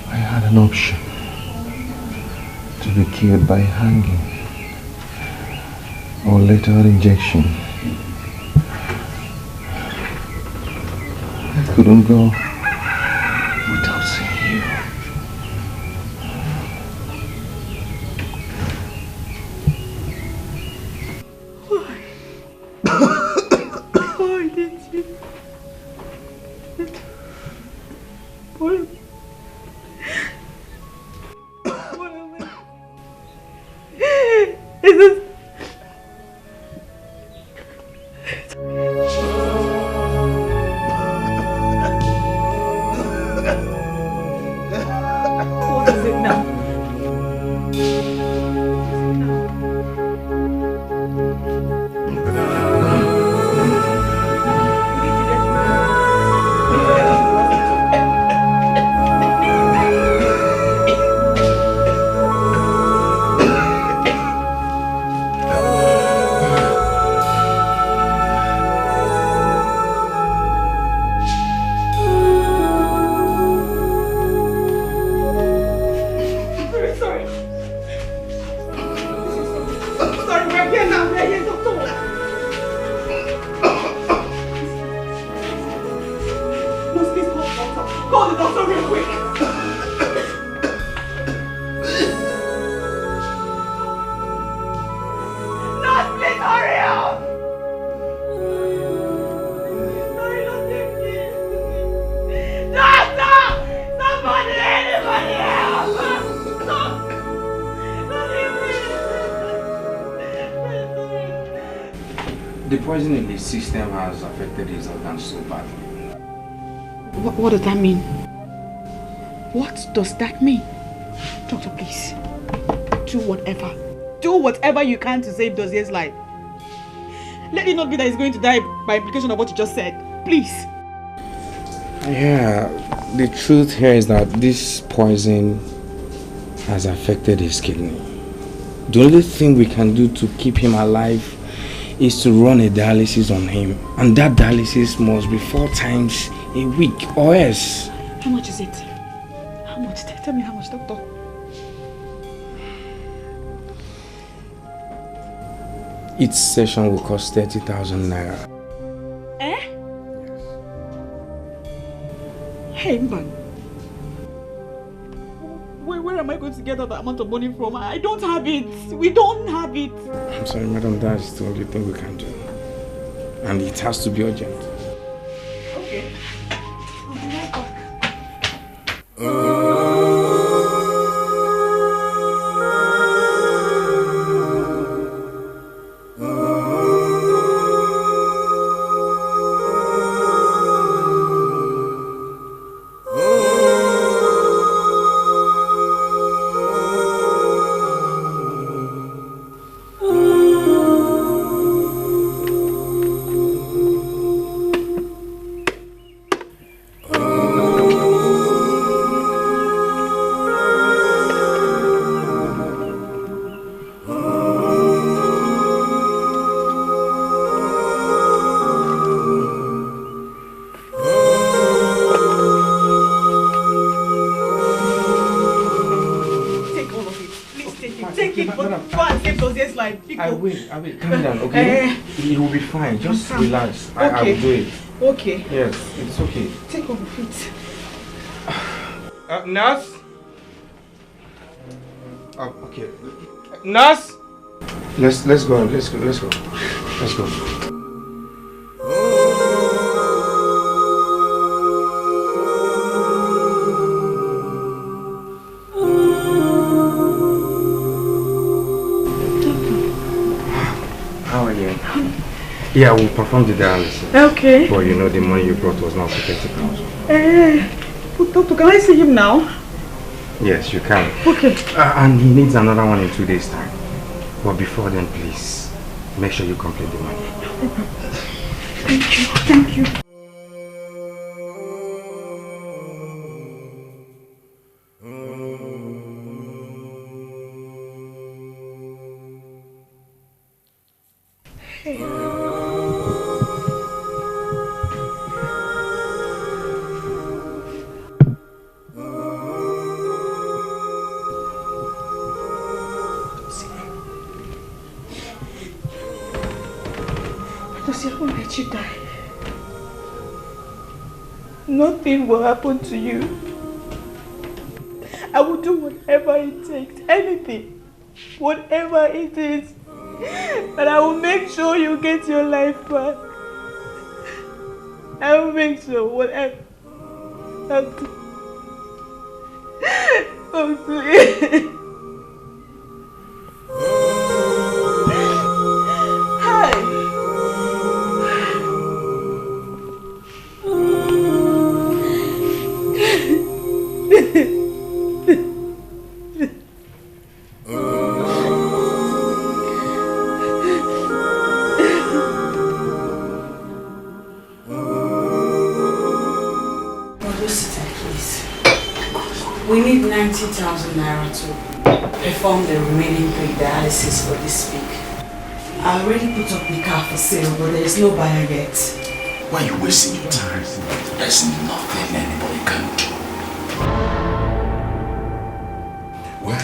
I had an option to be killed by hanging or lethal injection. I couldn't go without seeing you. Why did you? Is this? What is it now? The poison in his system has affected his organs so badly. What does that mean? What does that mean? Doctor, please. Do whatever. Do whatever you can to save Dozier's life. Let it not be that he's going to die by implication of what you just said. Please. Yeah, the truth here is that this poison has affected his kidney. The only thing we can do to keep him alive is to run a dialysis on him, and that dialysis must be 4 times a week or else. How much is it? How much? Tell me how much, doctor. Each session will cost 30,000 naira. Eh? Hey man, where am I going to get that amount of money from? I don't have it. We don't have it. I'm sorry, madam, that's the only thing we can do. And it has to be urgent. Okay. I'll be right back. take it. Take it, but go and save Dozier's life. I will. Calm down, okay? It will be fine. Just relax. I will do it. Okay. Yes, it's okay. Take off the feet. Nurse? Okay. Nurse? Let's go. Let's go. How are you? Yeah, we'll perform the dialysis. Okay. But you know the money you brought was not protected now. Doctor, can I see him now? Yes, you can. Okay. And he needs another one in 2 days' time. But before then, please, make sure you complete the money. Thank you. Does he ever let you die? Nothing will happen to you. I will do whatever it takes, anything, whatever it is. But I will make sure you get your life back. I will make sure whatever. Oh, please. We need 90,000 naira to perform the remaining 3 dialysis for this week. I already put up the car for sale, but there is no buyer yet. Why are you wasting your time? There's nothing anybody can do. Why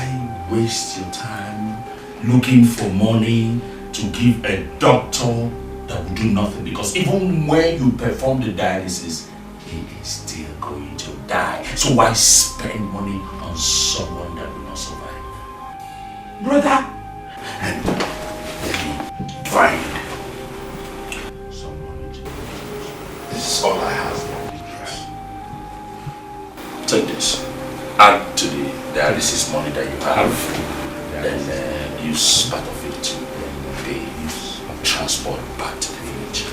waste your time looking for money to give a doctor that will do nothing? Because even when you perform the dialysis, he is still going to die. So why spend money on someone that will not survive? Brother! And let me find some money. This is all I have. Take this. Add to the dialysis money that you have. Then use part of it to pay transport back to the village.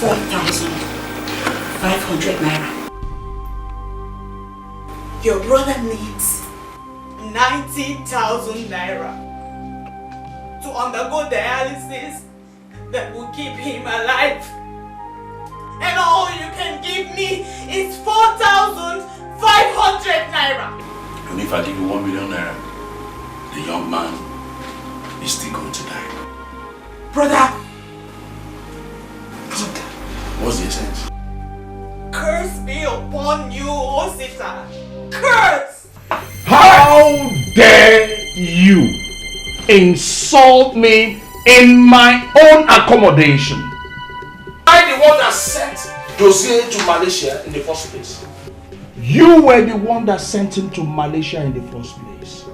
4,500 naira. Your brother needs 90,000 naira to undergo dialysis that will keep him alive. And all you can give me is 4,500 naira. And if I give you 1 million naira, the young man is still going to die. Brother! What's the essence? Curse be upon you, O Satan! Curse! How dare you insult me in my own accommodation? I'm the one that sent Dozier to Malaysia in the first place. You were the one that sent him to Malaysia in the first place.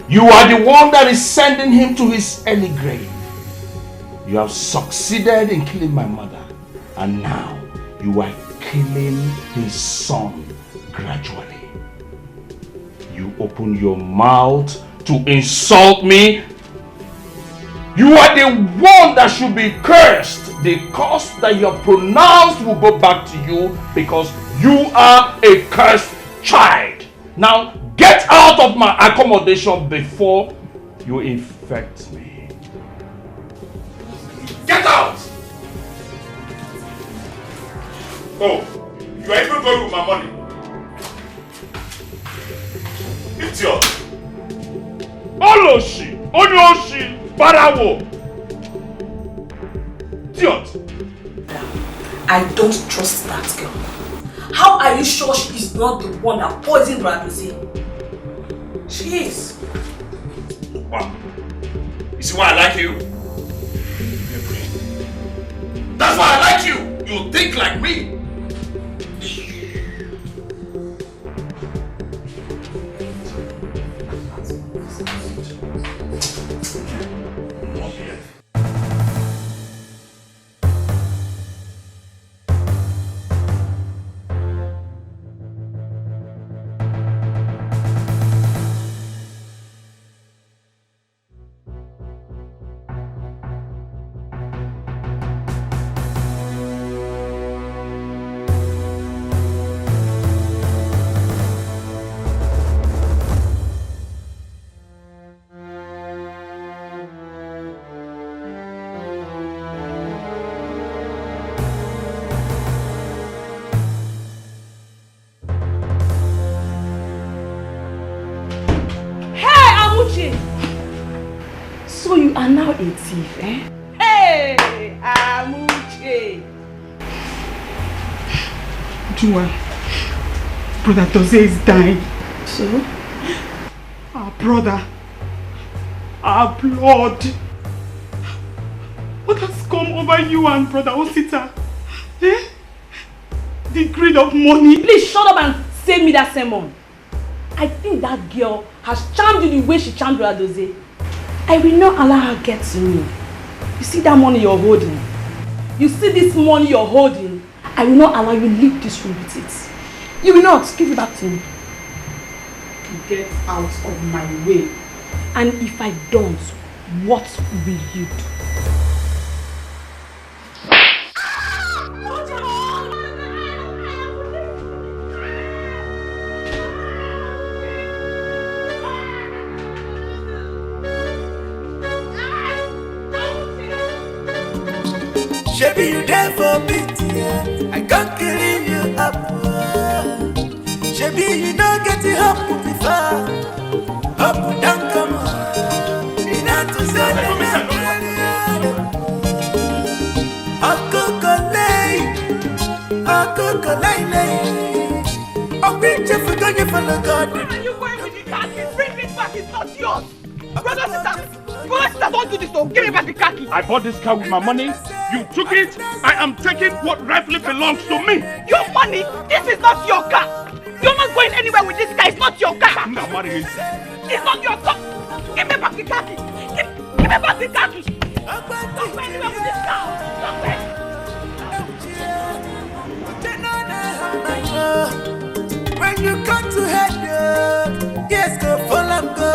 You are the one that is sending him to his early grave. You have succeeded in killing my mother, and now you are killing his son gradually. You open your mouth to insult me. You are the one that should be cursed. The curse that you have pronounced will go back to you because you are a cursed child. Now get out of my accommodation before you infect me. Get out! Oh, you are even going with my money. Idiot! Oloshi! Onyoshi Barawo. Idiot. I don't trust that girl. How are you sure she is not the one that poisoned Radozie? She is. Wow. You see why I like you? That's why I like you! You think like me! So you are now a thief, eh? Hey, Amuche! Jua, Brother Toze is dying. So? Our brother, our blood. What has come over you and Brother Osita? Eh? The greed of money. Please shut up and save me that sermon. I think that girl has charmed you the way she charmed Brother Doze. I will not allow her get to me. You see that money you're holding? You see this money you're holding? I will not allow you to leave this room with it. You will not. Give it back to me. Get out of my way. And if I don't, what will you do? Shebi you there for me, yeah. I can't clean you up. Shebi you don't get it up before. Up down come on. You not to say I'll reach you for going for the God. Where are you going with the khaki? Bring it back, it's not yours. Brother, sister, don't do this, don't give me back the khaki. I bought this car with my money. You took it. I am taking what rightfully belongs to me. Your money? This is not your car. You're not going anywhere with this car. It's not your car. I'm not married. It's not your car. Give me back the khaki. Give me back the khaki. Don't go anywhere with this car. Don't go. When you come to head, yes, go full and go.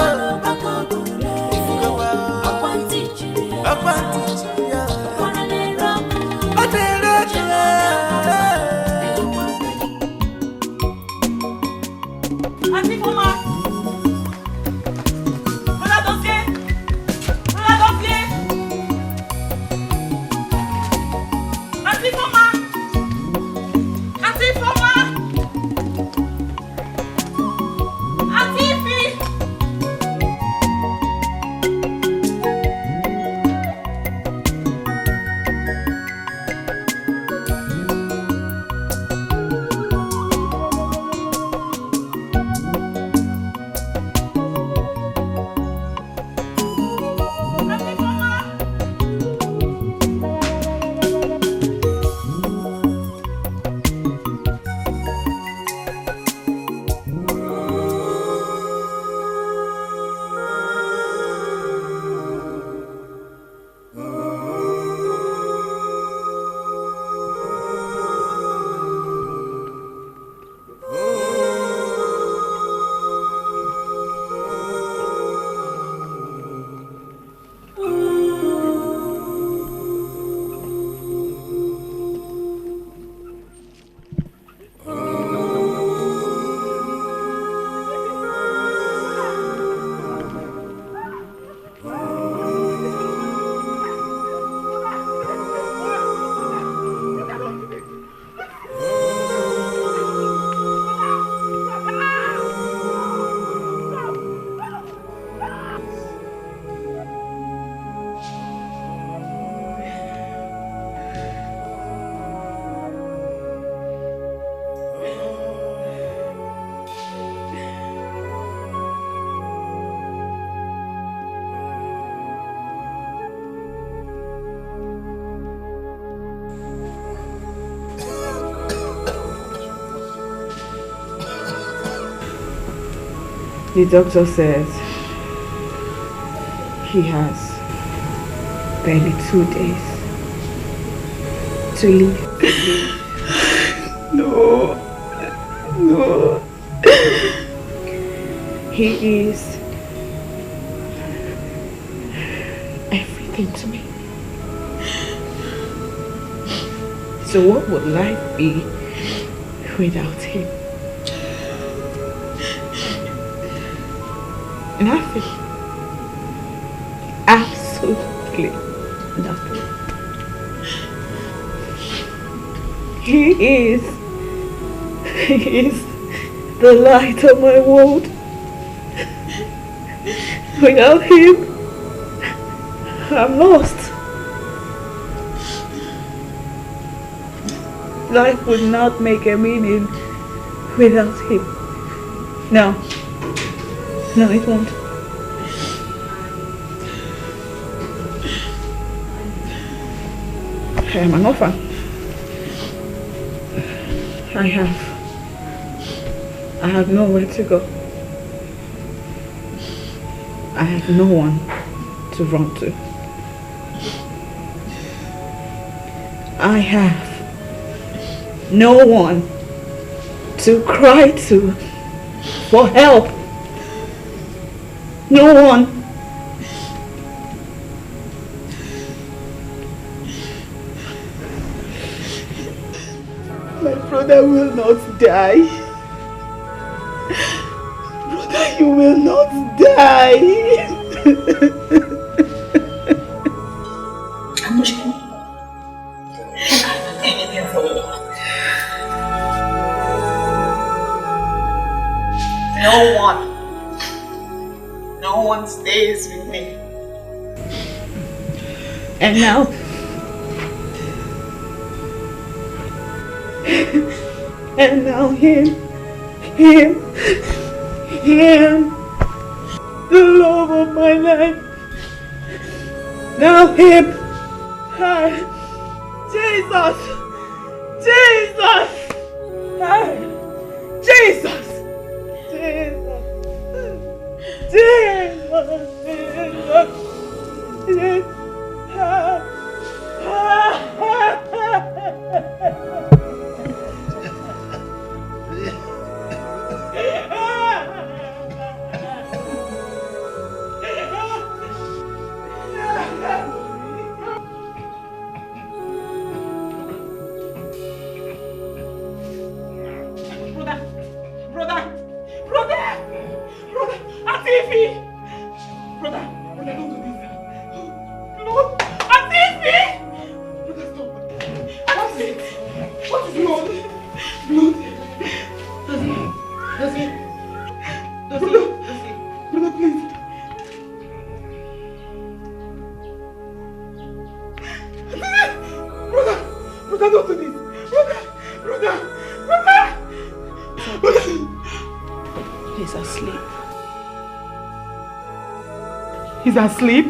The doctor says he has barely 2 days to live. No. He is everything to me. So what would life be without him? Nothing. Absolutely nothing. He is the light of my world. Without him, I'm lost. Life would not make a meaning without him. No, it won't. I am an orphan. I have nowhere to go. I have no one to run to. I have no one to cry to for help. No one. My brother will not die. Brother, you will not die. I'm not sure. Anything for you. No one stays with me. And now, him, the love of my life. Now him, Jesus, He's asleep.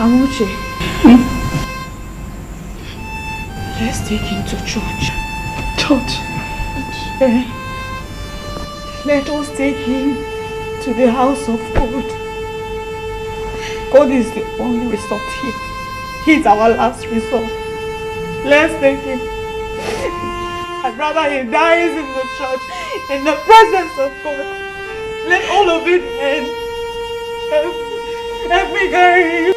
Amuche, let's take him to church. Church? Let us take him to the house of God. God is the only resort here. He's our last resort. Let's take him. I'd rather he dies in the church, in the presence of God. Let all of it end. Help me carry him.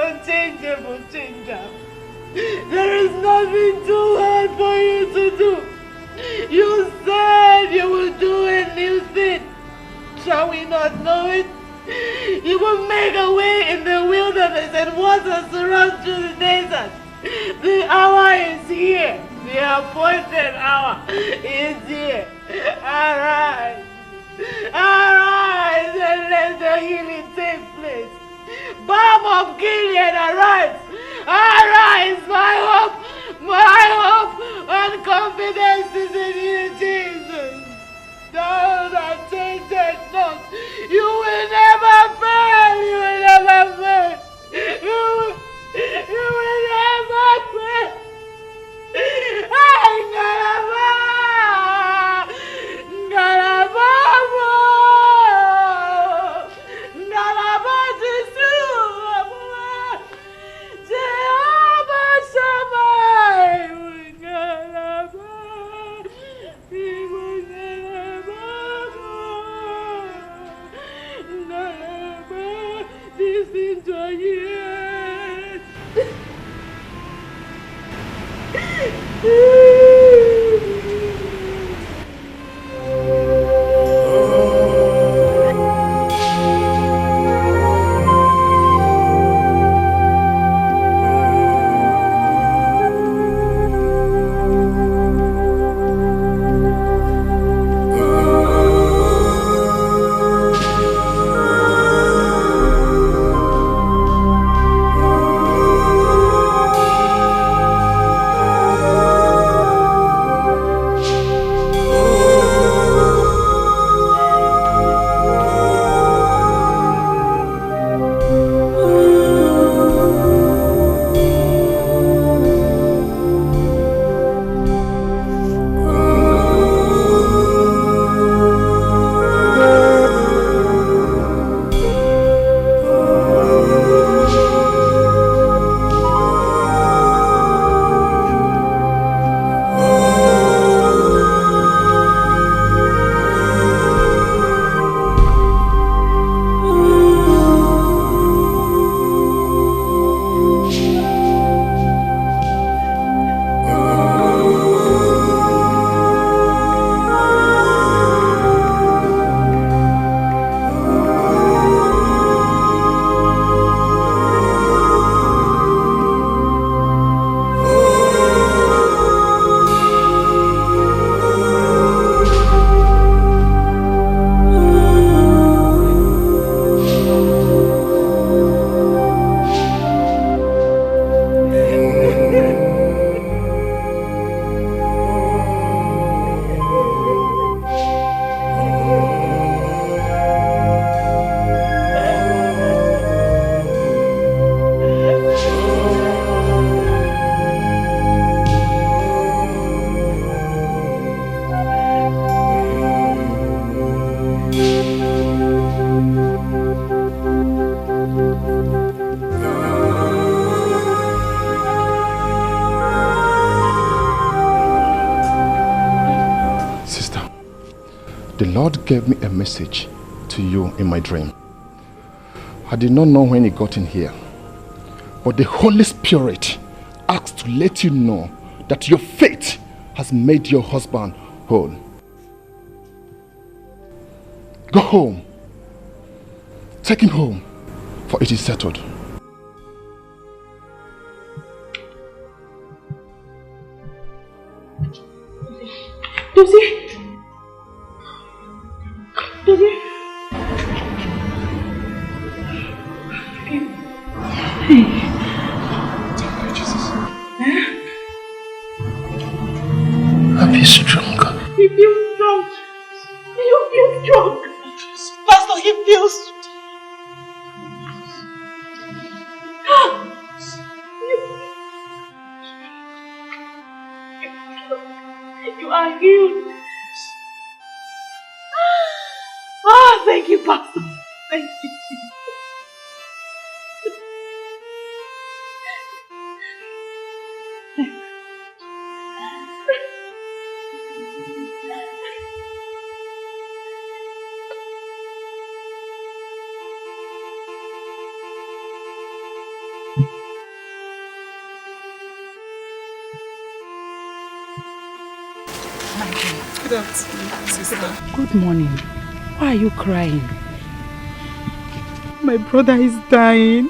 unchangeable changer. There is nothing too hard for you to do. You said you will do a new thing. Shall we not know it? You will make a way in the wilderness and waters to run through the desert. The hour is here. The appointed hour is here. Arise. Arise and let the healing take place. Balm of Gilead, arise. Arise, my hope and confidence is in you, Jesus. Thou that changed not, you will never fail, you will never fail. You will never fail. The Lord gave me a message to you in my dream. I did not know when He got in here, but the Holy Spirit asked to let you know that your faith has made your husband whole. Go home. Take him home, for it is settled. Dozie! Dozie! Hey! Thank you, Jesus. I'll be stronger. He feels strong. You feel strong. Pastor, he feels You are healed. Ah, thank you, Pastor. Thank you, Jesus. Good afternoon, sister. Good morning. Why are you crying? My brother is dying.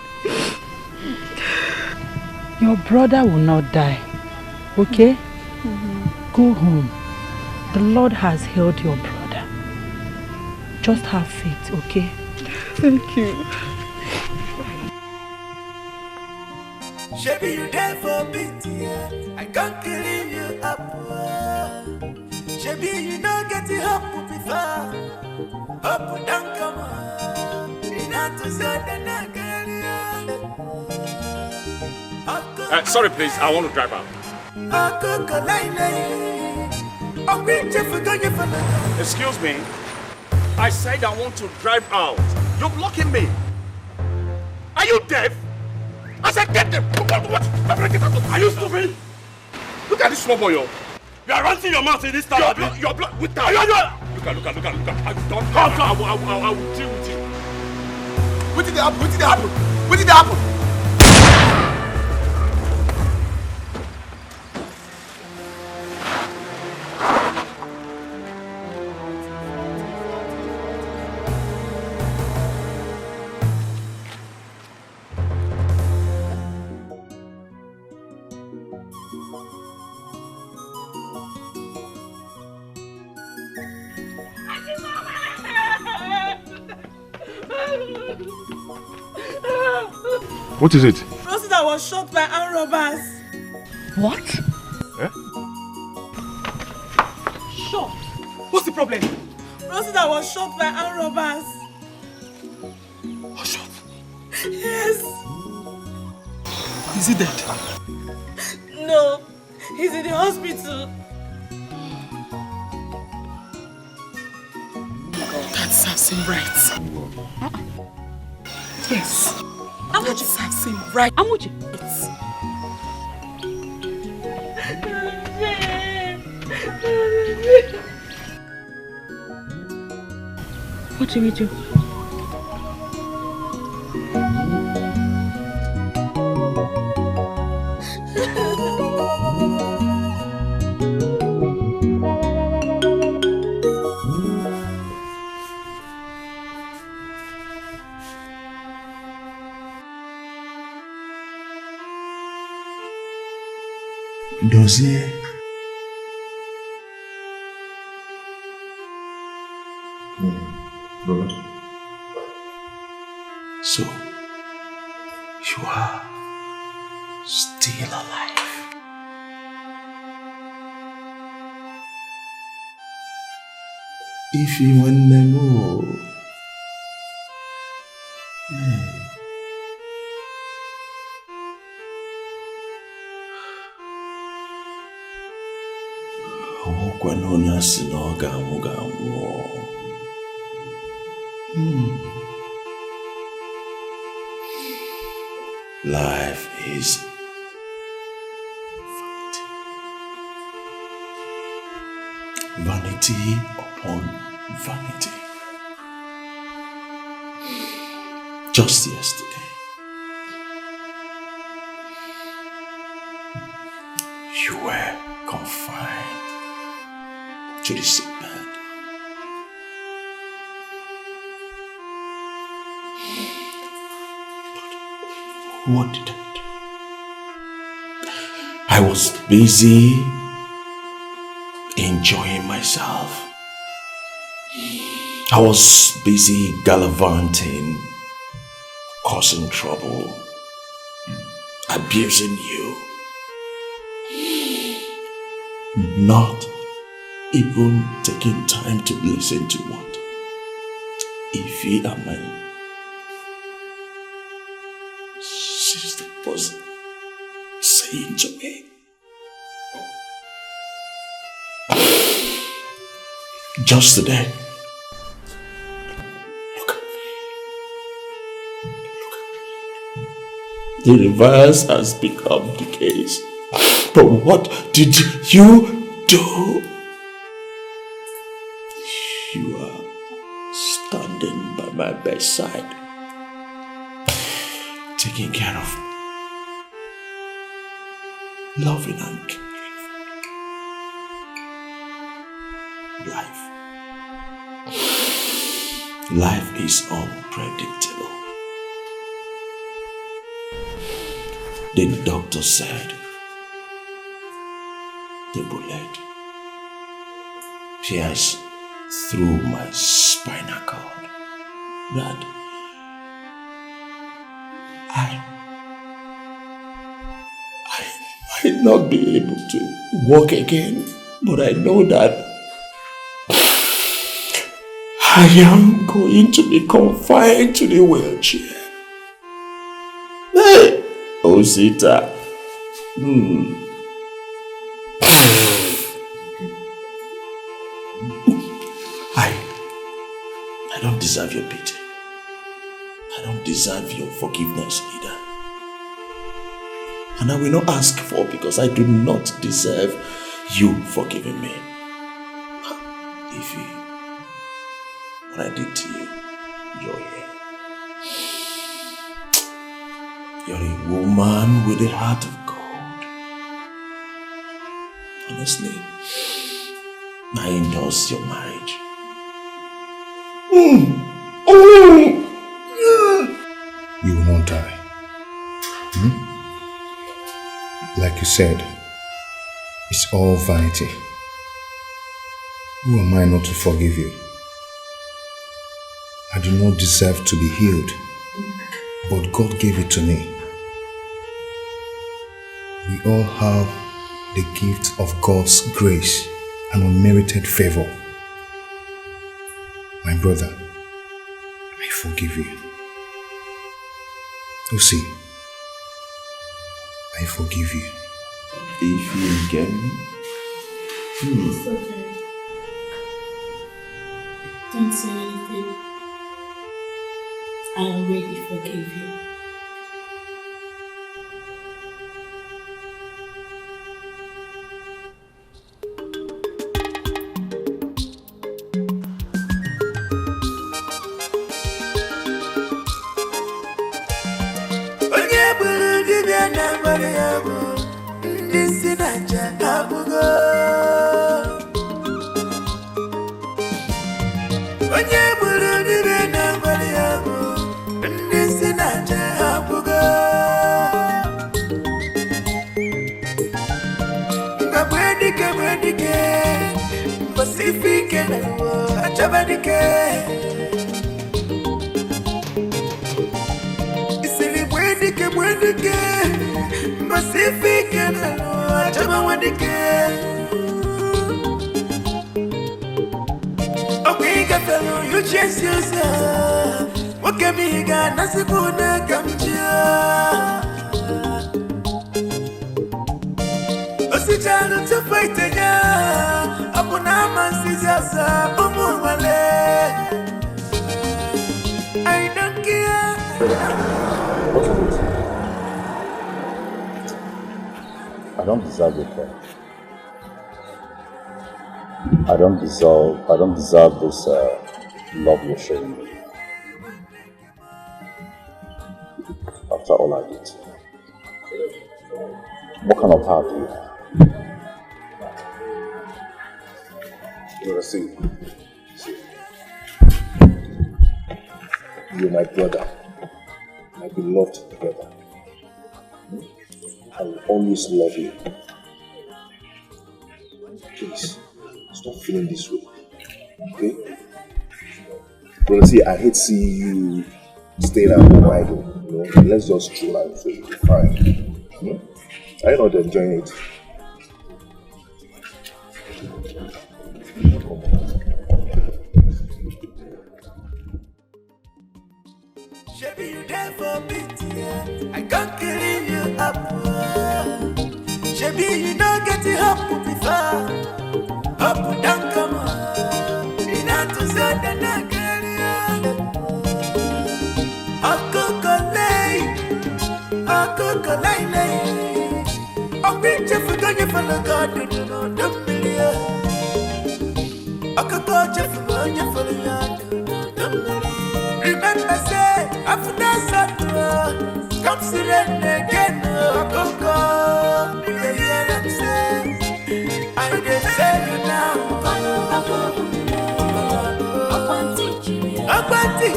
Your brother will not die, okay? Go home. The Lord has healed your brother. Just have faith, okay? Thank you. Shebi you there for pity, I can't clean you up. Shebi you know get it up before. Up don't come on. Not to say Sorry, please. I want to drive out. Excuse me. I said I want to drive out. You're blocking me. Are you deaf? I said get them. What? Are you stupid? Look at this small boy, yo. You are ranting your mouth in this town. You're blocking with that. Look at. I don't come. I will deal with you. What did happen? What is it? Rosita was shot by armed robbers. What? Eh? Shot? What's the problem? Rosita was shot by armed robbers. Shot? Yes. Is he dead? No, he's in the hospital. That serves him right. Yes. That serves him right. Amuji. What do we do? Dossier. Brother. So, you are still alive. If you want to know, life is vanity upon vanity. Just yesterday, you were confined to the sick bed. What did I do? I was busy enjoying myself. I was busy gallivanting, causing trouble, abusing you. Not even taking time to listen to what Ify and my sister was saying to me. Just today, look at me. The reverse has become the case. But what did you do? You are standing by my bedside, taking care of me, loving and caring. Life is unpredictable. The doctor said the bullet pierced through my spinal cord, that I might not be able to walk again, but I know that I am going to be confined to the wheelchair. Hey, Osita. I don't deserve your pity. I don't deserve your forgiveness either. And I will not ask for, because I do not deserve you forgiving me. Ify, what I did to you, you're a woman with a heart of gold. Honestly, I endorse your marriage. You will not die. Like you said, it's all vanity. Who am I not to forgive you? I do not deserve to be healed, but God gave it to me. We all have the gift of God's grace and unmerited favor. My brother, I forgive you. Lucy, I forgive you. If you get me? It's okay. Don't say anything. I already forgive you. You chase yourself. What can be got? Nasibuna kamjia. Osijana to fight again. Apuna mansizasa. Umumale. I don't care. I don't deserve your care. I don't deserve this love you're showing me. After all I did. What kind of heart do you have? You know, see. You're my brother, my beloved brother. I will always love you. Please, stop feeling this way, okay? Brother, see, I hate seeing you staying at home idle, you know? Let's just chill out so you'll be fine. Are you not enjoying it? Shabby, you there for pity, I can't clean you up. Shabby, you don't get it up before. Up, down, come on. In a to say that I can't. I'll cook a lane. I'll reach you for going for the garden, you know, the million. I could go to for the yard. Remember, say, after that, come see them again. I could go. I can say you now. When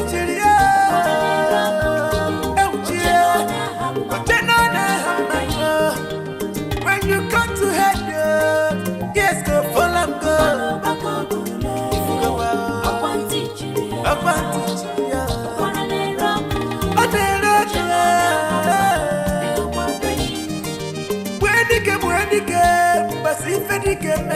you come to head, yes, go follow go. When you came, but if you came,